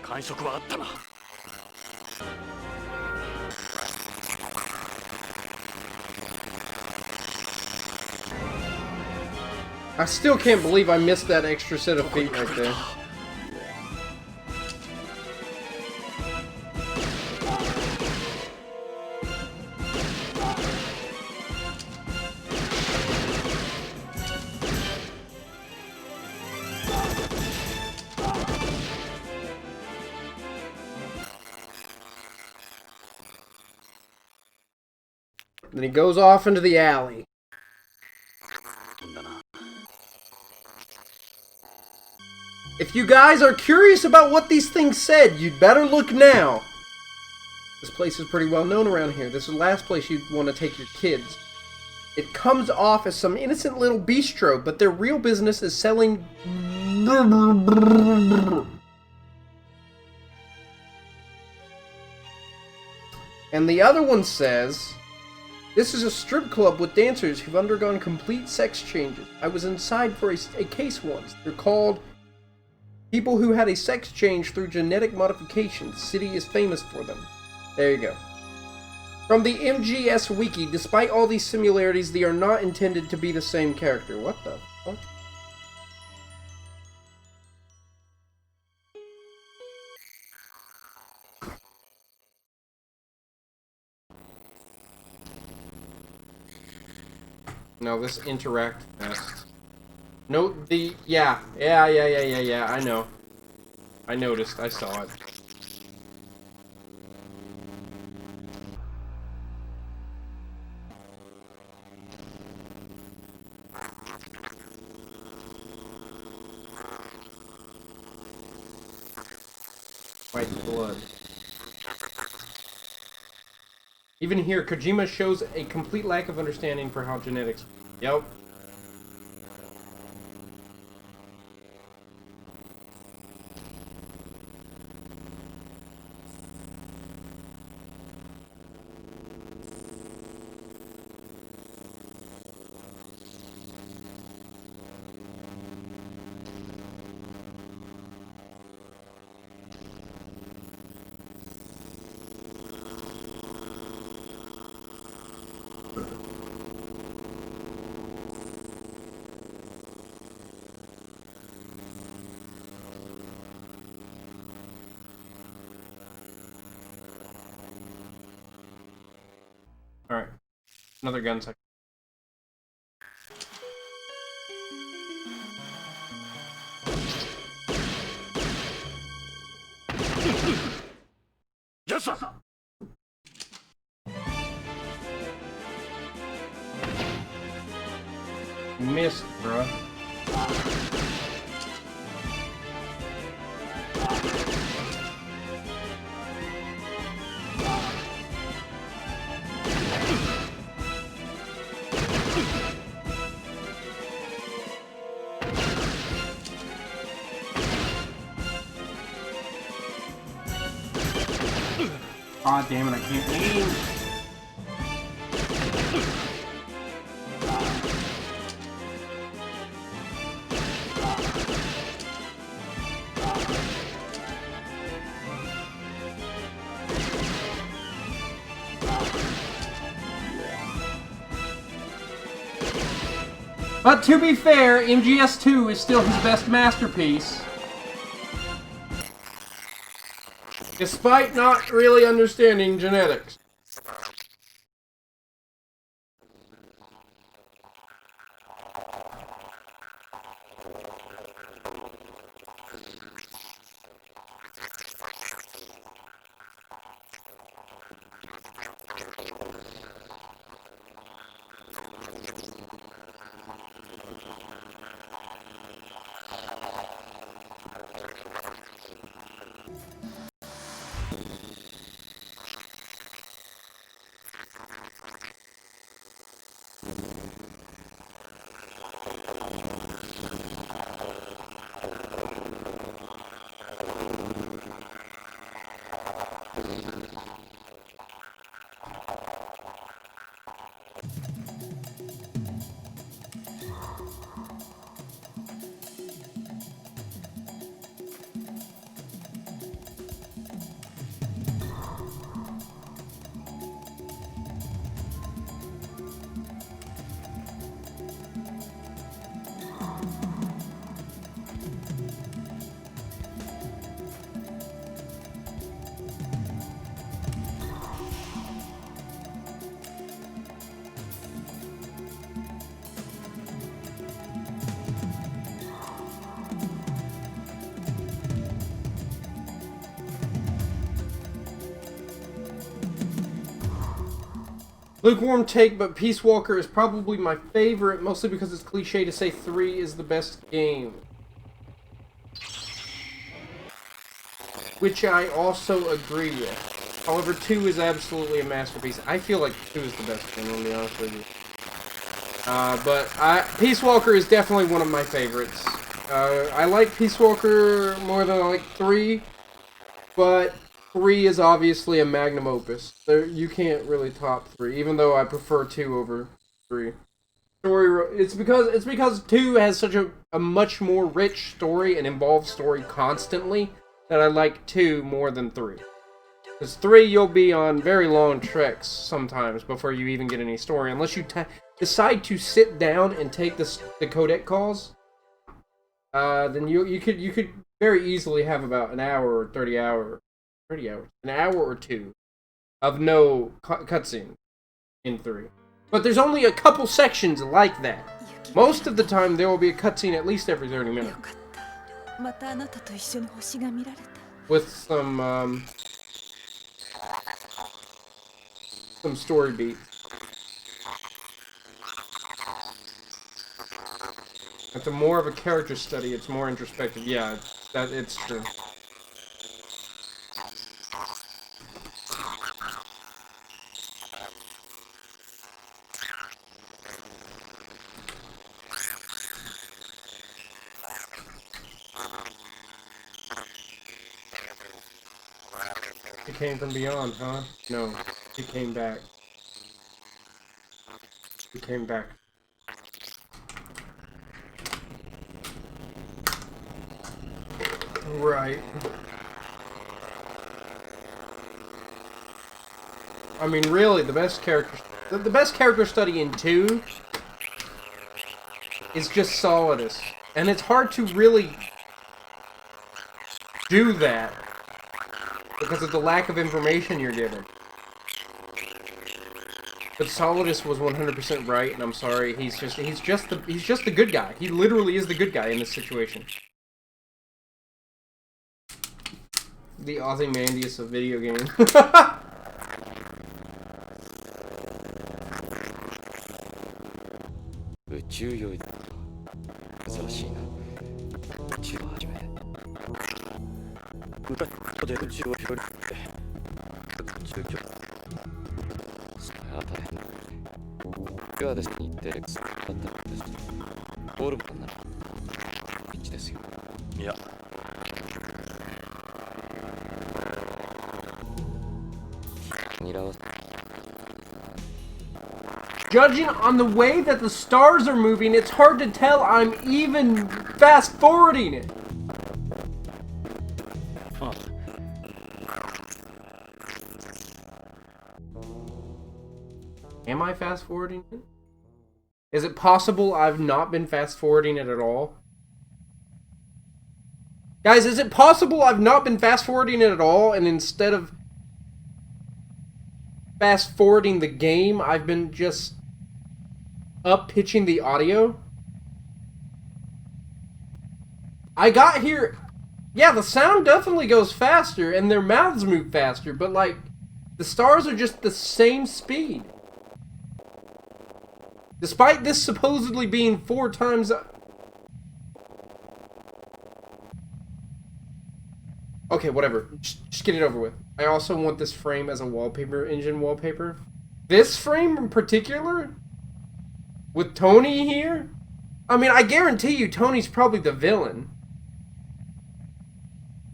感触はあったな。I still can't believe I missed that extra set of feet right there. Then he goes off into the alley. If you guys are curious about what these things said, you'd better look now. This place is pretty well known around here. This is the last place you'd want to take your kids. It comes off as some innocent little bistro, but their real business is selling... And the other one says... This is a strip club with dancers who've undergone complete sex changes. I was inside for a case once. They're called people who had a sex change through genetic modification. The city is famous for them. There you go. From the MGS Wiki, despite all these similarities, they are not intended to be the same character. What the fuck? No, this interact fest. Note the... Yeah, I know. I noticed, I saw it. White blood. Even here, Kojima shows a complete lack of understanding for how genetics... Yep. Alright. Another gun section. Yes, sir. Missed, bruh. Aw, damn it, I can't aim! But to be fair, MGS2 is still his best masterpiece. Despite not really understanding genetics. Lukewarm take, but Peace Walker is probably my favorite, mostly because it's cliche to say 3 is the best game. Which I also agree with. However, 2 is absolutely a masterpiece. I feel like 2 is the best game, I'll be honest with you. Peace Walker is definitely one of my favorites. I like Peace Walker more than I like 3, but 3 is obviously a magnum opus. You can't really top 3, even though I prefer 2 over 3. It's because 2 has such a much more rich story and involved story constantly that I like 2 more than 3. Because 3, you'll be on very long treks sometimes before you even get any story, unless you decide to sit down and take the codec calls. Then you could very easily have about an hour or 30 hours, an hour or 2 of no cutscene in 3. But there's only a couple sections like that. Most of the time, there will be a cutscene at least every 30 minutes. With some story beats. It's more of a character study, it's more introspective. Yeah, it's true. He came from beyond, huh? No, he came back. He came back. Right. I mean, really, the best character study in 2 is just Solidus, and it's hard to really do that because of the lack of information you're given. But Solidus was 100% right, and I'm sorry, he's just the good guy. He literally is the good guy in this situation. The Ozymandias of video games. 宇宙酔いだ。珍しいな。宇宙を始め。歌で宇宙を広げて。宇宙局。それは大変だ。今日はですね、日程でそうだったんです。オールマンなら一ですよ。いや。Judging on the way that the stars are moving, it's hard to tell I'm even fast-forwarding it. Am I fast-forwarding it? Is it possible I've not been fast-forwarding it at all? Guys, is it possible I've not been fast-forwarding it at all, and instead of fast-forwarding the game, I've been just up-pitching the audio? I got here... Yeah, the sound definitely goes faster, and their mouths move faster, but, like, the stars are just the same speed. Despite this supposedly being 4 times... Okay, whatever. Just get it over with. I also want this frame as a wallpaper, engine wallpaper. This frame in particular? With Tony here? I mean, I guarantee you Tony's probably the villain.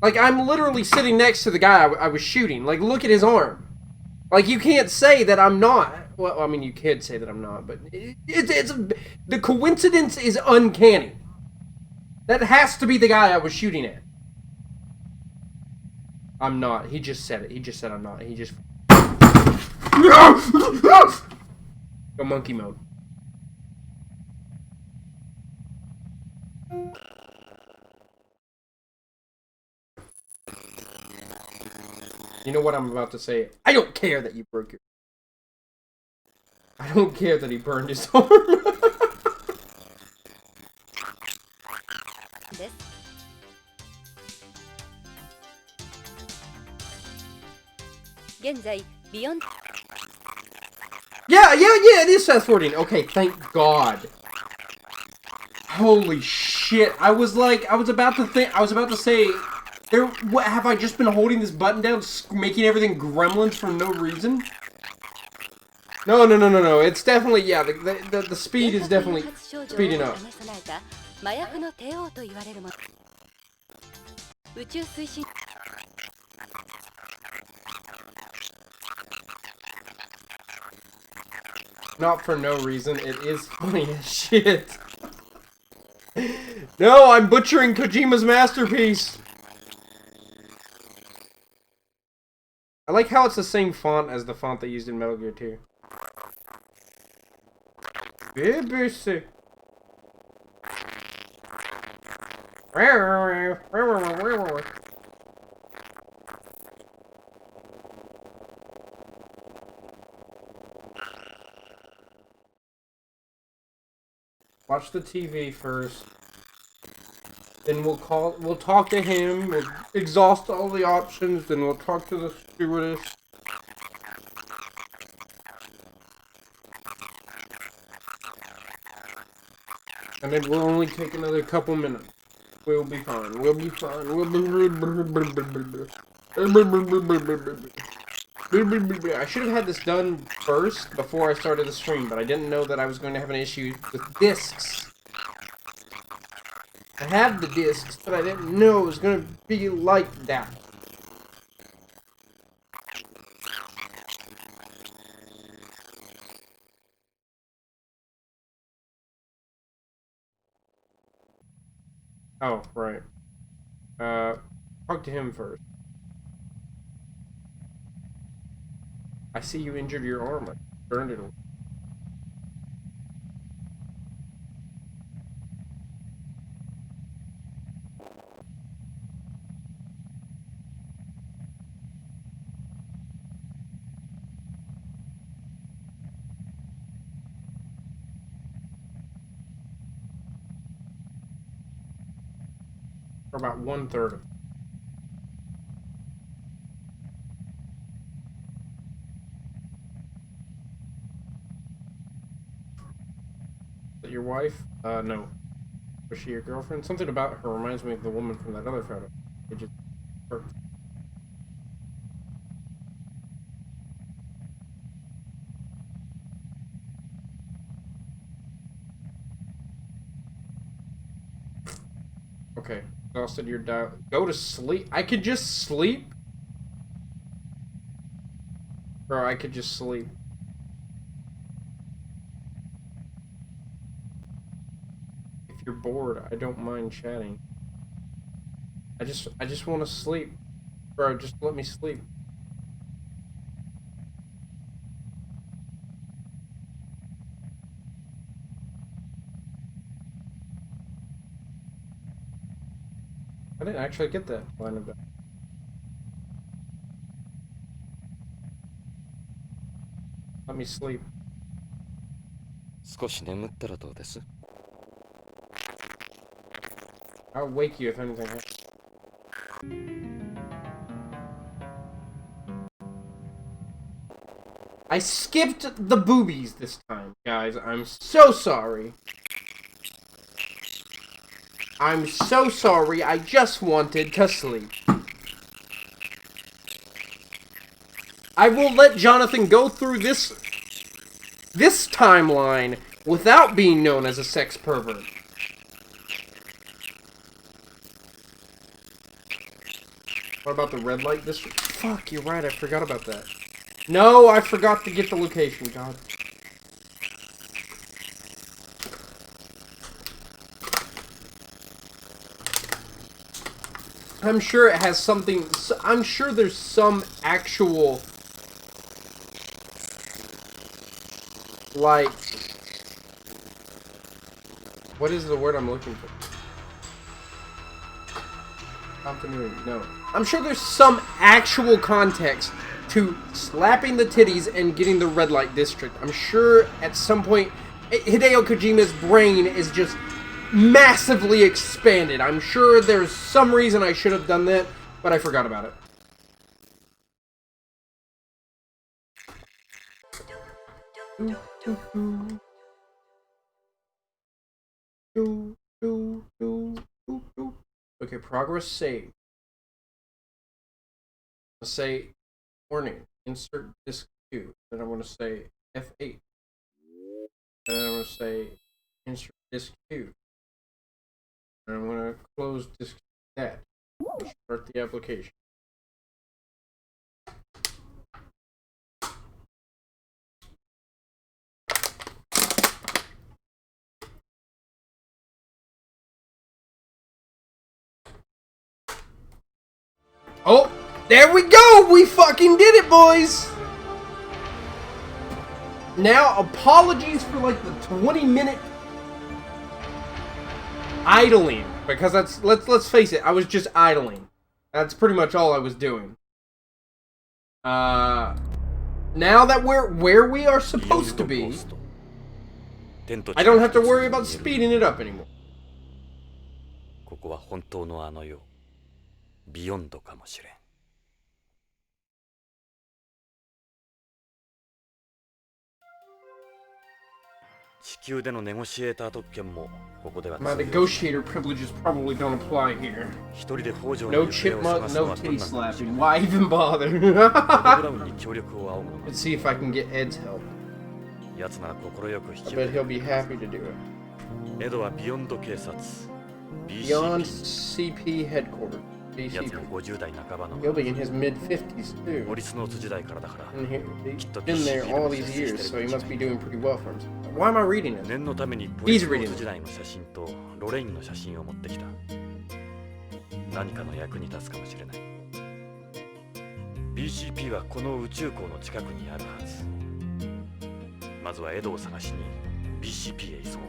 Like, I'm literally sitting next to the guy I was shooting. Like, look at his arm. Like, you can't say that I'm not. Well, I mean, you could say that I'm not, but the coincidence is uncanny. That has to be the guy I was shooting at. I'm not. He just said it. He just said I'm not. He just... Go monkey mode. You know what I'm about to say? I don't care that you broke your... I don't care that he burned his arm. 現在ビヨン Yeah, it is fast forwarding. Okay, thank God. Holy shit! I was about to say, what have I just been holding this button down, making everything gremlins for no reason? No. It's definitely, yeah. The speed is definitely speeding up. Not for no reason. It is funny as shit. No, I'm butchering Kojima's masterpiece. I like how it's the same font as the font they used in Metal Gear 2. BBC. Watch the TV first. Then we'll talk to him, we'll exhaust all the options, then we'll talk to the stewardess. And then we'll only take another couple minutes. We'll be fine. We'll be fine. I should have had this done first before I started the stream, but I didn't know that I was going to have an issue with discs. I have the discs, but I didn't know it was going to be like that. Oh, right. Talk to him first. I see you injured your arm. I burned it. For about 1/3 of it. Is that your wife? No. Was she your girlfriend? Something about her reminds me of the woman from that other photo. It just hurt. Okay. Exhausted, you're down. Go to sleep. I could just sleep? Bro, I could just sleep. If you're bored, I don't mind chatting. I just want to sleep. Bro, just let me sleep. I didn't actually get that line of that. Let me sleep. 少し眠ったらどうです？ I'll wake you if anything happens. I skipped the boobies this time, guys. I'm so sorry. I'm so sorry. I just wanted to sleep. I will let Jonathan go through this timeline without being known as a sex pervert. What about the red light district? Fuck, you're right, I forgot about that. No, I forgot to get the location, God. I'm sure it has something, I'm sure there's some actual, like, what is the word I'm looking for? Continuity, no. I'm sure there's some actual context to slapping the titties and getting the red light district. I'm sure at some point Hideo Kojima's brain is just massively expanded. I'm sure there's some reason I should have done that, but I forgot about it. Okay, progress saved. Let's say warning, insert disk 2. Then I'm going to say F8. And then I'm going to say insert disk 2. And I'm going to close disk that. Start the application. Oh, there we go! We fucking did it, boys! Now, apologies for like the 20-minute idling, because that's let's face it, I was just idling. That's pretty much all I was doing. Now that we're where we are supposed to be, I don't have to worry about speeding it up anymore. ここは本当のあの世、ビヨンドかもしれん。地球でのネゴシエーター特権もここでは My negotiator privileges probably don't apply here. 一人で北条 No の行方を chipmunk, 探すの no は titty 困難だ。 slapping. Why even bother? ブラウンに協力を仰ぐの Let's see if I can get Ed's help. 奴なら快く引 I き bet 受け he'll be happy to do it. エドはビヨンド警察 Beyond BCP CP headquarters. 奴 BCP. も50代半ばの He'll be in his mid-50s too. モリスノーツ時代からだから And he's been there all these years, so he must be doing pretty well for himself. Why am I reading it? 念のためにポリスノーツ時代の写真とロレインの写真を持ってきた。何かの役に立つかもしれない。BCP はこの宇宙港の近くにあるはず。まずはエドを探しに BCP へ急ごう。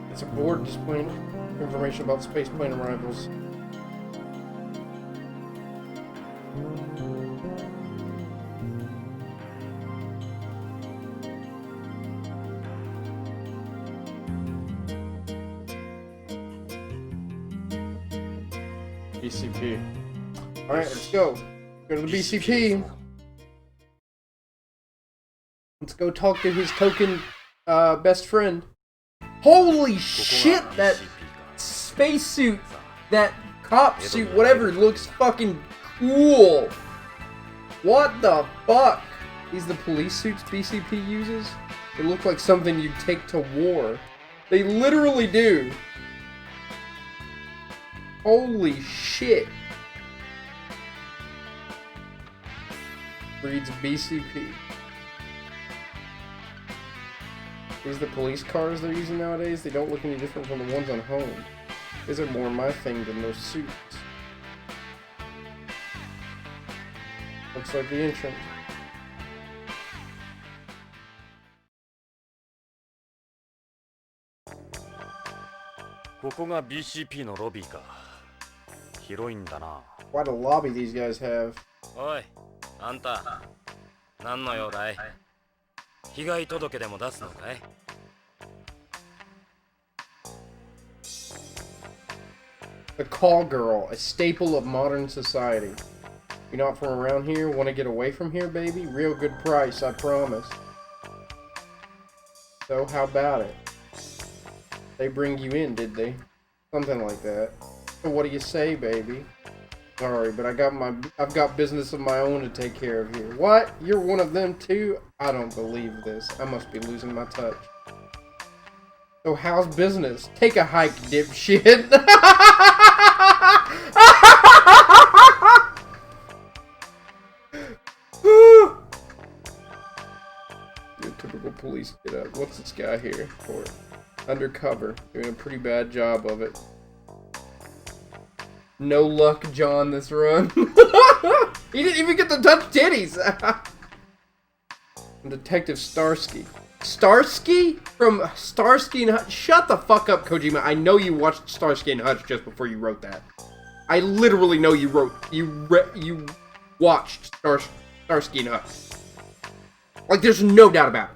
It's a board displaying information about space plane arrivals. BCP. Alright, let's go. Go to the BCP. Let's go talk to his token best friend. Holy shit, that spacesuit, that cop suit, whatever, looks fucking cool. What the fuck? These the police suits BCP uses? They look like something you'd take to war. They literally do. Holy shit. Reads BCP. These the police cars they're using nowadays? They don't look any different from the ones on home. These are more my thing than those suits. Looks like the entrance. This is BCP のロビーか。広いんだな。Quite a lobby these guys have. おい、あんた、何の用だい？被害届でも出すのかい？ The call girl, a staple of modern society. You're not from around here? Want to get away from here, baby? Real good price, I promise. So, how about it? They bring you in, did they? Something like that. So what do you say, baby? Sorry, but I've got business of my own to take care of here. What? You're one of them too? I don't believe this. I must be losing my touch. So how's business? Take a hike, dipshit. Your typical police get up. What's this guy here for? Undercover. Doing a pretty bad job of it. No luck, John, this run. He didn't even get to touch titties. Detective Starsky. Starsky? From Starsky and Hutch? Shut the fuck up, Kojima. I know you watched Starsky and Hutch just before you wrote that. I literally know you you watched Starsky and Hutch. Like, there's no doubt about it.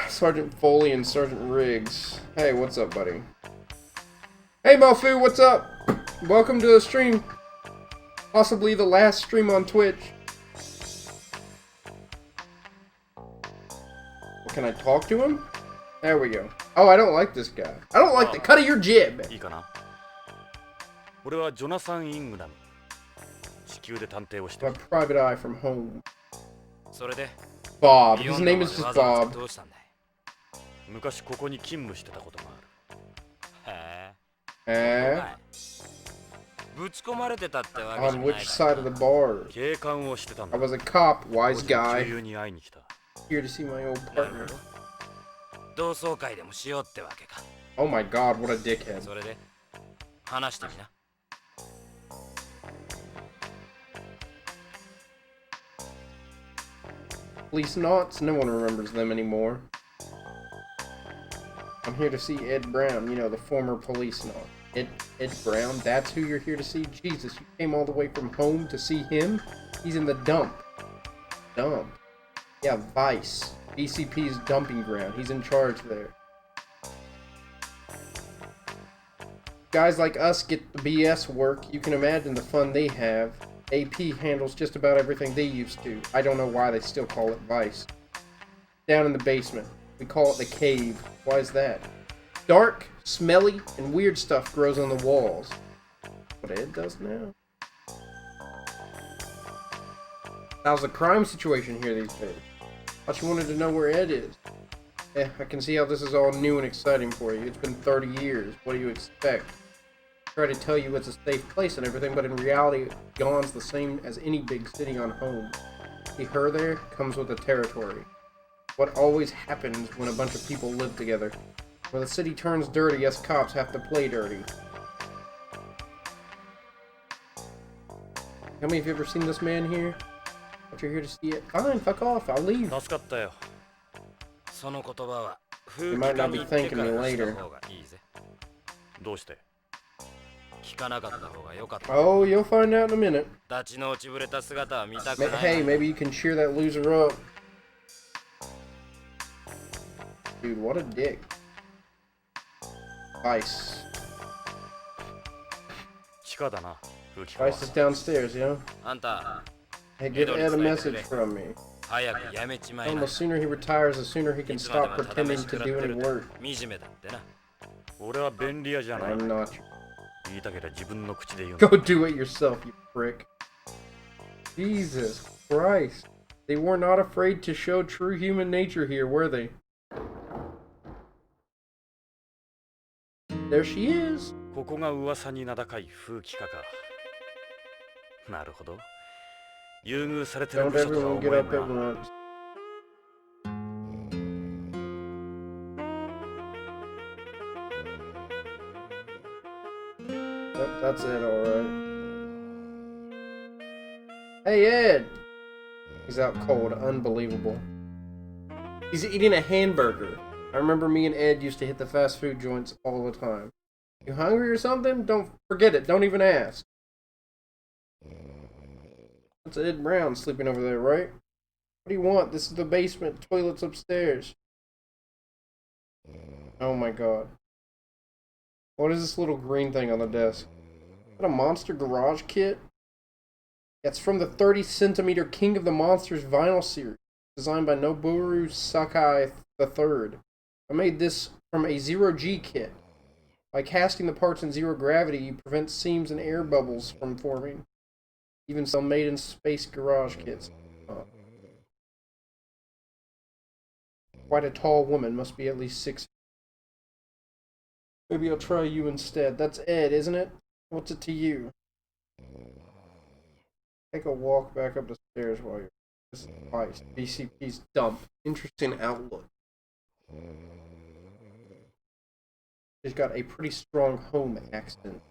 Sergeant Foley and Sergeant Riggs. Hey, what's up, buddy? Hey, Mofu, what's up? Welcome to the stream. Possibly the last stream on Twitch. Can I talk to him? There we go. Oh, I don't like this guy. I don't like the cut of your jib. いいかな。俺はジョナサン・イングラム。地球で探偵をしてる。 My private eye from home. それで Bob. His name is just わざわざ Bob. どうしたんだい？昔ここに勤務してたこともある。へええ。ぶち込まれてたってわけじゃ On ない which side of the bar? 警官をしてたん I だ。 was a cop, wise 給 guy. 油に会いに来た。 Here to see my old なる partner. ほど。同窓会でもしようってわけか。 Oh my god, what a dickhead. それで話してみな。Policenauts? No one remembers them anymore. I'm here to see Ed Brown, you know, the former policenaut. Ed Brown? That's who you're here to see? Jesus, you came all the way from home to see him? He's in the dump. Dump? Yeah, Vice. BCP's dumping ground. He's in charge there. Guys like us get the BS work. You can imagine the fun they have. AP handles just about everything they used to. I don't know why they still call it Vice. Down in the basement. We call it the cave. Why is that? Dark, smelly, and weird stuff grows on the walls. What Ed does now? How's the crime situation here these days? Thought you wanted to know where Ed is. I can see how this is all new and exciting for you. It's been 30 years. What do you expect? Try to tell you it's a safe place and everything, but in reality, Gaunt's the same as any big city on home. See, her there comes with the territory. What always happens when a bunch of people live together. When the city turns dirty, us cops have to play dirty. How many of you ever seen this man here? But you're here to see it. Fine, fuck off, I'll leave. 助かったよ。その言葉は You 風 might 紀課 not に be 行って thanking か me らした later. 方がいいぜ。どうして？聞かなかった方がよかった。 Oh, you'll find out in a minute. 立ちの落ちぶれた姿は見たく Ma- ない。 Hey, maybe you can cheer that loser up. Dude, what a dick. Vice. 地下だな。風紀課は。 Vice is downstairs, you know? あんた、 Hey, give Ed a message from me. 早くやめちまい Tell him な。 the sooner he retires, the sooner he い can つまで stop もただ pretending 飯 to 食らっ do て any る work. と惨めだってな。俺は便利屋じゃない I'm。not. 言いたけりゃ自分の口で言うんだ。 Go do it yourself, you prick. Jesus Christ. They were not afraid to show true human nature here, were they? There she is. ここが噂に名高い風紀課か。なるほど。優遇されてる Don't 部署とは everyone 思 get え up ん at な。 once. That's it, alright. Hey, Ed! He's out cold. Unbelievable. He's eating a hamburger. I remember me and Ed used to hit the fast food joints all the time. You hungry or something? Don't forget it. Don't even ask. That's Ed Brown sleeping over there, right? What do you want? This is the basement. Toilet's upstairs. Oh my god. What is this little green thing on the desk? Is that a Monster Garage kit? It's from the 30cm King of the Monsters vinyl series, designed by Noboru Sakai III. I made this from a zero-G kit. By casting the parts in zero gravity, you prevent seams and air bubbles from forming. Even some made-in-space garage kits. Oh. Quite a tall woman, must be at least 6. Maybe I'll try you instead. That's Ed, isn't it? What's it to you? Take a walk back up the stairs while you're... This is Vice. BCP's dump. Interesting outlook. She's got a pretty strong home accent.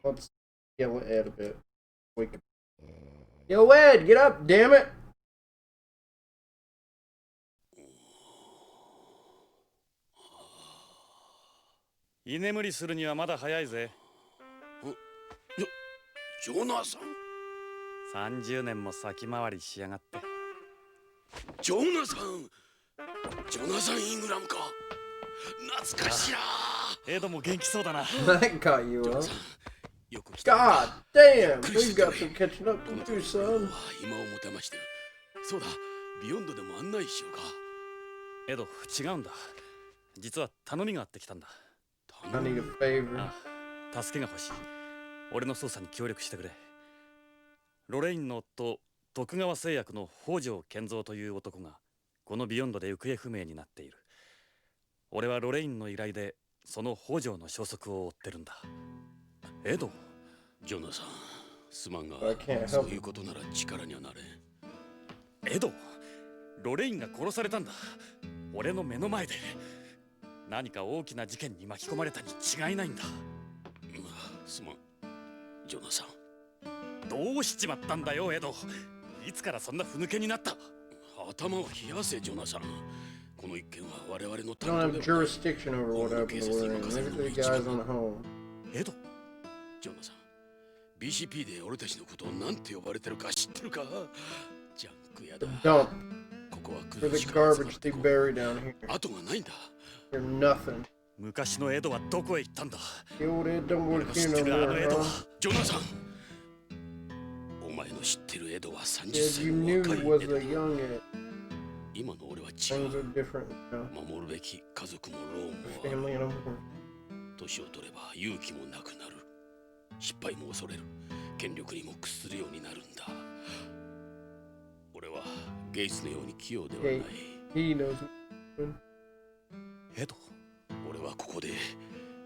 Let's yell at Ed a bit. Wake up. Yo, Ed, get up, damn it! 居眠りするにはまだ早いぜ。ジョナサン30年も先回りしやがって。ジョナサンイングラムか。懐かしいな。エドも元気そうだな。That got you ジョナ up. さんよく来た。 God damn, we've got some catching up to do, son. 今をもてましてる。そうだ、ビヨンドでも案内しようか。エド、違うんだ。実は頼みがあってきたんだ。I need a favor. あ、助けが欲しい。俺の捜査に協力してくれ。ロレインの夫、徳川製薬の北条健三という男がこのビヨンドで行方不明になっている。俺はロレインの依頼でその北条の消息を追ってるんだ。エド、ジョナサン、すまんが I can't help そういうことなら力にはなれ。エド、ロレインが殺されたんだ。俺の目の前で。何か大きな事件に巻き込まれたに違いないんだ。すまん、ジョナサン。どうしちまったんだよ、エド。いつからそんなふぬけになった？頭を冷やせ、ジョナサン。この一件は我々の You 担 don't 当 have でも jurisdiction over what happened to Lorraine. Leave it to the guys on the home. エド、ジョナサン、BCP で俺たちのことをなんて呼ばれてるか知ってるか？ジャンク屋だ。 Dump ここは for the garbage they bury down here. 後がないんだ。 You're nothing. 昔のエドはどこへ行ったんだ？ The old Ed don't 俺 work の知 here っ no てるあの more, エド huh? は。ジョナサン、お前の知ってるエドは30 Yeah, 歳 you の knew 若 he い was エド a。young Ed. 今の俺は違 Things う。 are different now. 守るべき家族もローンもあ Family る。 and home. 年を取れば勇気もなくなる。失敗も恐れる。権力にも屈するようになるんだ。俺はゲイツのように器用ではない。 He knows. エド、俺はここで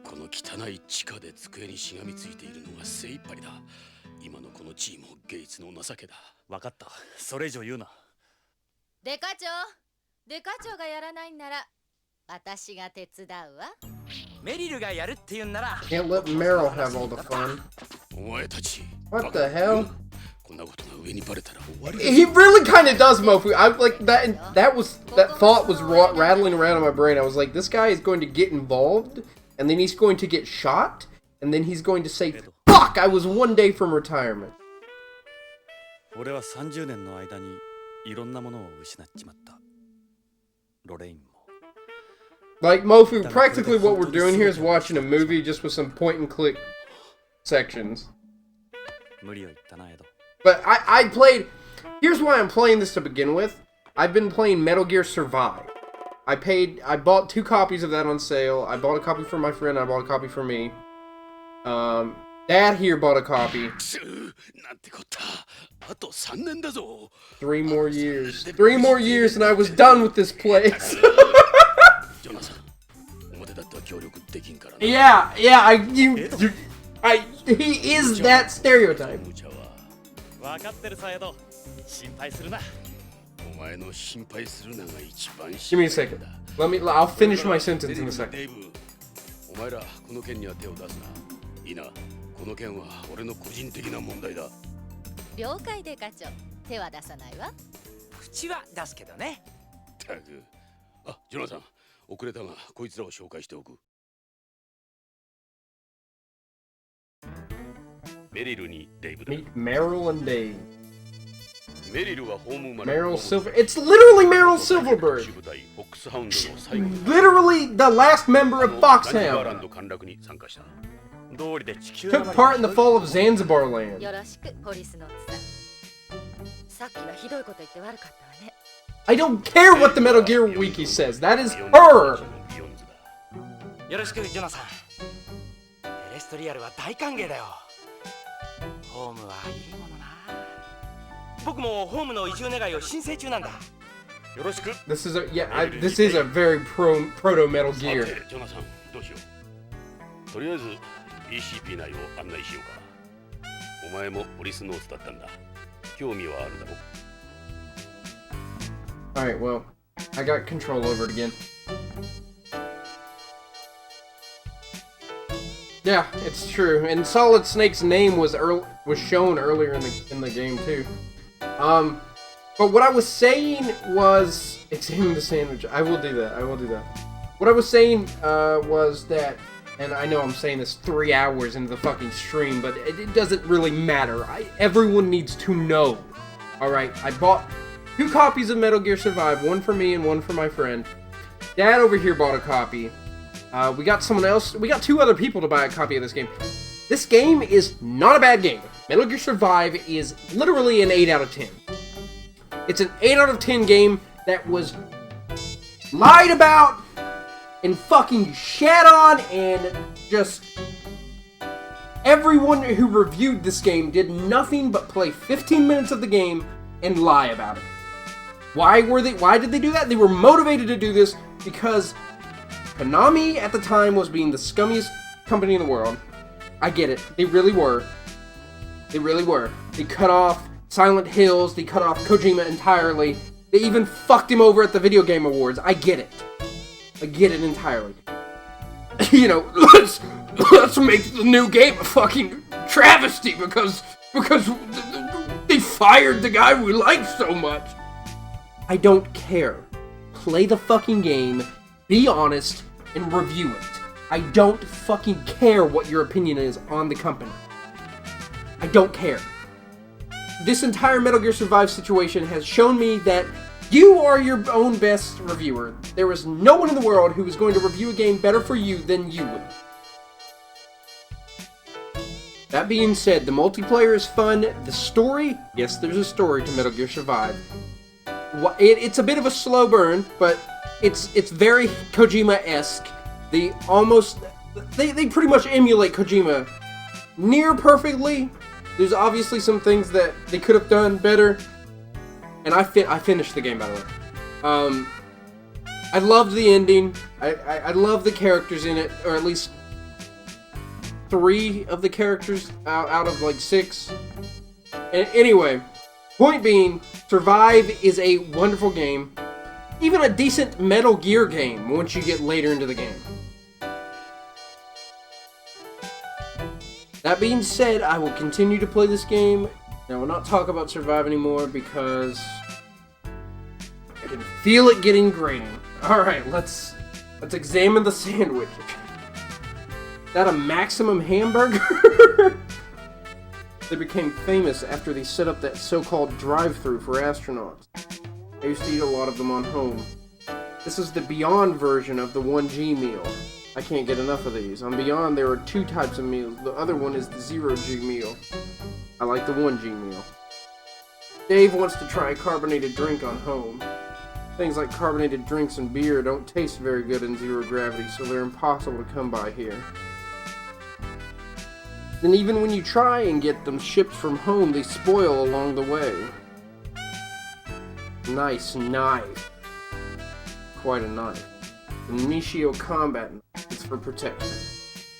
この汚い地下で机にしがみついているのが精一杯だ。今のこの地位もゲイツの情けだ。分かった。それ以上言うな。デカ長がやらないんなら私が手伝うわ。メリルがやるって言うんなら Can't let Meryl have all the fun. お前たち。 What the hell? こんなことが上にバレたら終わりだ。 He really kind of does, Mofu. I like that. That thought was rattling around in my brain. I was like, this guy is going to get involved, and then he's going to get shot, and then he's going to say, "Fuck! I was one day from retirement." 俺は30年の間にいろんなものを失っちまった。ロレインも。 Like Mofu, practically what we're doing here is watching a movie just with some point and click sections. 無理を言ったな、エド。 But I played. Here's why I'm playing this to begin with. I've been playing Metal Gear Survive. I bought 2 copies of that on sale. I bought a copy for my friend. I bought a copy for me. Dad here bought a copy. なんてこった。あと3年だぞ。 3 more years. 3 more years and I was done with this place. ジョナサン、表だっては協力できんからな。 Yeah, he is that stereotype. 無茶は分かってるさ、エド。心配するな。お前の心配するのが一番 Give me a second. I'll finish my sentence in a second. デイブ、お前らこの件には手を出すな。いいな。この件は俺の個人的な問題だ。了解デカ長、手は出さないわ。口は出すけどね。たく。あ、ジョナサン、遅れたがこいつらを紹介しておく。メリルにデイブだ。 Meet Meryl and Dave. メリルはホーム生まれ。 Meryl Silver. It's literally Meryl Silverberg. 支部隊フォックスハウンドの最後に Literally the last member of ザンジバーラン Foxhound. ド陥落に参加した。道理で地球 Took part in the fall of Zanzibar land. よろしく、ポリスノーツさん。さっきはひどいこと言って悪かったわね。I don't care what the Metal Gear Wiki says. That is her. よろしくジョナサン。テレストリアルは大歓迎だよ。ホームはいいものな。僕もホームの移住願いを申請中なんだ。よろしく。 This is this is a very proto Metal さ Gear. て、ジョナサン、どうしよう。とりあえず BCP 内を案内しようか。お前もポリスノーツだったんだ。興味はあるだろう。 All right, well, I got control over it again. Yeah, it's true. And Solid Snake's name was shown earlier in the game too. But what I was saying was examine the sandwich. I will do that. What I was saying was that and I know I'm saying this 3 hours into the fucking stream, but it doesn't really matter. Everyone needs to know. Alright, I bought 2 copies of Metal Gear Survive, one for me and one for my friend. Dad over here bought a copy. We got someone else, we got 2 other people to buy a copy of this game. This game is not a bad game. Metal Gear Survive is literally an 8 out of 10. It's an 8 out of 10 game that was lied about and fucking shat on, and just everyone who reviewed this game did nothing but play 15 minutes of the game and lie about it. Why did they do that? They were motivated to do this because Konami at the time was being the scummiest company in the world. I get it. They really were. They really were. They cut off Silent Hills. They cut off Kojima entirely. They even fucked him over at the Video Game Awards. I get it. I get it entirely. You know, let's make the new game a fucking travesty because they fired the guy we liked so much. I don't care. Play the fucking game, be honest, and review it. I don't fucking care what your opinion is on the company. I don't care. This entire Metal Gear Survive situation has shown me that you are your own best reviewer. There is no one in the world who is going to review a game better for you than you would. That being said, the multiplayer is fun. The story, yes, there's a story to Metal Gear Survive. It's a bit of a slow burn, but it's very Kojima-esque. They pretty much emulate Kojima near perfectly. There's obviously some things that they could have done better. And I finished the game, by the way. I loved the ending. I love the characters in it, or at least 3 of the characters out of like 6. And anyway, point being, Survive is a wonderful game. Even a decent Metal Gear game once you get later into the game. That being said, I will continue to play this game. I will not talk about Survive anymore because I can feel it getting grating. Alright, let's examine the sandwich. Is that a Maximum hamburger? They became famous after they set up that so-called drive-thru for astronauts. I used to eat a lot of them on home. This is the Beyond version of the 1G meal. I can't get enough of these. On Beyond, there are 2 types of meals. The other one is the 0G meal. I like the 1G meal. Dave wants to try a carbonated drink on home. Things like carbonated drinks and beer don't taste very good in zero gravity, so they're impossible to come by here. And even when you try and get them shipped from home, they spoil along the way. Nice knife. Quite a knife. The Nishio Combat Knife. It's for protection.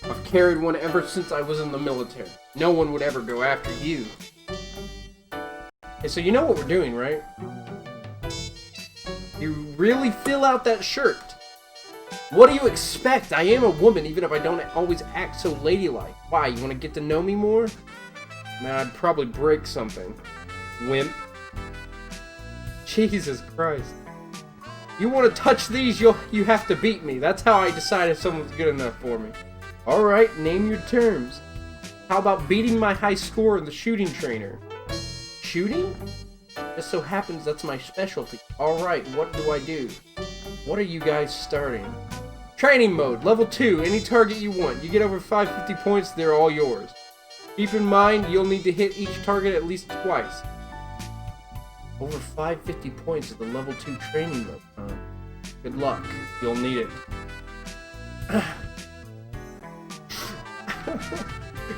I've carried one ever since I was in the military. No one would ever go after you. Hey, so you know what we're doing, right? You really fill out that shirt. What do you expect? I am a woman, even if I don't always act so ladylike. Why, you want to get to know me more? Nah, I'd probably break something. Wimp. Jesus Christ. You want to touch these, you have to beat me. That's how I decide if someone's good enough for me. Alright, name your terms. How about beating my high score in the shooting trainer? Shooting? Just so happens that's my specialty. Alright, what do I do? What are you guys starting? Training mode, level 2, any target you want. You get over 550 points, they're all yours. Keep in mind, you'll need to hit each target at least twice. Over 550 points is the level 2 training mode. Good luck, you'll need it.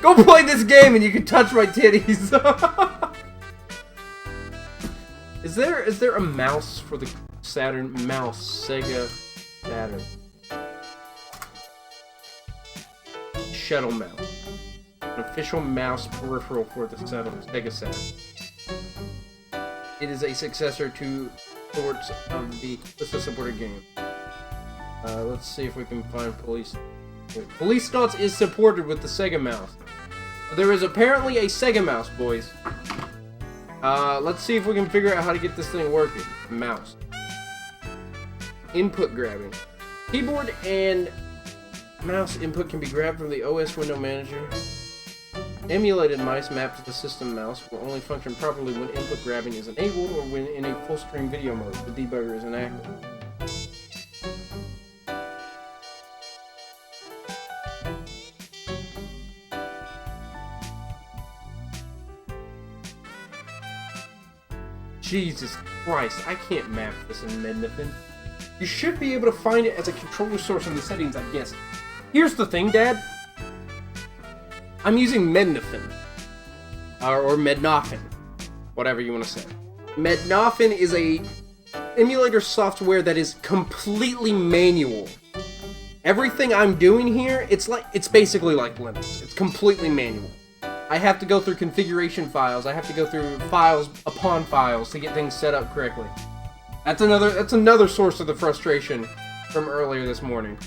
Go play this game and you can touch my titties. Is there a mouse for the Saturn? Mouse, Sega, Saturn. Shuttle mouse. An official mouse peripheral for the Sega Saturn. It is a successor to sorts of the supported game. Let's see if we can find Police. Policenauts is supported with the Sega mouse. There is apparently a Sega mouse, boys. Let's see if we can figure out how to get this thing working. Mouse. Input grabbing. Keyboard and Mouse input can be grabbed from the OS window manager. Emulated mice mapped to the system mouse will only function properly when input grabbing is enabled or when in a full-screen video mode. The debugger is inactive. Jesus Christ, I can't map this in Mednafin. You should be able to find it as a controller source in the settings, I guess. Here's the thing, Dad. I'm using Mednafin. Or Mednafin. Whatever you want to say. Mednafin is a emulator software that is completely manual. Everything I'm doing here, it's basically like Linux. It's completely manual. I have to go through configuration files. I have to go through files upon files to get things set up correctly. That's another source of the frustration from earlier this morning.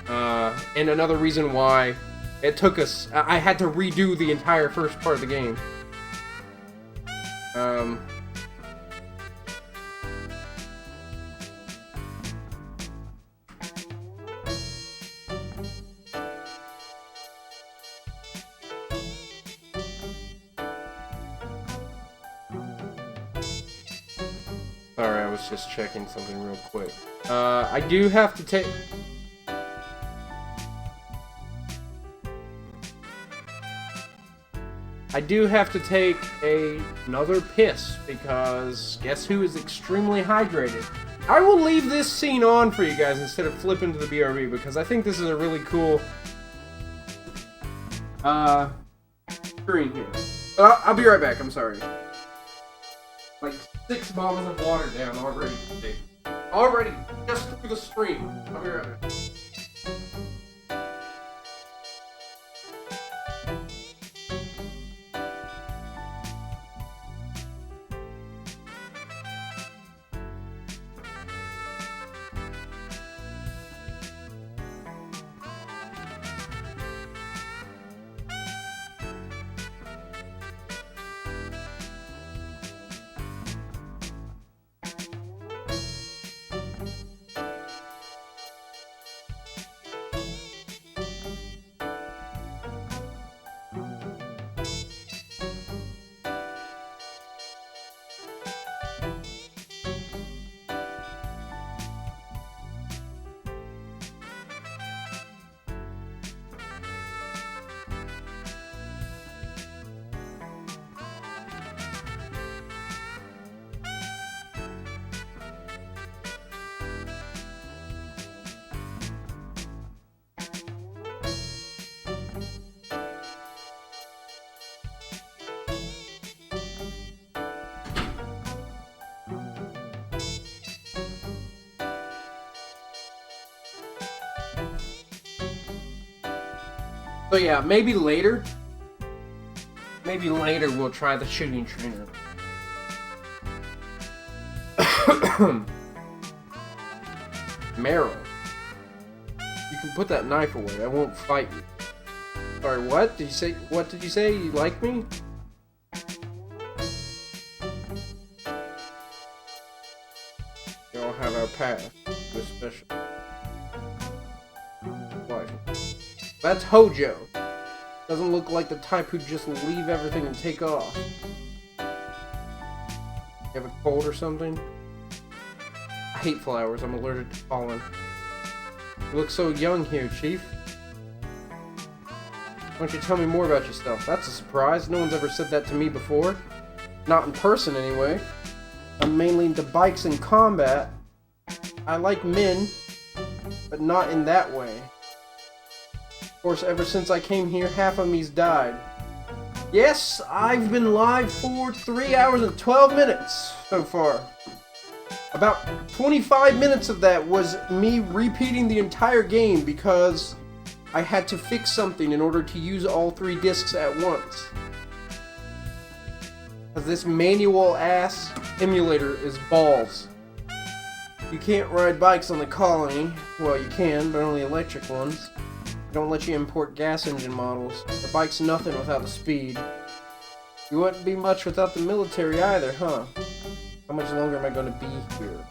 And another reason why it took us... I had to redo the entire first part of the game. Sorry, I was just checking something real quick. I do have to take... I do have to take another piss, because guess who is extremely hydrated? I will leave this scene on for you guys instead of flipping to the BRB, because I think this is a really cool screen here. But I'll be right back, I'm sorry. Like 6 bottles of water down already today. Already, just through the stream. I'll be right back. So yeah, maybe later we'll try the shooting trainer. Meryl, you can put that knife away. I won't fight you. Sorry, what? Did you say? What did you say? You like me? We all have our path to a special life. That's Hojo. Doesn't look like the type who'd just leave everything and take off. You have a cold or something? I hate flowers. I'm allergic to pollen. You look so young here, Chief. Why don't you tell me more about yourself? That's a surprise. No one's ever said that to me before. Not in person, anyway. I'm mainly into bikes and combat. I like men, but not in that way. Of course, ever since I came here, half of me's died. Yes, I've been live for 3 hours and 12 minutes so far. About 25 minutes of that was me repeating the entire game because I had to fix something in order to use all 3 discs at once. Because this manual-ass emulator is balls. You can't ride bikes on the colony. Well, you can, but only electric ones. They don't let you import gas engine models. The bike's nothing without the speed. You wouldn't be much without the military either, huh? How much longer am I going to be here?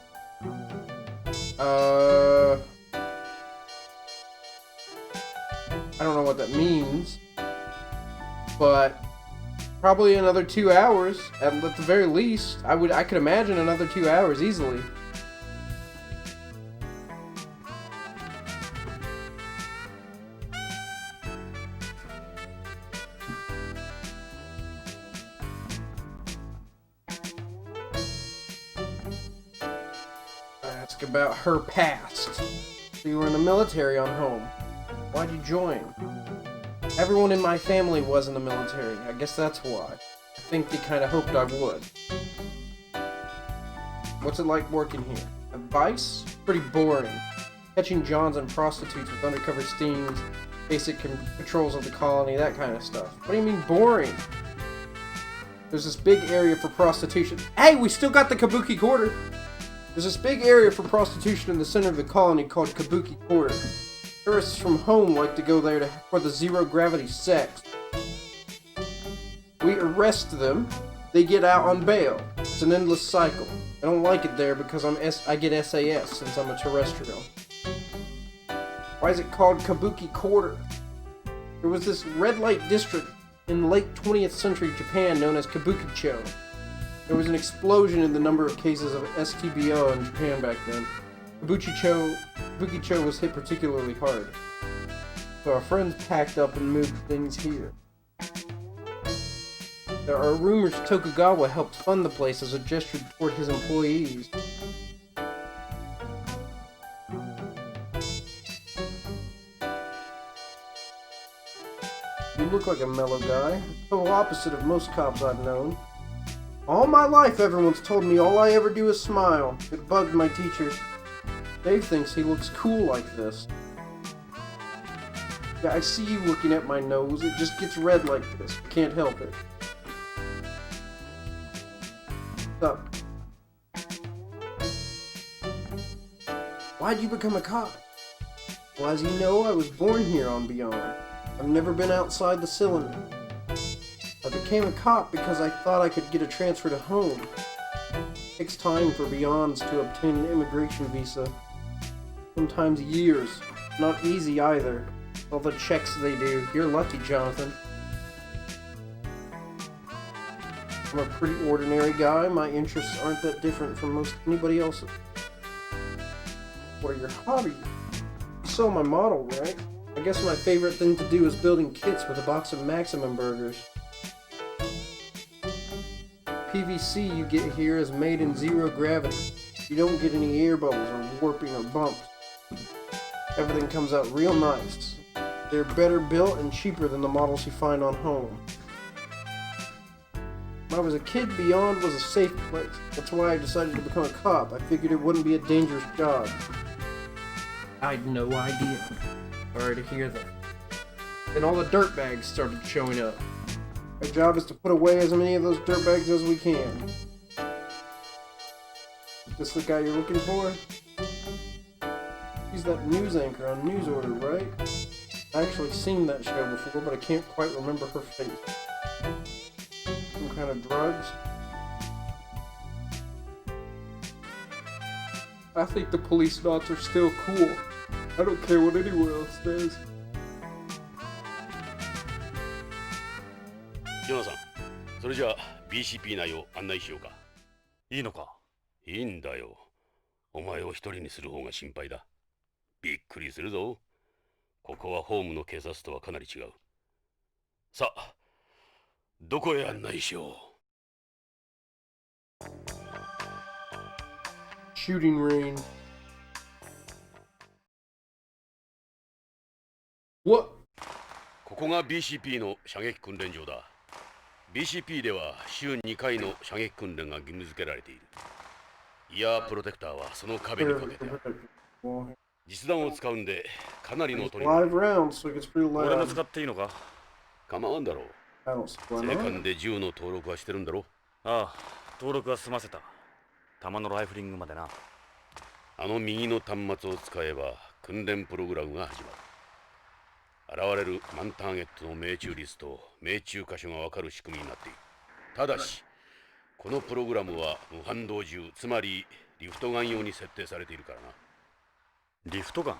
I don't know what that means. But probably another 2 hours at the very least. I could imagine another 2 hours easily. Ask about her past. So you were in the military on home. Why'd you join? Everyone in my family was in the military. I guess that's why. I think they kind of hoped I would. What's it like working here? Advice? Pretty boring. Catching Johns and prostitutes with undercover stings, basic patrols of the colony, that kind of stuff. What do you mean boring? There's this big area for prostitution. Hey, we still got the Kabuki Quarter! There's this big area for prostitution in the center of the colony called Kabuki Quarter. Tourists from home like to go there for the zero-gravity sex. We arrest them, they get out on bail. It's an endless cycle. I don't like it there because I get SAS since I'm a terrestrial. Why is it called Kabuki Quarter? There was this red light district in late 20th century Japan known as Kabukicho. There was an explosion in the number of cases of STBO in Japan back then. Kabukicho was hit particularly hard. So our friends packed up and moved things here. There are rumors Tokugawa helped fund the place as a gesture toward his employees. You look like a mellow guy. Total opposite of most cops I've known. All my life everyone's told me all I ever do is smile. It bugged my teachers. Dave thinks he looks cool like this. Yeah, I see you looking at my nose. It just gets red like this. I can't help it. What's up? Why'd you become a cop? Well, as you know, I was born here on Beyond. I've never been outside the cylinder. I became a cop because I thought I could get a transfer to home. It takes time for Beyonds to obtain an immigration visa. Sometimes years. Not easy either. All the checks they do. You're lucky, Jonathan. I'm a pretty ordinary guy. My interests aren't that different from most anybody else's. What are your hobbies? You saw my model, right? I guess my favorite thing to do is building kits with a box of Maximum burgers. PVC you get here is made in zero gravity. You don't get any air bubbles or warping or bumps. Everything comes out real nice. They're better built and cheaper than the models you find on home. When I was a kid, Beyond was a safe place. That's why I decided to become a cop. I figured it wouldn't be a dangerous job. I had no idea. Sorry to hear that. Then all the dirtbags started showing up. Our job is to put away as many of those dirtbags as we can. Is this the guy you're looking for? He's that news anchor on News Order, right? I've actually seen that show before, but I can't quite remember her face. Some kind of drugs? I think the Policenauts are still cool. I don't care what anyone else says. ジョナサン、それじゃあ BCP 内を案内しようか。いいのか？いいんだよ。お前を一人にする方が心配だ。びっくりするぞ。ここはホームの警察とはかなり違う。さあ、どこへ案内しよう。Shooting range. What? ここが BCP の射撃訓練場だ。BCP では週2回の射撃訓練が義務付けられている。イヤープロテクターはその壁にかけてある。実弾を使うんでかなりの音になる。俺も使っていいのか？構わんだろう。税関で銃の登録はしてるんだろ？ああ、登録は済ませた。弾のライフリングまでな。あの右の端末を使えば訓練プログラムが始まる。現れるマンターゲットの命中率と命中箇所が分かる仕組みになっている。ただし、このプログラムは無反動銃、つまりリフトガン用に設定されているからな。リフトガン？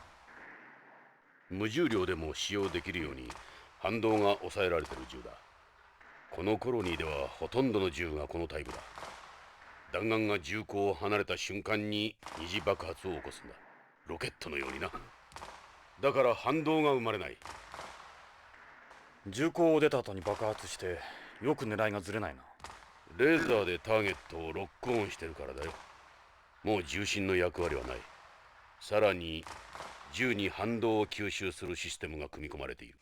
無重量でも使用できるように反動が抑えられている銃だ。このコロニーではほとんどの銃がこのタイプだ。弾丸が銃口を離れた瞬間に二次爆発を起こすんだ。ロケットのようにな。だから反動が生まれない。銃口を出た後に爆発してよく狙いがずれないな。レーザーでターゲットをロックオンしてるからだよ。もう重心の役割はない。さらに銃に反動を吸収するシステムが組み込まれている。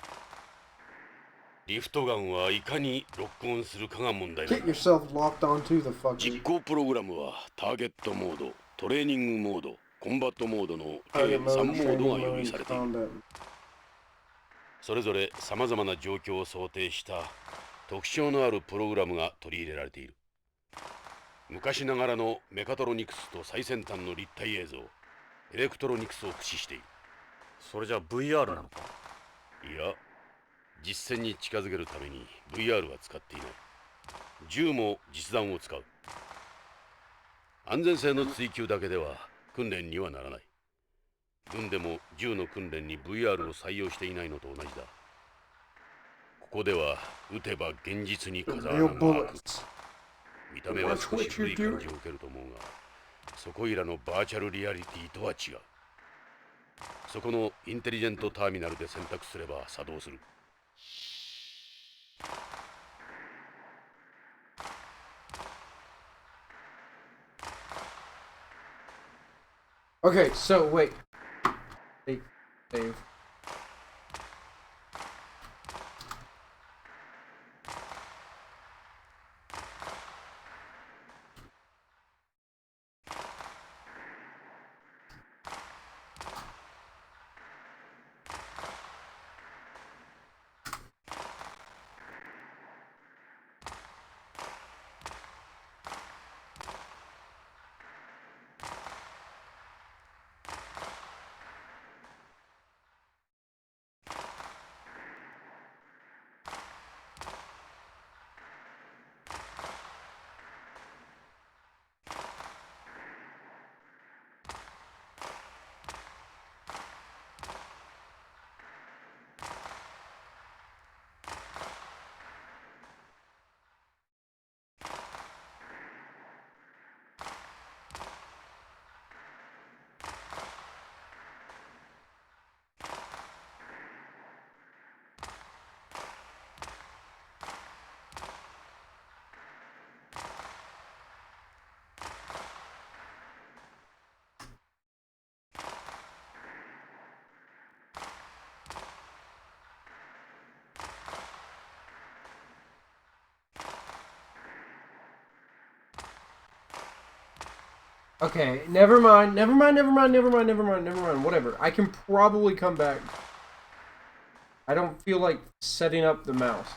リフトガンはいかにロックオンするかが問題だ。 Get yourself locked onto the 実 fucking 行プログラムはターゲットモード、トレーニングモード、コンバットモードの計 target 3 mode, モー training ドが mode, 用意 and されている。 combat. それぞれさまざまな状況を想定した特徴のあるプログラムが取り入れられている。昔ながらのメカトロニクスと最先端の立体映像、エレクトロニクスを駆使している。それじゃ VR なのか？いや、実戦に近づけるために VR は使っていない。銃も実弾を使う。安全性の追求だけでは訓練にはならない。軍でも銃の訓練に VR を採用していないのと同じだ。ここでは撃てば現実に風穴 Real が開く。 bullets. 見た目は少し古い感じを受けると思うが、そこいらのバーチャルリアリティとは違う。そこのインテリジェントターミナルで選択すれば作動する。Okay, so wait. Save. Okay, never mind. Whatever. I can probably come back. I don't feel like setting up the mouse.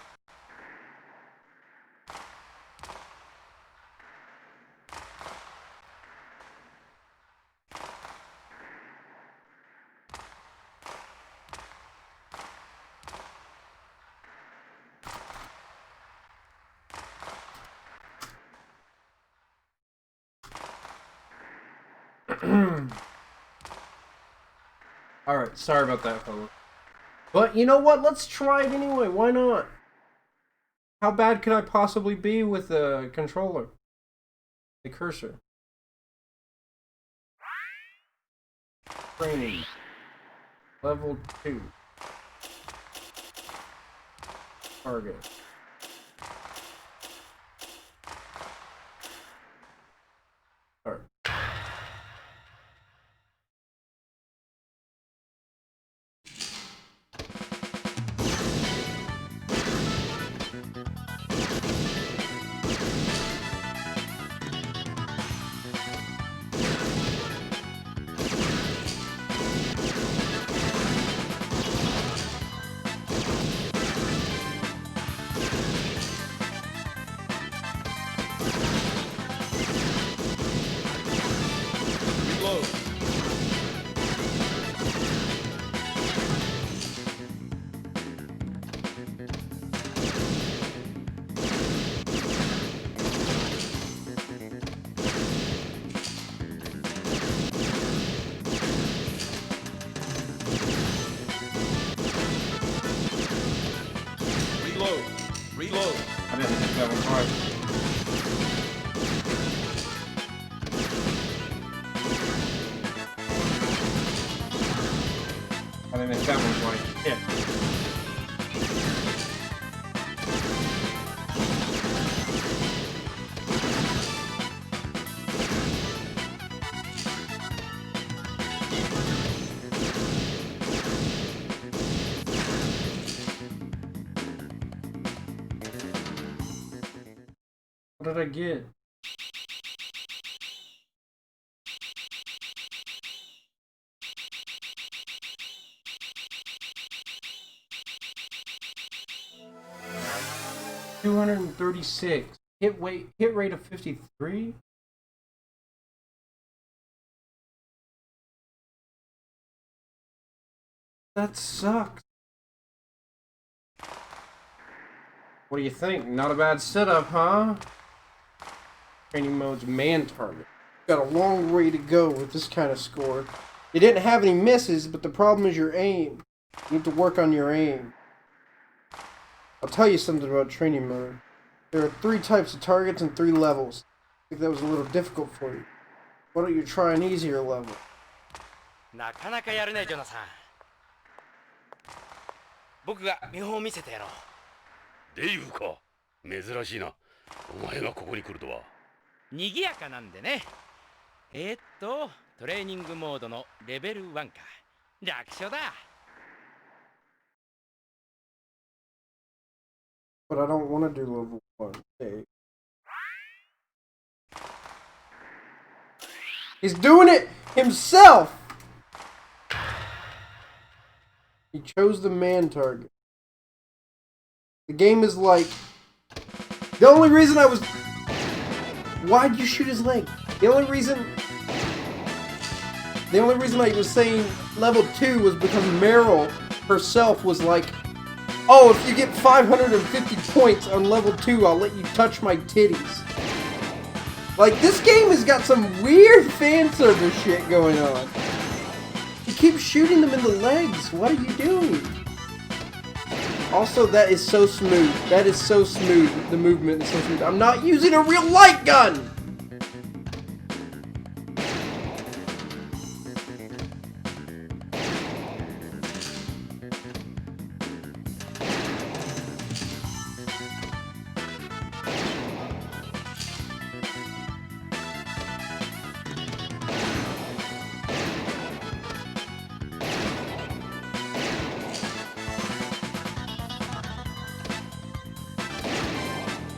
Alright, sorry about that, fella. But you know what? Let's try it anyway. Why not? How bad could I possibly be with the controller? The cursor. Training. Level 2. Target. Alright. I think that was like shit. What did I get? $236. Hit rate of 53. That sucks. What do you think? Not a bad setup, huh? Training mode's man target. Got a long way to go with this kind of score. You didn't have any misses, but the problem is your aim. You need to work on your aim. I'll tell you something about training mode. There are 3 types of targets and 3 levels. I think that was a little difficult for you. Why don't you try an easier level? なかなかやるね、ジョナサン。僕が見本を見せてやろう。デイブか。珍しいな。お前がここに来るとは。賑やかなんでね。トレーニングモードのレベル1か。楽勝だ。But I don't want to do level 1. Okay. He's doing it himself! He chose the man target. The game is like... The only reason I was... Why'd you shoot his leg? The only reason I was saying level 2 was because Meryl herself was like, oh, if you get 550 points on level 2, I'll let you touch my titties. Like, this game has got some weird fan service shit going on. You keep shooting them in the legs. What are you doing? Also, that is so smooth. That is so smooth. The movement is so smooth. I'm not using a real light gun!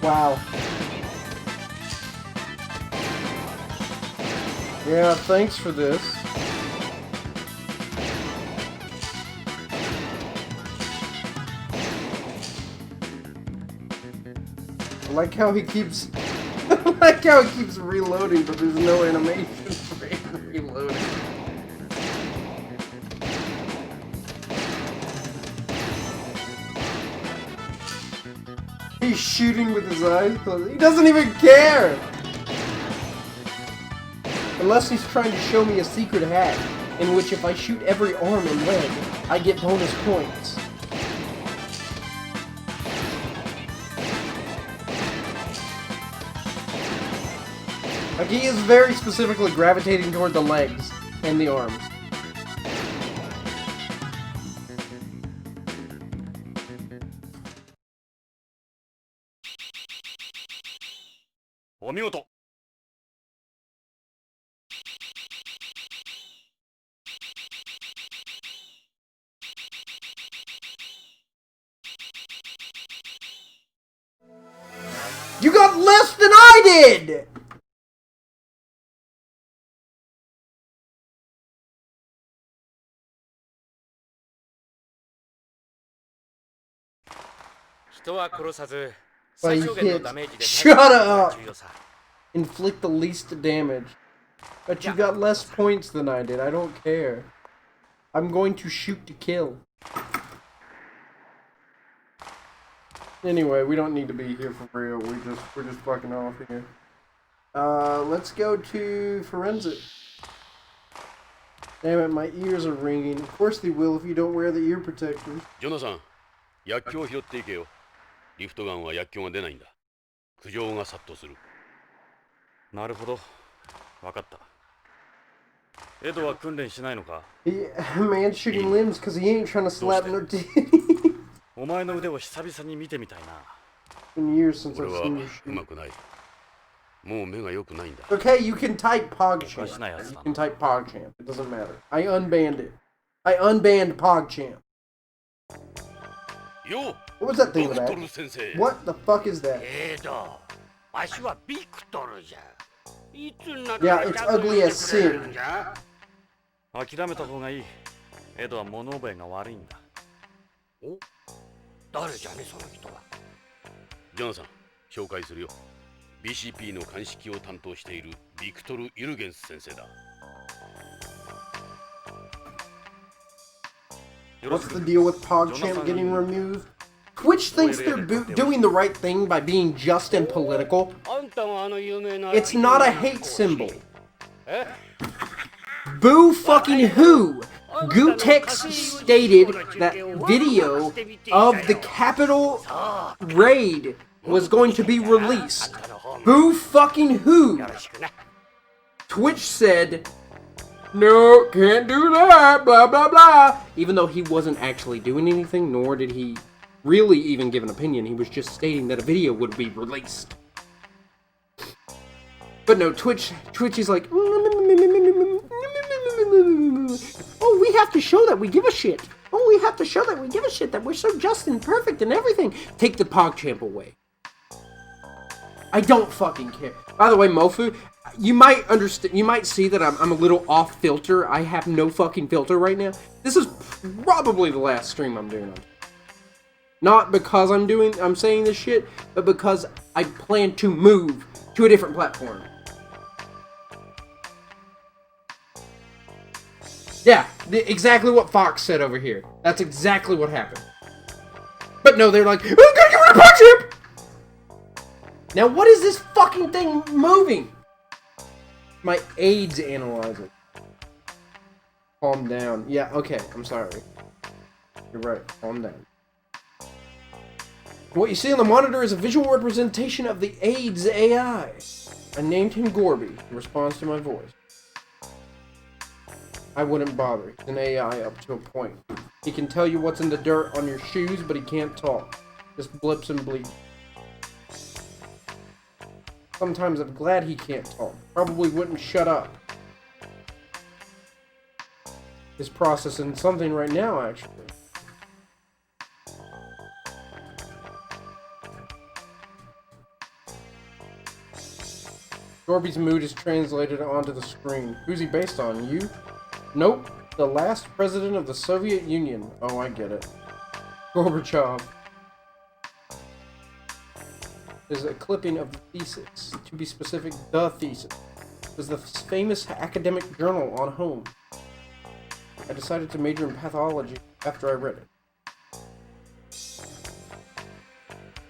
Wow. Yeah, thanks for this. I like how he keeps I like how he keeps reloading, but there's no animation for him reloading. He's shooting with his eyes closed. He doesn't even care! Unless he's trying to show me a secret hack, in which if I shoot every arm and leg, I get bonus points. Like, he is very specifically gravitating toward the legs and the arms. You got less than I did! Shut up! Inflict the least damage. But you got less points than I did. I don't care. I'm going to shoot to kill. Anyway, we don't need to be here for real. We're just fucking off here. Let's go to forensic. Damn it, my ears are ringing. Of course they will if you don't wear the ear protectors. ジョナサン、薬莢を拾っていけよ。リフトガンは薬莢が出ないんだ。苦情が殺到する。なるほど。わかった。エドは訓練しないのか? Man shooting limbs because he ain't trying to slap no dick. お前の腕を久々に見てみたいな。Been years since 俺 I've は seen you う shoot. まくない。もう目が良くないんだ。Okay, you can type PogChamp. おかしなやつ You だ can な。 type PogChamp. It doesn't matter. I unbanned it. I unbanned PogChamp. よ What was that thing ド in ク the ト back? ル先生。 What the fuck is that? わしはビクトルじゃ。いつになった Yeah, ら it's ちゃんと ugly 言っ as てくれる sin. んじゃ。諦めた方がいい。エドは物覚えが悪いんだ。お、誰じゃねその人は。ジョナサン、紹介するよ。BCP の鑑識を担当しているビクトル・ユルゲンス先生だ。What's the deal with PogChamp getting removed? Twitch thinks they're doing the right thing by being just and political. あんたがあの有名な It's not a hate symbol. Boo fucking who? Gootex stated that video of the Capitol raid was going to be released. Boo fucking who? Twitch said, no, can't do that, blah blah blah. Even though he wasn't actually doing anything, nor did he really even give an opinion. He was just stating that a video would be released. But no, Twitch is like, oh, we have to show that we give a shit. Oh, we have to show that we give a shit, that we're so just and perfect and everything. Take the PogChamp away. I don't fucking care. By the way, Mofu, you might understand, you might see that I'm a little off filter. I have no fucking filter right now. This is probably the last stream I'm doing on. Not because I'm saying this shit, but because I plan to move to a different platform. Yeah, exactly what Fox said over here. That's exactly what happened. But no, they're like, I'm gonna get rid of PogChamp! Now what is this fucking thing moving? My AIDS analyzer. Calm down. Yeah, okay, I'm sorry. You're right, calm down. What you see on the monitor is a visual representation of the AIDS AI. I named him Gorby in response to my voice. I wouldn't bother. He's an AI up to a point. He can tell you what's in the dirt on your shoes, but he can't talk. Just blips and bleeps. Sometimes I'm glad he can't talk. Probably wouldn't shut up. He's processing something right now, actually. Gorby's mood is translated onto the screen. Who's he based on? You? Nope. The last president of the Soviet Union. Oh, I get it. Gorbachev. There's a clipping of the thesis. To be specific, the thesis. It was the famous academic journal on home. I decided to major in pathology after I read it.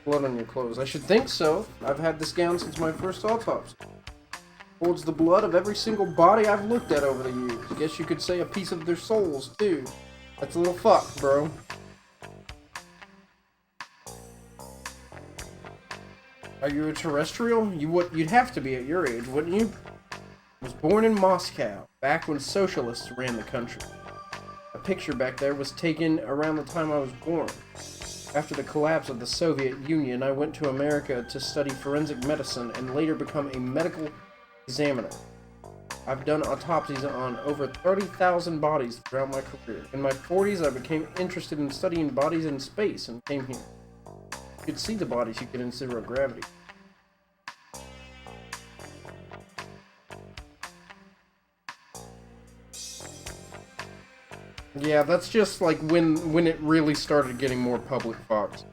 Blood on your clothes. I should think so. I've had this gown since my first autopsy. Holds the blood of every single body I've looked at over the years. Guess you could say a piece of their souls, too. That's a little fucked, bro. Are you a terrestrial? You'd have to be at your age, wouldn't you? I was born in Moscow, back when socialists ran the country. A picture back there was taken around the time I was born. After the collapse of the Soviet Union, I went to America to study forensic medicine and later become a medical examiner. I've done autopsies on over 30,000 bodies throughout my career. In my 40s, I became interested in studying bodies in space and came here. You could see the bodies you get in zero gravity. Yeah, that's just like when it really started getting more public, Fox.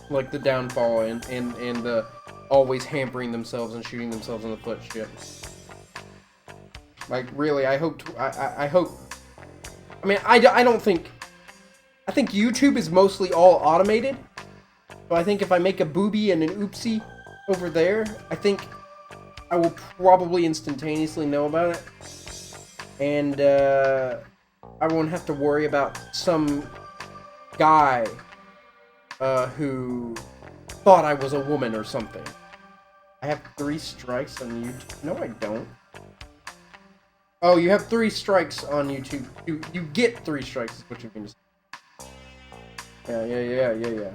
Like the downfall and the always hampering themselves and shooting themselves in the foot shit. Like, really, I hope... I hope... I mean, I don't think... I think YouTube is mostly all automated. So I think if I make a boobie and an oopsie over there, I think I will probably instantaneously know about it. And, I won't have to worry about some guy, who thought I was a woman or something. I have 3 strikes on YouTube. No, I don't. Oh, you have 3 strikes on YouTube. You get 3 strikes, is what you mean to say. Yeah.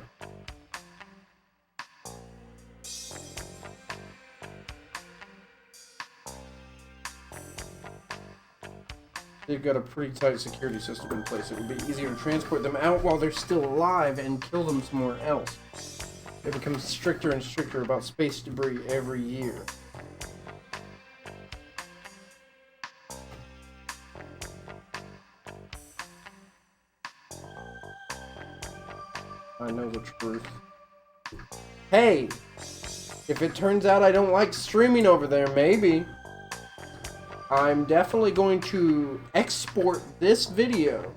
They've got a pretty tight security system in place. It would be easier to transport them out while they're still alive and kill them somewhere else. They become stricter and stricter about space debris every year. I know the truth. Hey! If it turns out I don't like streaming over there, maybe I'm definitely going to export this video,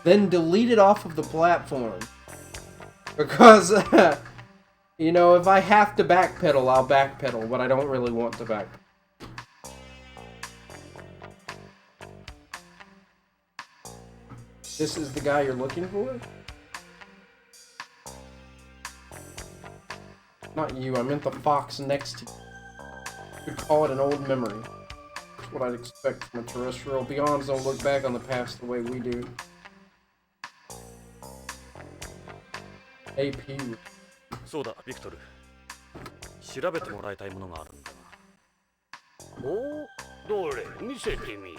then delete it off of the platform. Because, you know, if I have to backpedal, I'll backpedal, but I don't really want to backpedal. This is the guy you're looking for? Not you, I meant the fox next to you. You could call it an old memory. That's what I'd expect from a terrestrial. Beyonds don't look back on the past the way we do. AP. そうだ、ビクトル。調べてもらいたいものがあるんだ。お、どれ見せてみ。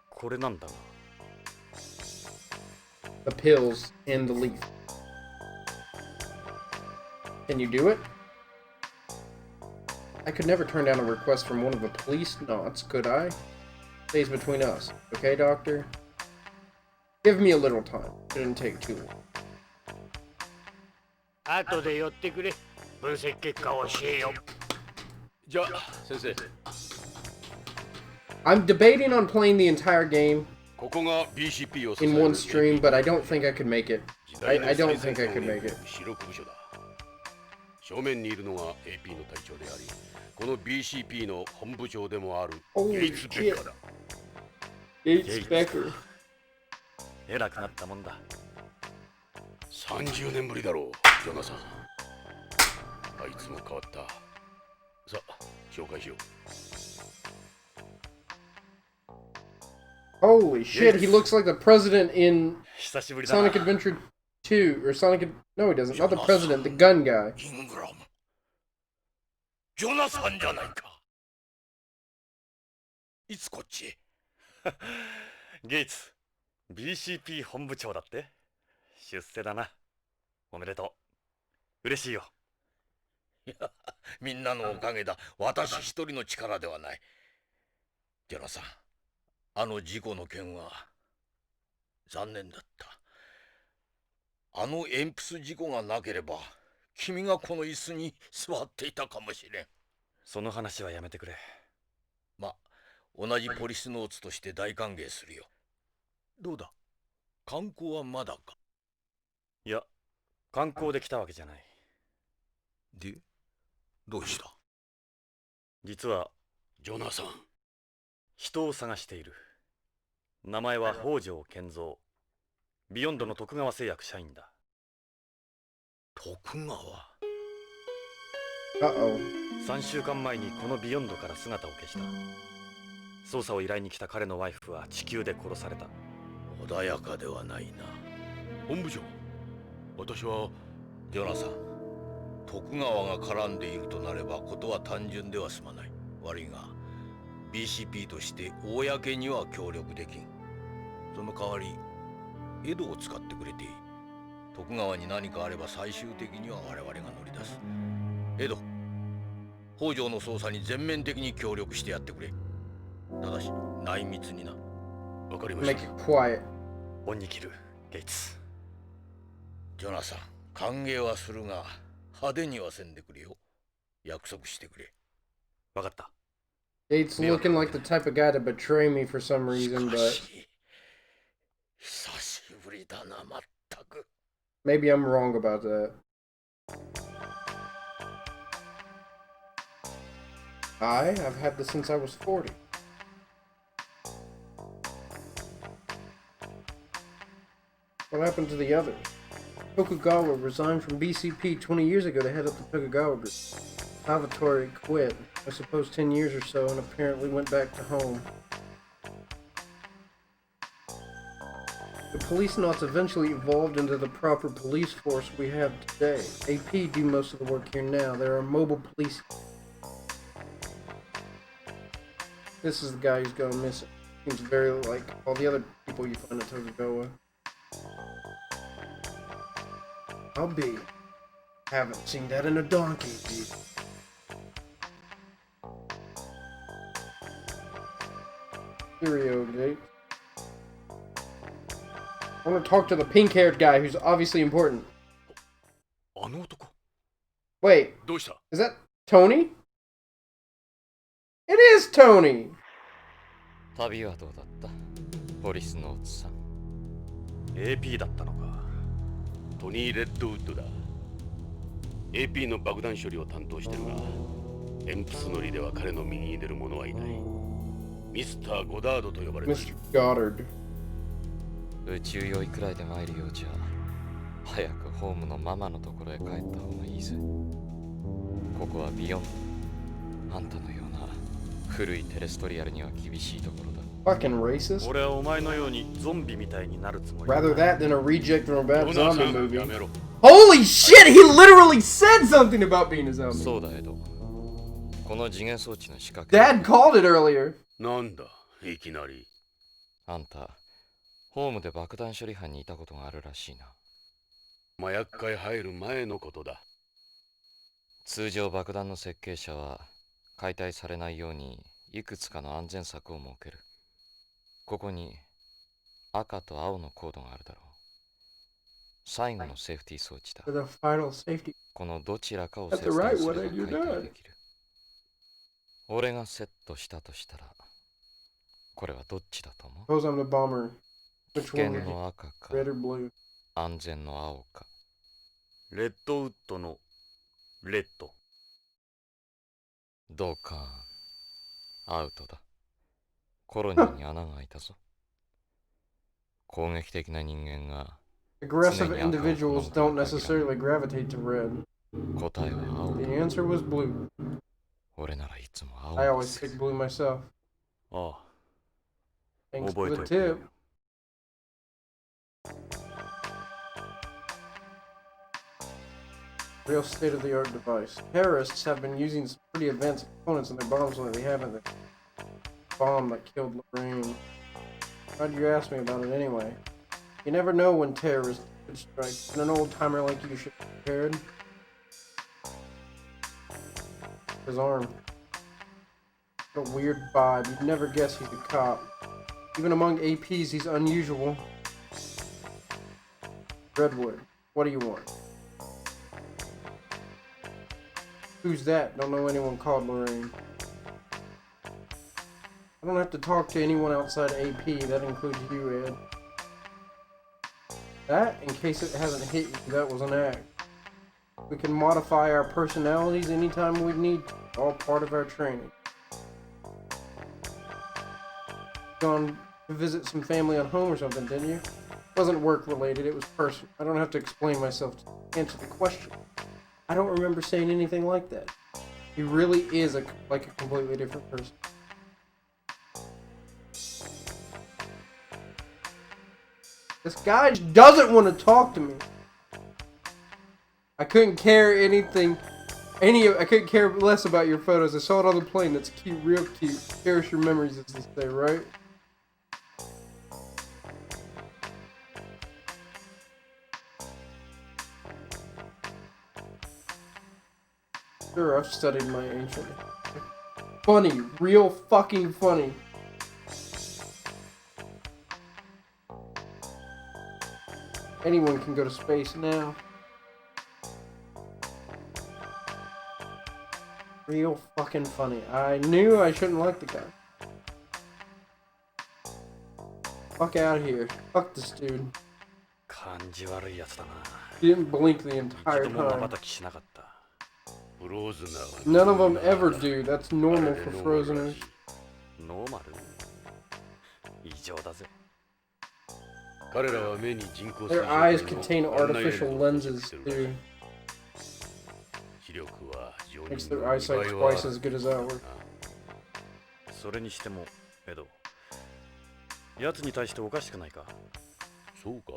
これなんだが。The pills and the leaf. Can you do it? I could never turn down a request from one of the Policenauts, could I? Stays between us. Okay, Doctor? Give me a little time. Shouldn't take too long. 後で寄ってくれ。分析結果を教えよう。じゃあ、先生。I'm debating on playing the entire game ここが BCP を in one stream, but I don't think I could make it. I don't think I could make it. 主力部署だ。正面にいるのが AP の隊長であり、この BCP の本部長でもあるゲイツ・ベッカーだ。Gates Becker. 偉くなったもんだ。30年ぶりだろう、ジョナサン。あいつも変わった。さあ、紹介しよう。Holy shit, he looks like the president in 久しぶりだな。 Sonic Adventure 2, or Sonic... No, he doesn't. Not the president, the gun guy. イングラム。ジョナサンじゃないか。いつこっちへ。ゲイツ、BCP 本部長だって。出世だな。おめでとう。嬉しいよ。いや、みんなのおかげだ。私一人の力ではない。ジョナサン、あの事故の件は残念だった。あの鉛筆事故がなければ、君がこの椅子に座っていたかもしれん。その話はやめてくれ。ま、同じポリスノーツとして大歓迎するよ。どうだ、観光はまだか。いや、観光で来たわけじゃない。で、どうした？実は、ジョナサン。人を探している。名前は北条健三。ビヨンドの徳川製薬社員だ。徳川。3週間前にこのビヨンドから姿を消した。捜査を依頼に来た彼のワイフは地球で殺された。穏やかではないな。本部長、私はジョナサン、徳川が絡んでいるとなればことは単純では済まない。悪いが BCP として公には協力できん。その代わり江戸を使ってくれていい。徳川に何かあれば最終的には我々が乗り出す。江戸、北条の捜査に全面的に協力してやってくれ。ただし内密にな。わかりました。 Make it quiet. 恩に切る、ゲイツ。ジョナサン、歓迎はするが派手にはせんでくれよ。約束してくれ。わかった。Gates looking like the type of guy to betray me for some reason, but 久しぶりだな、まったく。 maybe I'm wrong about that. I've had this since I was 40. What happened to the others? Tokugawa resigned from BCP 20 years ago to head up the Tokugawa group. Salvatore quit. I suppose 10 years or so, and apparently went back to home. The Policenauts eventually evolved into the proper police force we have today. AP do most of the work here now. There are mobile police. This is the guy who's going missing. Seems very like all the other people you find at Tokugawa. I'll be. Haven't seen that in a donkey, dude. Curio gate. I want to talk to the pink-haired guy who's obviously important. あの男 Wait, どうした is that Tony? It is Tony! 旅はどうだったポリスノーツさん。 AP だったのか。トニー・レッドウッドだ AP の爆弾処理を担当してるが鉛筆乗りでは彼の右に出る者はいないミスター・ゴダードと呼ばれてい Mr. る Goddard. 宇宙酔いくらいで参るようじゃ早くホームのママのところへ帰った方がいいぜ。ここはビヨンド。あんたのような古いテレストリアルには厳しいところだ。 Fucking racist. 俺はお前のようにゾンビみたいになるつもりだ。 Rather that than a reject from a bad ヨナさ zombie ん movie. やめろ Holy shit! He literally said something about being a zombie. そうだエド。この次元装置の仕掛け。 Dad called it earlier. なんだいきなりあんた、ホームで爆弾処理班にいたことがあるらしいな。麻薬界入る前のことだ通常爆弾の設計者は解体されないようにいくつかの安全策を設ける。ここに赤と青のコードがあるだろう。最後のセーフティー装置だ。 For the final safety. このどちらかを That's 設 the 定 right す one, れば and you're 解体 done. できる。俺がセットしたとしたら、これはどっちだと思う？ Suppose I'm the bomber. 危 Which 険 one? の赤か Red or blue? 安全の青か。レッドウッドのレッド。ドカーン。アウトだ。コロニーに穴が開いたぞ。攻撃的な人間が Aggressive individuals don't necessarily gravitate to red. 答えは青 The だ。 answer was blue. 俺ならいつも青 I を always つけ pick る。 blue myself. ああ、 Thanks 覚 for え the といてくれ tip. よ。 Real state-of-the-art device. Terrorists have been using some pretty advanced components in their bombs lately, haven't they? Bomb that killed Lorraine. Why'd you ask me about it anyway? You never know when terrorists could strike, and an old-timer like you should be prepared. His arm. What a weird vibe. You'd never guess he's a cop. Even among APs, he's unusual. Redwood, what do you want? Who's that? Don't know anyone called Lorraine. I don't have to talk to anyone outside AP. That includes you, Ed. That, in case it hasn't hit you, that was an act. We can modify our personalities anytime we need to. All part of our training. Gone to visit some family on home or something, didn't you? Wasn't work related, it was personal. I don't have to explain myself to answer the question. I don't remember saying anything like that. He really is like a completely different person. This guy just doesn't want to talk to me. I couldn't care anything, I couldn't care less about your photos. I saw it on the plane. That's cute, real cute. Cherish your memories, as they say, right? Sure, I've studied my ancient. Funny, real fucking funny. Anyone can go to space now. Real fucking funny. I knew I shouldn't like the guy. Fuck out of here. Fuck this dude. 感じ悪いやつだな。 He didn't blink the 一 entire 度も time. 瞬きしなかった。フローズナー None of them ever do. That's normal for Frozeners. ノーマル異常だぜ。彼らは目に人工 Their eyes contain artificial lenses, too. 力は常人 Makes の their 2 eyesight 倍は twice as good as ours. それにしてもエド、奴に対しておかしくないか？そうか？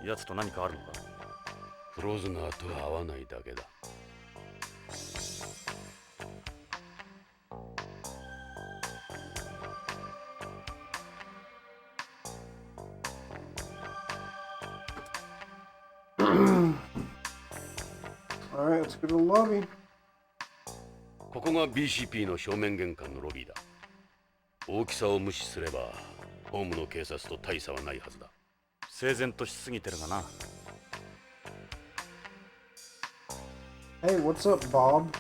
奴と何かあるのか？フローズナーとは合わないだけだ。Alright, let's go to the lobby. ここが BCP の正面玄関のロビーだ。大きさを無視すればホームの警察と大差はないはずだ。整然としすぎてるがな。Hey, what's up, Bob?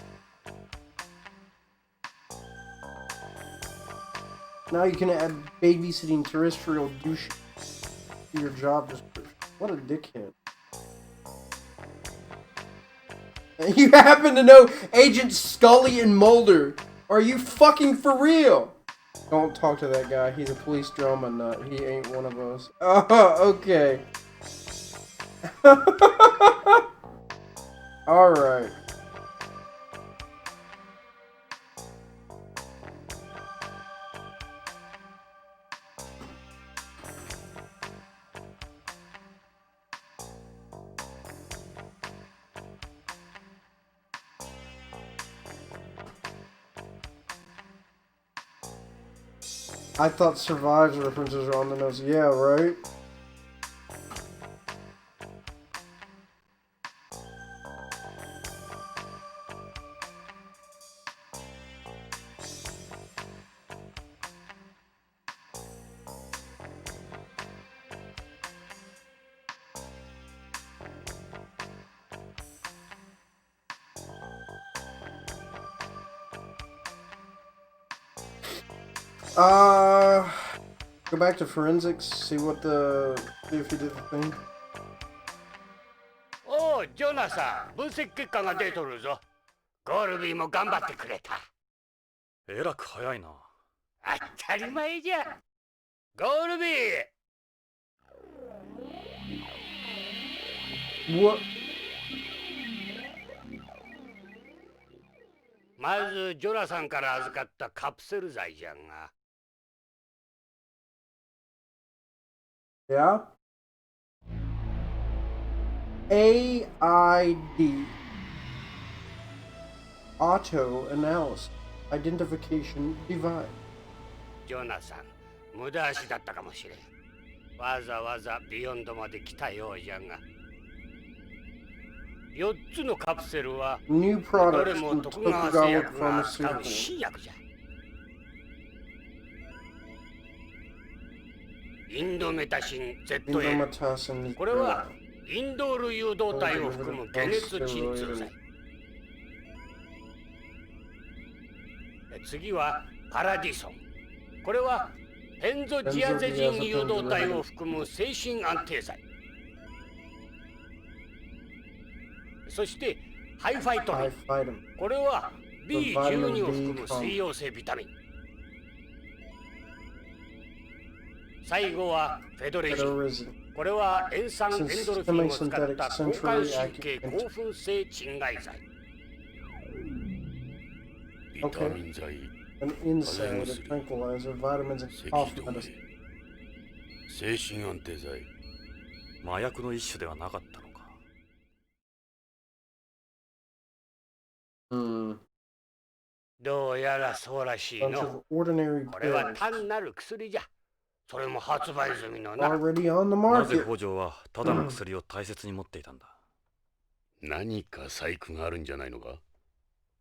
Now you can add babysitting terrestrial douche to your job description. What a dickhead. You happen to know Agent Scully and Mulder. Are you fucking for real? Don't talk to that guy. He's a police drama nut. He ain't one of us. Oh, okay. Alright. I thought Survive's references are on the nose. Yeah, right? Go back to forensics, see if he did the thing. おう、ジョナサン、分析結果が出とるぞ。ゴールビーも頑張ってくれた。えらく早いな。当たり前じゃ。ゴールビー。 What? まずジョナサンから預かったカプセル剤じゃが。Yeah? AID. Auto Analysis. Identification Device. ジョナサン、無駄足だったかもしれん。わざわざビヨンドまで来たようじゃが。4つのカプセルは New ど products れも from 徳川製 Tokugawa 薬が扱う Pharmaceuticals. 新薬じゃ。インドメタシン ZA。 Indomethacin これはインドール誘導体を含む解熱鎮痛剤。次はパラディソン。これはペンゾジアゼジン誘導体を含む精神安定剤。そしてハイファイトミン。 Phytum. これは B12 を含む水溶性ビタミン。最後はフェドレジン。 Fedorizin. これは塩酸エンドルフィンを使った交感神経興奮性鎮害剤。ビタミン剤、 An NSAID, a tranquilizer, vitamins, and 咳 cough 止め、 medicine. 精神安定剤。麻薬の一種ではなかったのか。どうやらそうらしい Bunch の。 of ordinary これは pills 単なる薬じゃ。それも発売済みのな。 already on the なぜ market. 北条はただの薬を大切に持っていたんだ？何か細工があるんじゃないのか？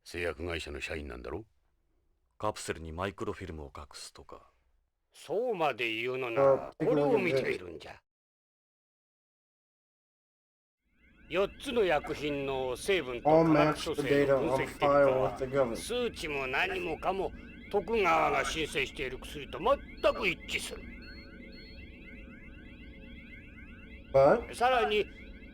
製薬会社の社員なんだろ？カプセルにマイクロフィルムを隠すとか。そうまで言うのならこれを見てみるんじゃ。4つの薬品の成分と All 化学 match 組 the 成 data の分 on 析結果 file は with the government. 数値も何もかも徳川が申請している薬と全く一致する。 But さらに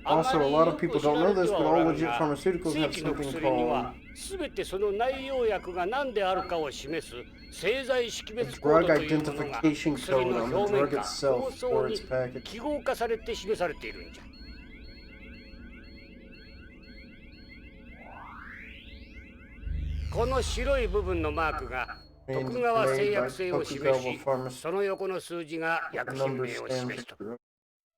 also, a lot of people don't know this, but all legit pharmaceuticals 正 have 規の something 薬には called 全てその内容薬が何であるかを示す製剤識 a 別コー drug ドというものが identification 薬 code の on the 表面 drug か itself 構造 or に its package. 記号化されて示されているんじゃ。この白い部分のマークが 徳川製薬製を示し、その横の数字が薬品名を示すと。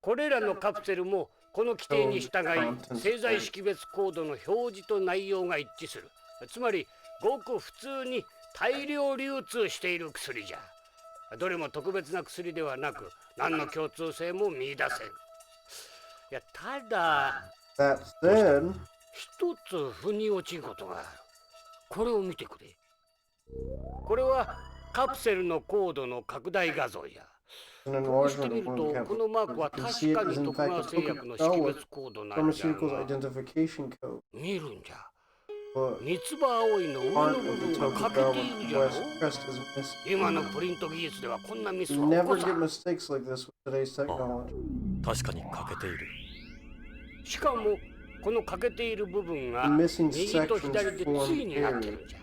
これらのカプセルもこの規定に従い、製剤識別コードの表示と内容が一致する。つまり、ごく普通に大量流通している薬じゃ。どれも特別な薬ではなく、何の共通性も見出せん。いや、ただ、一つ腑に落ちんことがある。これを見てくれ。これはカプセルのコードの拡大画像や。こうしてみると、このマークは確かに徳川製薬の識別コードなんじゃが、見るんじゃ。三つ葉葵の上の部分が欠けているじゃろ。今のプリント技術ではこんなミスは起こさん。確かに欠けている。しかもこの欠けている部分が右と左で対になってるんじゃ。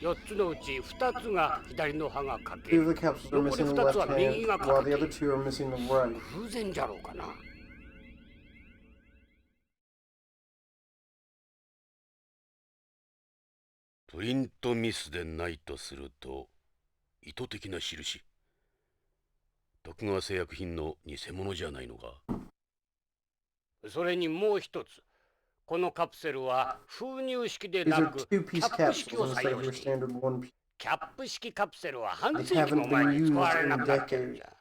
4つのうち2つが左の歯が欠け、残り2つは右が欠けている。偶然じゃろうかな。プリントミスでないとすると、意図的な印。徳川製薬品の偽物じゃないのか。それにもう一つ。このカプセルは封入式でなくキャップ式を採用している。キャップ式カプセルは半世紀も前に使われなくなってるんじゃ。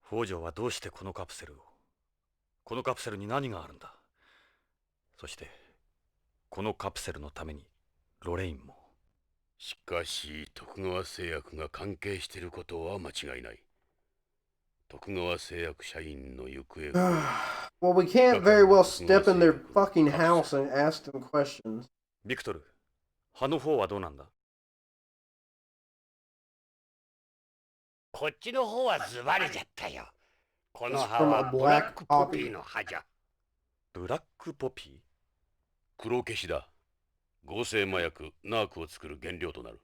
北条はどうしてこのカプセルを、このカプセルに何があるんだ。そしてこのカプセルのためにロレインも。しかし徳川製薬が関係していることは間違いない。徳川製薬社員の行方がWell, we can't very well step in their fucking house and ask them questions. ビクトル、歯の方はどうなんだ。こっちの方はズバリじゃったよ。この歯はブラックポピーの歯じゃ。ブラックポピー？黒消しだ。合成麻薬ナークを作る原料となる。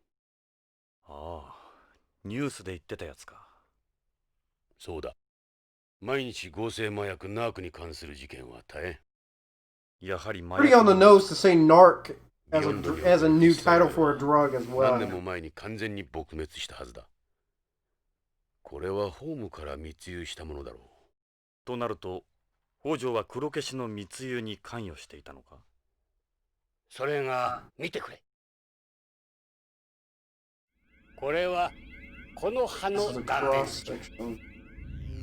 ああ、ニュースで言ってたやつか。そうだ。毎日合成麻薬ナークに関する事件は大変。やはり麻Pretty 薬 on the nose to say narc as a new title for a drug as 何年 well. も前に完全に撲滅したはずだ。これはホームから密輸したものだろう。となると、北条は黒消しの密輸に関与していたのか。それが見てくれ。これはこの葉の断面。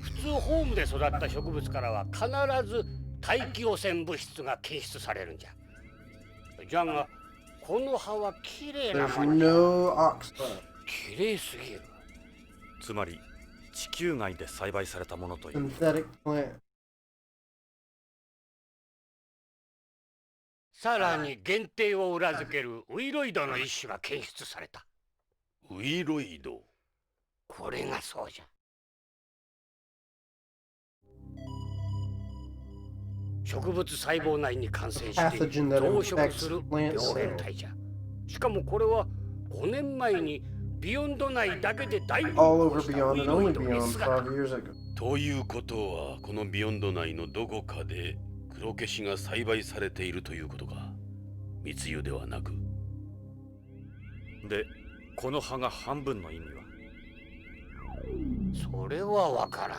普通ホームで育った植物からは必ず大気汚染物質が検出されるんじゃ。じゃがこの葉はきれいなものじゃ。きれいすぎる。つまり地球外で栽培されたものという。さらに限定を裏付けるウイロイドの一種が検出された。ウイロイド。これがそうじゃ。植物細胞内に感染して増殖する病原体じゃ。しかもこれは5年前にビヨンド内だけで大流行したウイロイド S 型。ということはこのビヨンド内のどこかで黒消しが栽培されているということか。密輸ではなく。で、この葉が半分の意味は？それはわからん。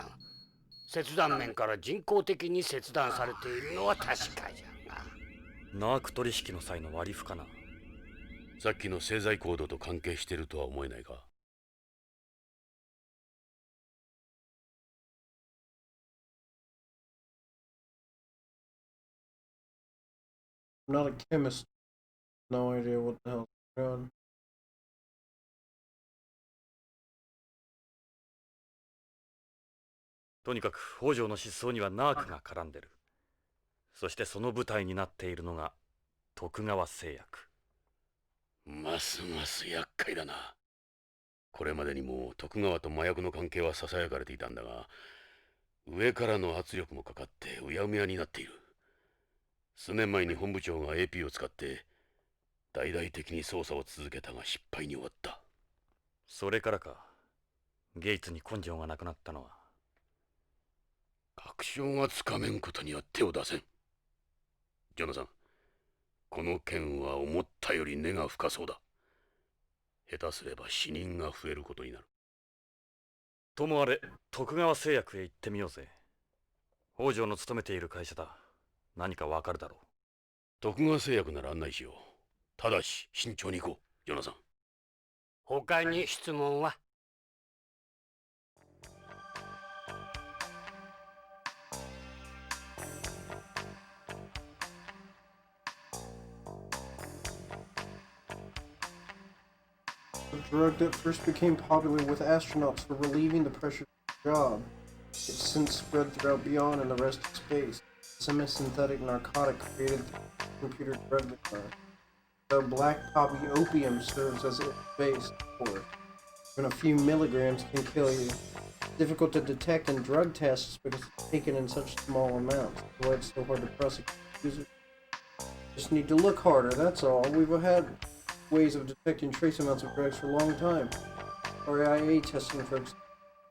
切断面から人工的に切断されているのは確かじゃが。ナーク取引の際の割り符かな。さっきの製剤コードと関係しているとは思えないか。I'm not a chemist. No idea what the hell's going on. とにかく北条の失踪にはナークが絡んでる。そしてその舞台になっているのが徳川製薬。ますます厄介だな。これまでにも徳川と麻薬の関係はささやかれていたんだが、上からの圧力もかかってうやむやになっている。数年前に本部長が AP を使って大々的に捜査を続けたが失敗に終わった。それからか、ゲイツに根性がなくなったのは。確証がつかめんことには手を出せん。ジョナサン、この件は思ったより根が深そうだ。下手すれば死人が増えることになる。ともあれ、徳川製薬へ行ってみようぜ。北条の勤めている会社だ。何かわかるだろう。徳川製薬なら案内しよう。ただし慎重に行こう、ジョナサン。他に質問は？A drug that first became popular with astronauts for relieving the pressure of the job. It's since spread throughout beyond and the rest of space. Semi-synthetic narcotic created through computer drug design. The black poppy opium serves as its base for it. Even a few milligrams can kill you. It's difficult to detect in drug tests because it's taken in such small amounts. That's why it's so hard to prosecute users. Just need to look harder, that's all. We've had ways of detecting trace amounts of drugs for a long time. RIA testing, for example.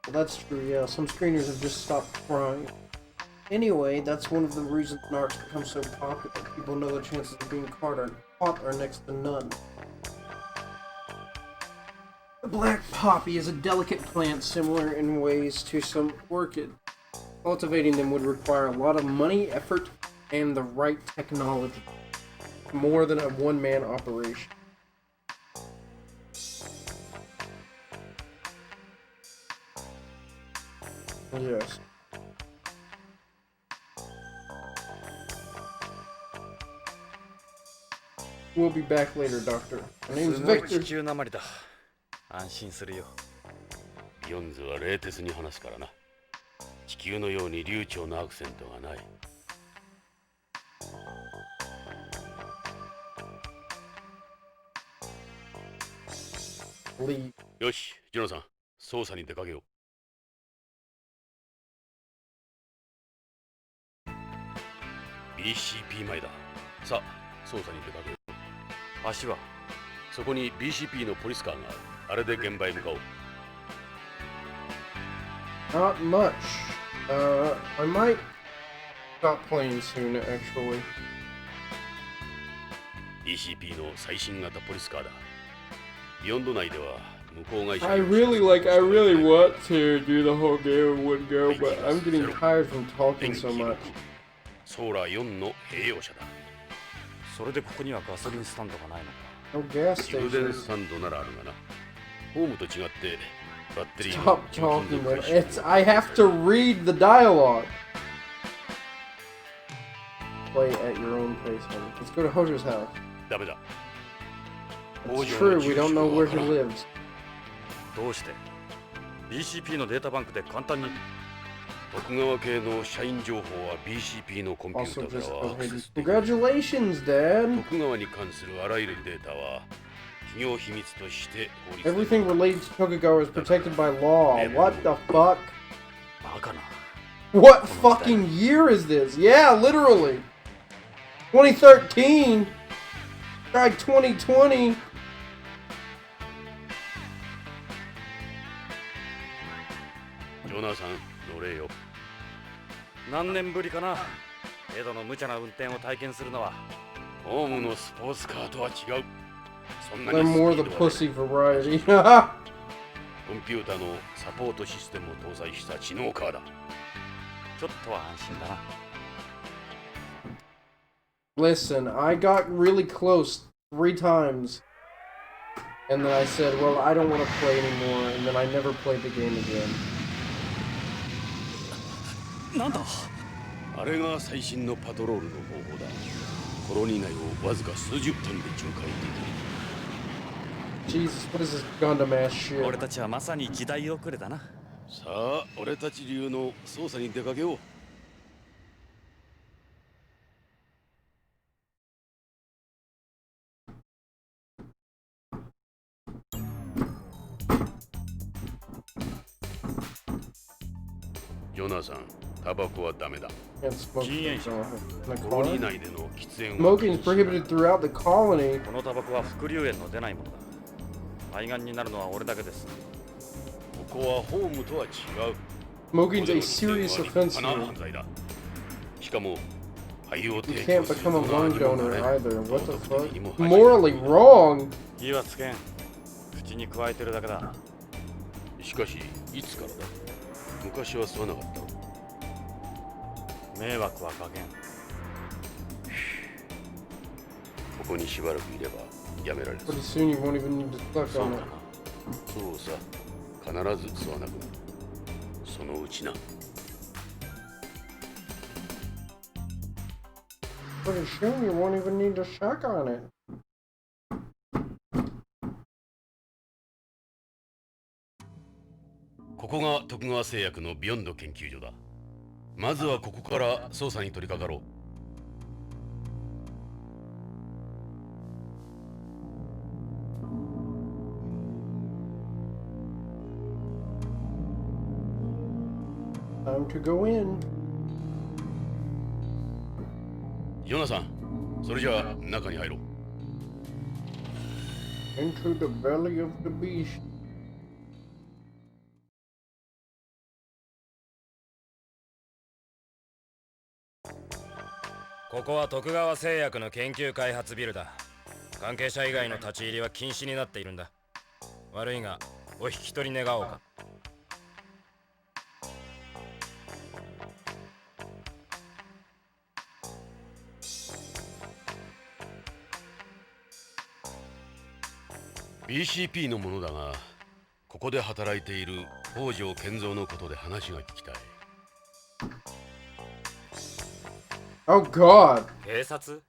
Well, that's true, yeah. Some screeners have just stopped trying. Anyway, that's one of the reasons narcs become so popular. People know the chances of being caught are next to none. The black poppy is a delicate plant similar in ways to some orchid. Cultivating them would require a lot of money, effort, and the right technology. More than a one-man operation. Yes. We'll be back later, Doctor. My name's Victor. 地球なまりだ。安心するよ。ビヨンズは冷徹に話すからな。地球のように流暢なアクセントがない。よし、ジョナさん、捜査に出かけよう。BCP 前だ。さあ、捜査に出かけよう。足は？そこに BCP のポリスカーがある。あれで現場へ向かおう。Not much. I might stop playing soon, actually. BCP の最新型ポリスカーだ。ビヨンド内では向こう会社。I really want to do the whole game in one go, but I'm getting tired from talking so much. ソーラ4の併用者だ。それでここにはガソリンスタンドがないのか。No gas 充電 stations. スタンドならあるがな。ホームと違ってバッテリー Stop talking, man. I have to read the dialogue. Play at your own pace, man. Let's go to Hojo's house. ダメだ。 It's true, we don't know where he lives. どうして？ BCP のデータバンクで簡単に。徳川系の社員情報は BCP のコンピュータ Also ーか just ら go はアク ahead セ and... スできる。 Congratulations, Dad! 徳川に関するあらゆるデータは企業秘密として法律で Everything related to Tokugawa is protected by law. What the fuck? バカな。 What fucking year is this? Yeah, literally. 2013. Like 2020. ジョナサン乗れよ。何年ぶりかな。江戸の無茶な運転を体験するのは。ホームのスポーツカーとは違う。そんな They're に more ス the ピードは pussy variety. コンピューターのサポートシステムを搭載した知能カーだ。ちょっとは安心だな。Listen, I got really close 3 times. And then I said, well, I don't want to play anymore. And then I never played the game again. なんだ？あれが最新のパトロールの方法だ。コロニー内をわずか数十トンで巡回できる。 Jesus, what is this Gundam ass shit? 俺たちはまさに時代遅れだな。さあ、俺たち流の捜査に出かけよう。ジョナサン、タバコはダメだ。 Can't smoke in the コロニー colony. 内での喫煙は Smoking is prohibited throughout the colony. このタバコは副流煙の出ないものだ。肺がんになるのは俺だけです。ここはホームとは違う。 Smoking's a serious ここでの offense 喫煙は立派な here. 犯罪だ。しかも、肺を You 提 can't 供する become a ドナー lung にも donor なれ、 either. What the 道徳的にも fuck? 恥じる。 Morally wrong? 気はつけん。口に加えてるだけだ。しかしいつからだ？昔は吸わなかったろ。迷惑はかけん。ここにしばらくいればやめられる。Pretty soon you won't even need to suck そう on か it. な。そうさ、必ず吸わなくなる。そのうちな。Pretty soon you won't even need to suck on it. ここが徳川製薬のビヨンド研究所だ。まずはここから捜査に取り掛かろう。Time to go in. ヨナさん、それじゃあ中に入ろう。Into the belly of the beast. ここは徳川製薬の研究開発ビルだ。関係者以外の立ち入りは禁止になっているんだ。悪いがお引き取り願おうか。BCP のものだが、ここで働いている北条健三のことで話が聞きたい。Oh God. 警察？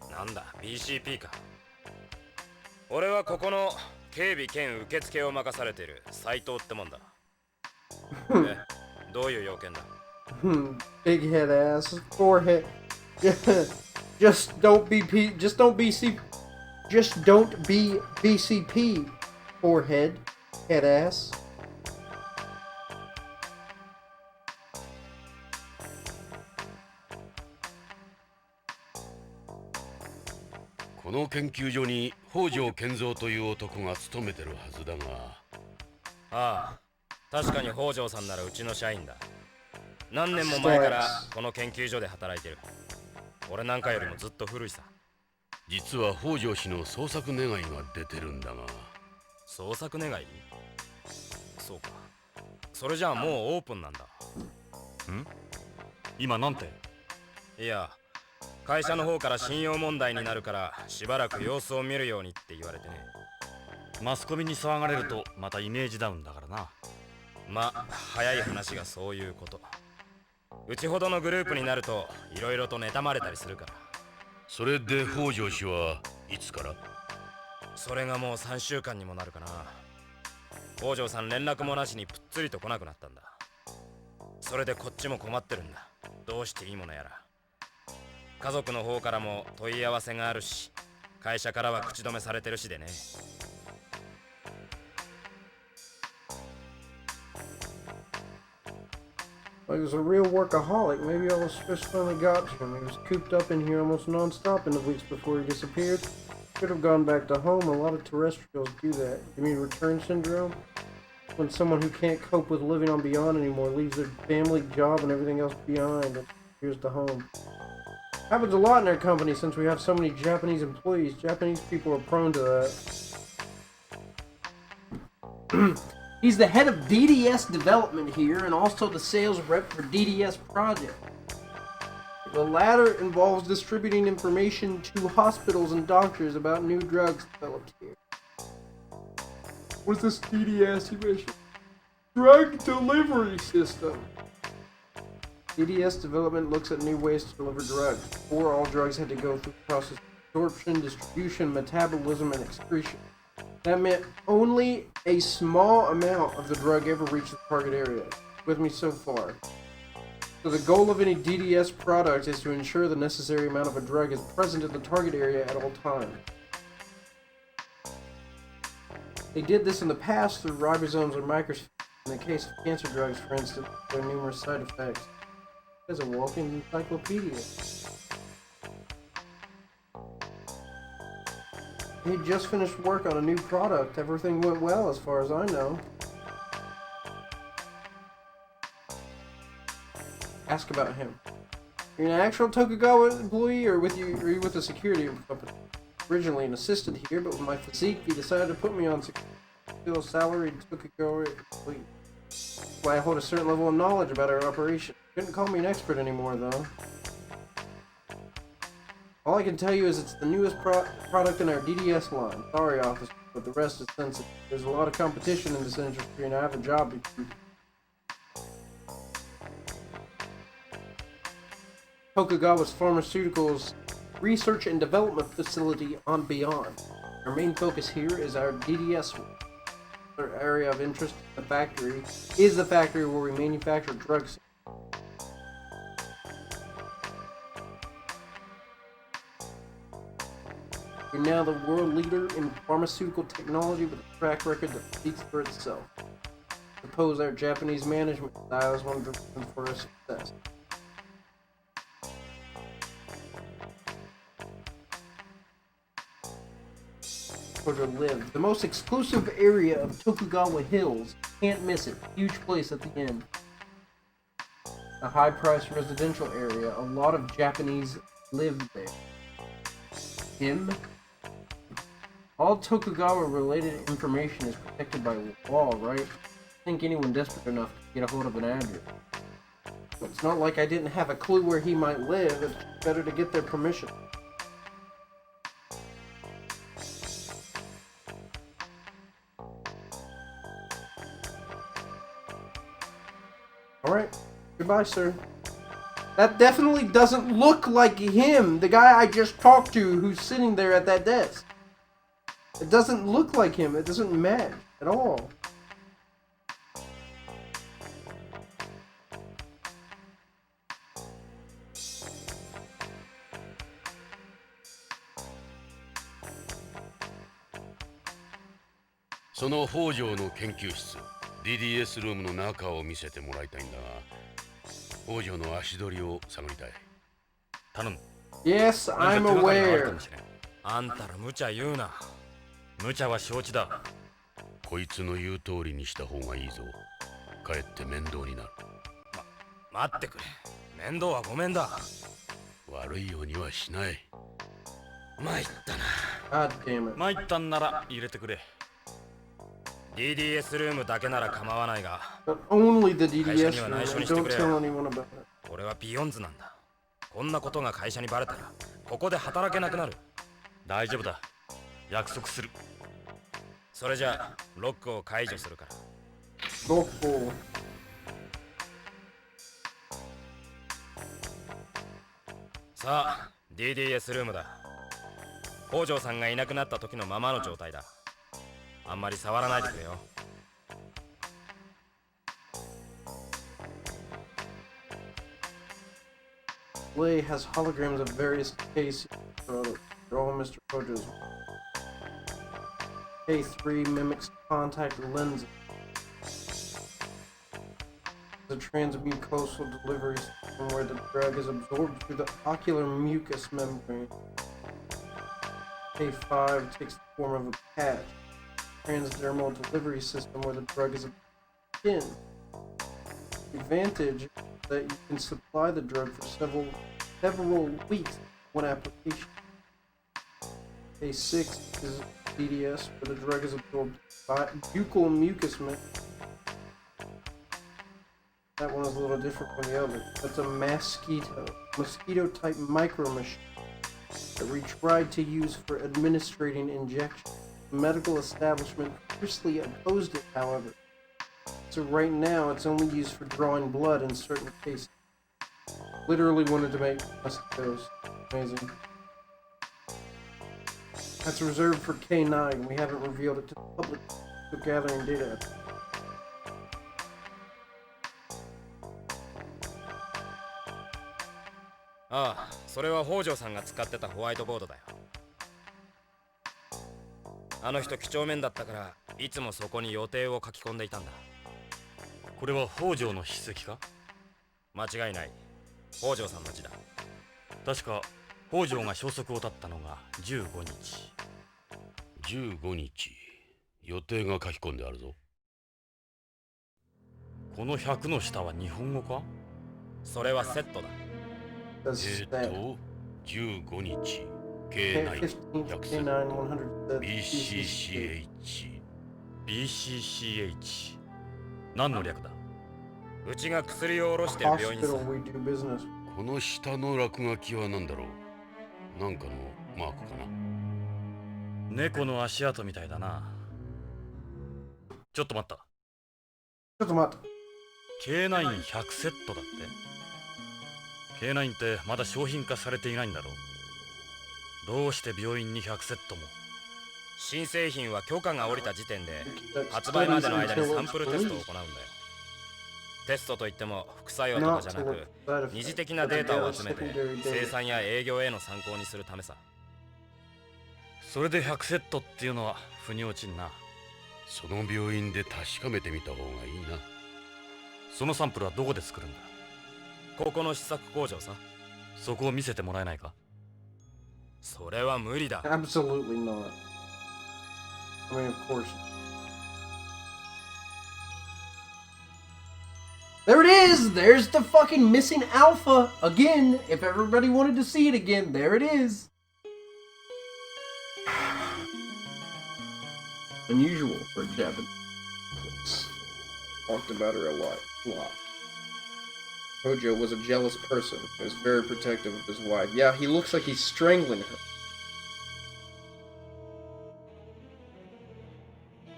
なんだ BCP か。俺はここの警備兼受付を任されている斉藤ってもんだ。え、どういう要件だ？ Big head ass, forehead. Just don't be just don't be just don't be BCP, forehead, head ass. この研究所に北条健三という男が勤めてるはずだが。ああ、確かに北条さんならうちの社員だ。何年も前からこの研究所で働いてる。俺なんかよりもずっと古いさ。実は北条氏の捜索願いが出てるんだが。捜索願い？そうか。それじゃあもうオープンなんだ。ん？今なんて？いや、会社の方から信用問題になるからしばらく様子を見るようにって言われてね。マスコミに騒がれるとまたイメージダウンだからな。まあ早い話がそういうこと。うちほどのグループになるといろいろと妬まれたりするから。それで北条氏はいつから？それがもう3週間にもなるかな。北条さん連絡もなしにぷっつりと来なくなったんだ。それでこっちも困ってるんだ。どうしていいものやら。家族の方からも問い合わせがあるし、会社からは口止めされてるしでね。He was a real workaholic. Maybe all the stress finally got to him. He was cooped up in here almost non-stop in the weeks before he disappeared. Could have gone back to home. A lot of terrestrials do that. You mean return syndrome? When someone who can't cope with living on Beyond anymore leaves their family, job, and everything else behind and here's to home. Happens a lot in our company since we have so many Japanese employees. Japanese people are prone to that. He's the head of DDS development here and also the sales rep for DDS project. The latter involves distributing information to hospitals and doctors about new drugs developed here. What's this DDS you mentioned? Drug delivery system. DDS development looks at new ways to deliver drugs. Before, all drugs had to go through the process of absorption, distribution, metabolism, and excretion. That meant only a small amount of the drug ever reached the target area. With me so far. So the goal of any DDS product is to ensure the necessary amount of a drug is present in the target area at all times. They did this in the past through ribosomes or microspheres. In the case of cancer drugs, for instance, there are numerous side effects. It's a walking encyclopedia. He just finished work on a new product. Everything went well as far as I know. Ask about him. You're an actual Tokugawa employee or are you with the security company? originally an assistant here, but with my physique, he decided to put me on a salary and took a go. Why I hold a certain level of knowledge about our operation. Couldn't call me an expert anymore, though. All I can tell you is it's the newest product in our DDS line. Sorry, officer, but the rest is sensitive. There's a lot of competition in this industry, and I have a job to do. Tokugawa's Pharmaceuticals Research and Development Facility on Beyond. Our main focus here is our DDS. Our area of interest in the factory is the factory where we manufacture drugs. We're now the world leader in pharmaceutical technology with a track record that speaks for itself. I suppose our Japanese management style is one of the reasons for our success. Live. The most exclusive area of Tokugawa Hills. Can't miss it. Huge place at the end. A high-priced residential area. A lot of Japanese live there. Him? All Tokugawa-related information is protected by law, right? I think anyone desperate enough to get a hold of an address. But it's not like I didn't have a clue where he might live. It's better to get their permission. Alright, goodbye, sir. That definitely doesn't look like him, the guy I just talked to who's sitting there at that desk. It doesn't look like him, it doesn't match at all.その北条の研究室 DDS ルームの中を見せてもらいたいんだが、北条の足取りを探りたい。頼む。 Yes, I'm aware. あんたら無茶言うな。無茶は承知だ。こいつの言う通りにした方がいいぞ。かえって面倒になる。待ってくれ。面倒はごめんだ。悪いようにはしない。参ったな。God damn it. 参ったんなら入れてくれ。DDS ルームだけなら構わないが、 But only the DDS 会社には room. 内緒に And して don't くれ tell よ。 anyone about it. 俺はビヨンズなんだ。こんなことが会社にバレたら、ここで働けなくなる。大丈夫だ。約束する。それじゃあ、ロックを解除するから。Go for. さあ、DDS ルームだ。北条さんがいなくなった時のままの状態だ。あんまり触らないでくれよ。Display has holograms of various cases. They're all Mr. Kojo's. K3 mimics contact lenses. The transmucosal delivery system where the drug is absorbed through the ocular mucous membrane. K5 takes the form of a patch. Transdermal delivery system where the drug is in. The advantage is that you can supply the drug for several weeks one application. A6 is DDS where the drug is absorbed by buccal mucus membrane. That one is a little different from the other. That's a mosquito type micro machine that we tried to use for administrating injections. The medical establishment fiercely opposed it, however. So right now it's only used for drawing blood in certain cases. Literally wanted to make mosquitoes. Amazing. That's reserved for K9. We haven't revealed it to the public. Still gathering data. ああ、それは北条さんが使ってたホワイトボードだよ。あの人几帳面だったからいつもそこに予定を書き込んでいたんだ。これは北条の筆跡か？間違いない。北条さんの字だ。確か北条が消息を絶ったのが15日。15日。予定が書き込んであるぞ。この100の下は日本語か？それはセットだ。15日。K9 15th, 100 K9, 100 BCCH BCCH 何の略だ？うちが薬を卸してる病院さ。 Hospital we do business. この下の落書きは何だろう。なんかのマークかな。猫の足跡みたいだな。ちょっと待った。ちょっと待って。K9100 セットだって。K9 ってまだ商品化されていないんだろう。どうして病院に100セットも？新製品は許可が下りた時点で発売までの間にサンプルテストを行うんだよ。テストといっても副作用とかじゃなく、二次的なデータを集めて生産や営業への参考にするためさ。それで100セットっていうのは腑に落ちんな。その病院で確かめてみた方がいいな。そのサンプルはどこで作るんだ？ここの試作工場さ。そこを見せてもらえないか？それは無理だ。 Absolutely not. I mean, of course. There it is! There's the fucking missing alpha! Again, if everybody wanted to see it again, there it is! Unusual for a Japanese. Talked about her a lot. Hojo was a jealous person. He was very protective of his wife. Yeah, he looks like he's strangling her.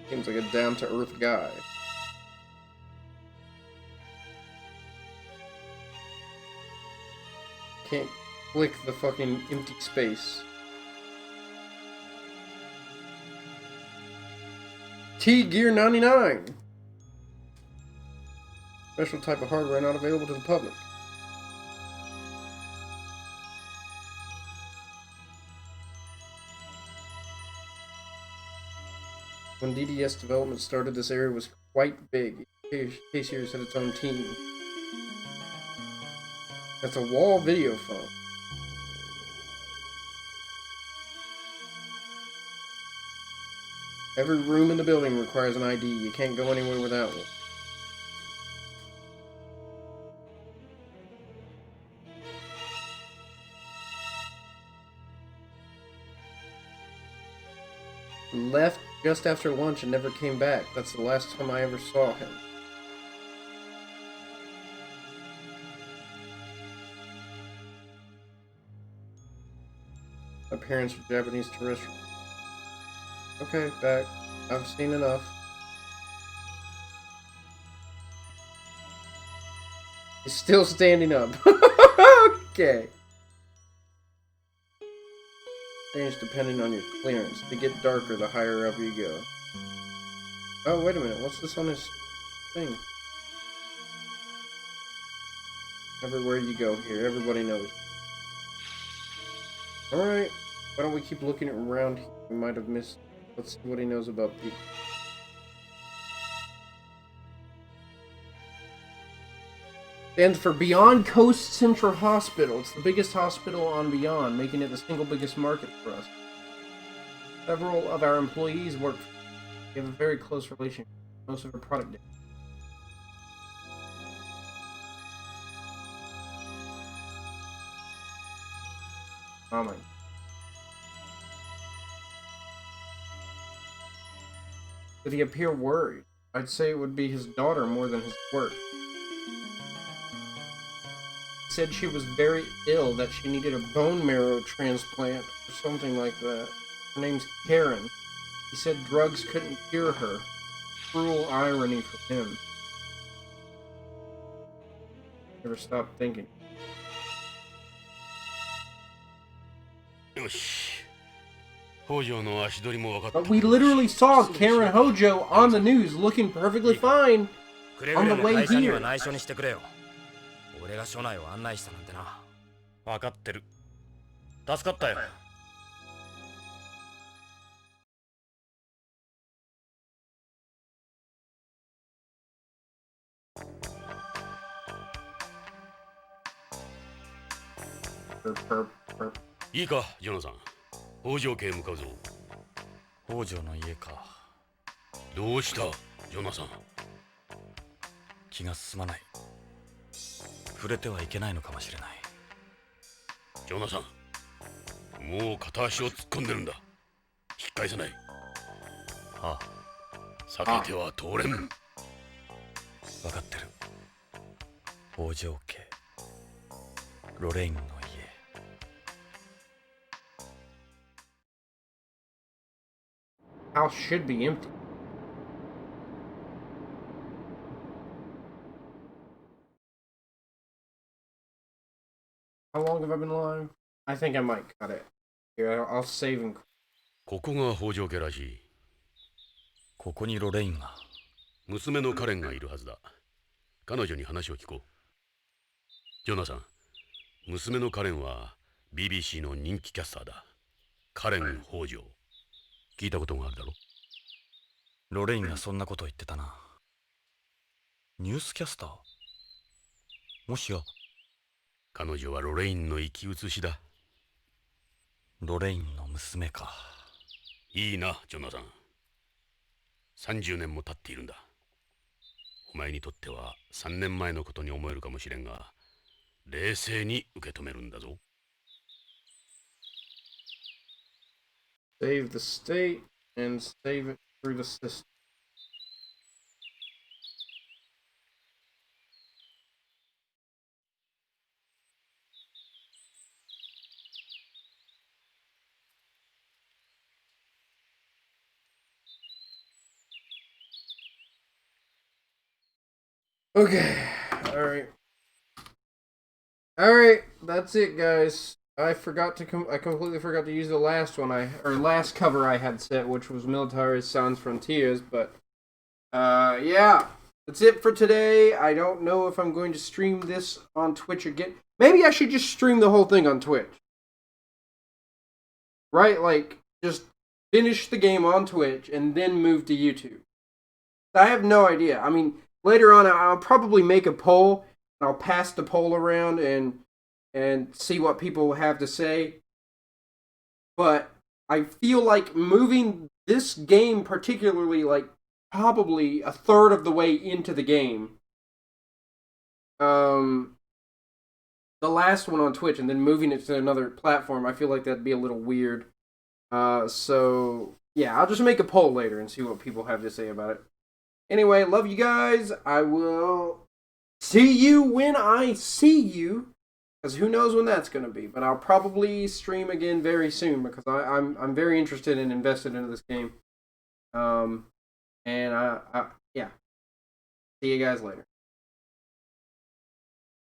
Seems like a down-to-earth guy. Can't click the fucking empty space. T-Gear 99! Special type of hardware not available to the public. When DDS development started, this area was quite big. K-Series had its own team. That's a wall video phone. Every room in the building requires an ID. You can't go anywhere without one. Left just after lunch and never came back. That's the last time I ever saw him. My parents are Japanese terrestrial. Okay, back. I've seen enough. He's still standing up. Okay. Change depending on your clearance. They get darker the higher up you go. Oh, wait a minute. What's this on his thing? Everywhere you go here, everybody knows. Alright. Why don't we keep looking around here? We might have missed. Let's see what he knows about people. Stands for Beyond Coast Central Hospital. It's the biggest hospital on Beyond, making it the single biggest market for us. Several of our employees work for us. We have a very close relationship. Most of our product data. Oh my. Did he appear worried? I'd say it would be his daughter more than his work. He said she was very ill, that she needed a bone marrow transplant or something like that. Her name's Karen. He said drugs couldn't cure her. Cruel irony for him. Never stopped thinking. But we literally saw Karen Hojo on the news looking perfectly fine on the way here. 俺が署内を案内したなんてな。分かってる。助かったよ。いいか、ジョナサン。北条家へ向かうぞ。北条の家か。どうした、ジョナサン。気が進まない。触れてはいけないのかもしれない。ジョナサン、もう片足を突っ込んでるんだ。引っ返さない。ああ、避けては通れん。分かってる。北条家、ロレインの家。House should be empty. How long have I been live? I think I might cut it. Here, I'll save and. ここが北条家らしい。ここにロレインが。娘のカレンがいるはずだ。彼女に話を聞こう。ジョナサン、娘のカレンは BBC の人気キャスターだ。カレン北条。聞いたことがあるだろ？ロレインがそんなこと言ってたな。ニュースキャスター？もしや。彼女はロレインの生き写しだ。ロレインの娘か。いいな、ジョナサン。30年も経っているんだ。お前にとっては3年前のことに思えるかもしれんが、冷静に受け止めるんだぞ。Save the state and save it through the system. Okay, alright. Alright, that's it, guys. I completely forgot to use the last one last cover I had set, which was Military Sans Frontiers, but, yeah. That's it for today. I don't know if I'm going to stream this on Twitch again. Maybe I should just stream the whole thing on Twitch. Right? Like, just finish the game on Twitch and then move to YouTube. I have no idea. I mean, later on, I'll probably make a poll, and I'll pass the poll around and see what people have to say. But I feel like moving this game particularly, like, probably a third of the way into the game, the last one on Twitch, and then moving it to another platform, I feel like that'd be a little weird. So, yeah, I'll just make a poll later and see what people have to say about it. Anyway, love you guys. I will see you when I see you, because who knows when that's going to be. But I'll probably stream again very soon, because I'm very interested and invested into this game. And yeah. See you guys later.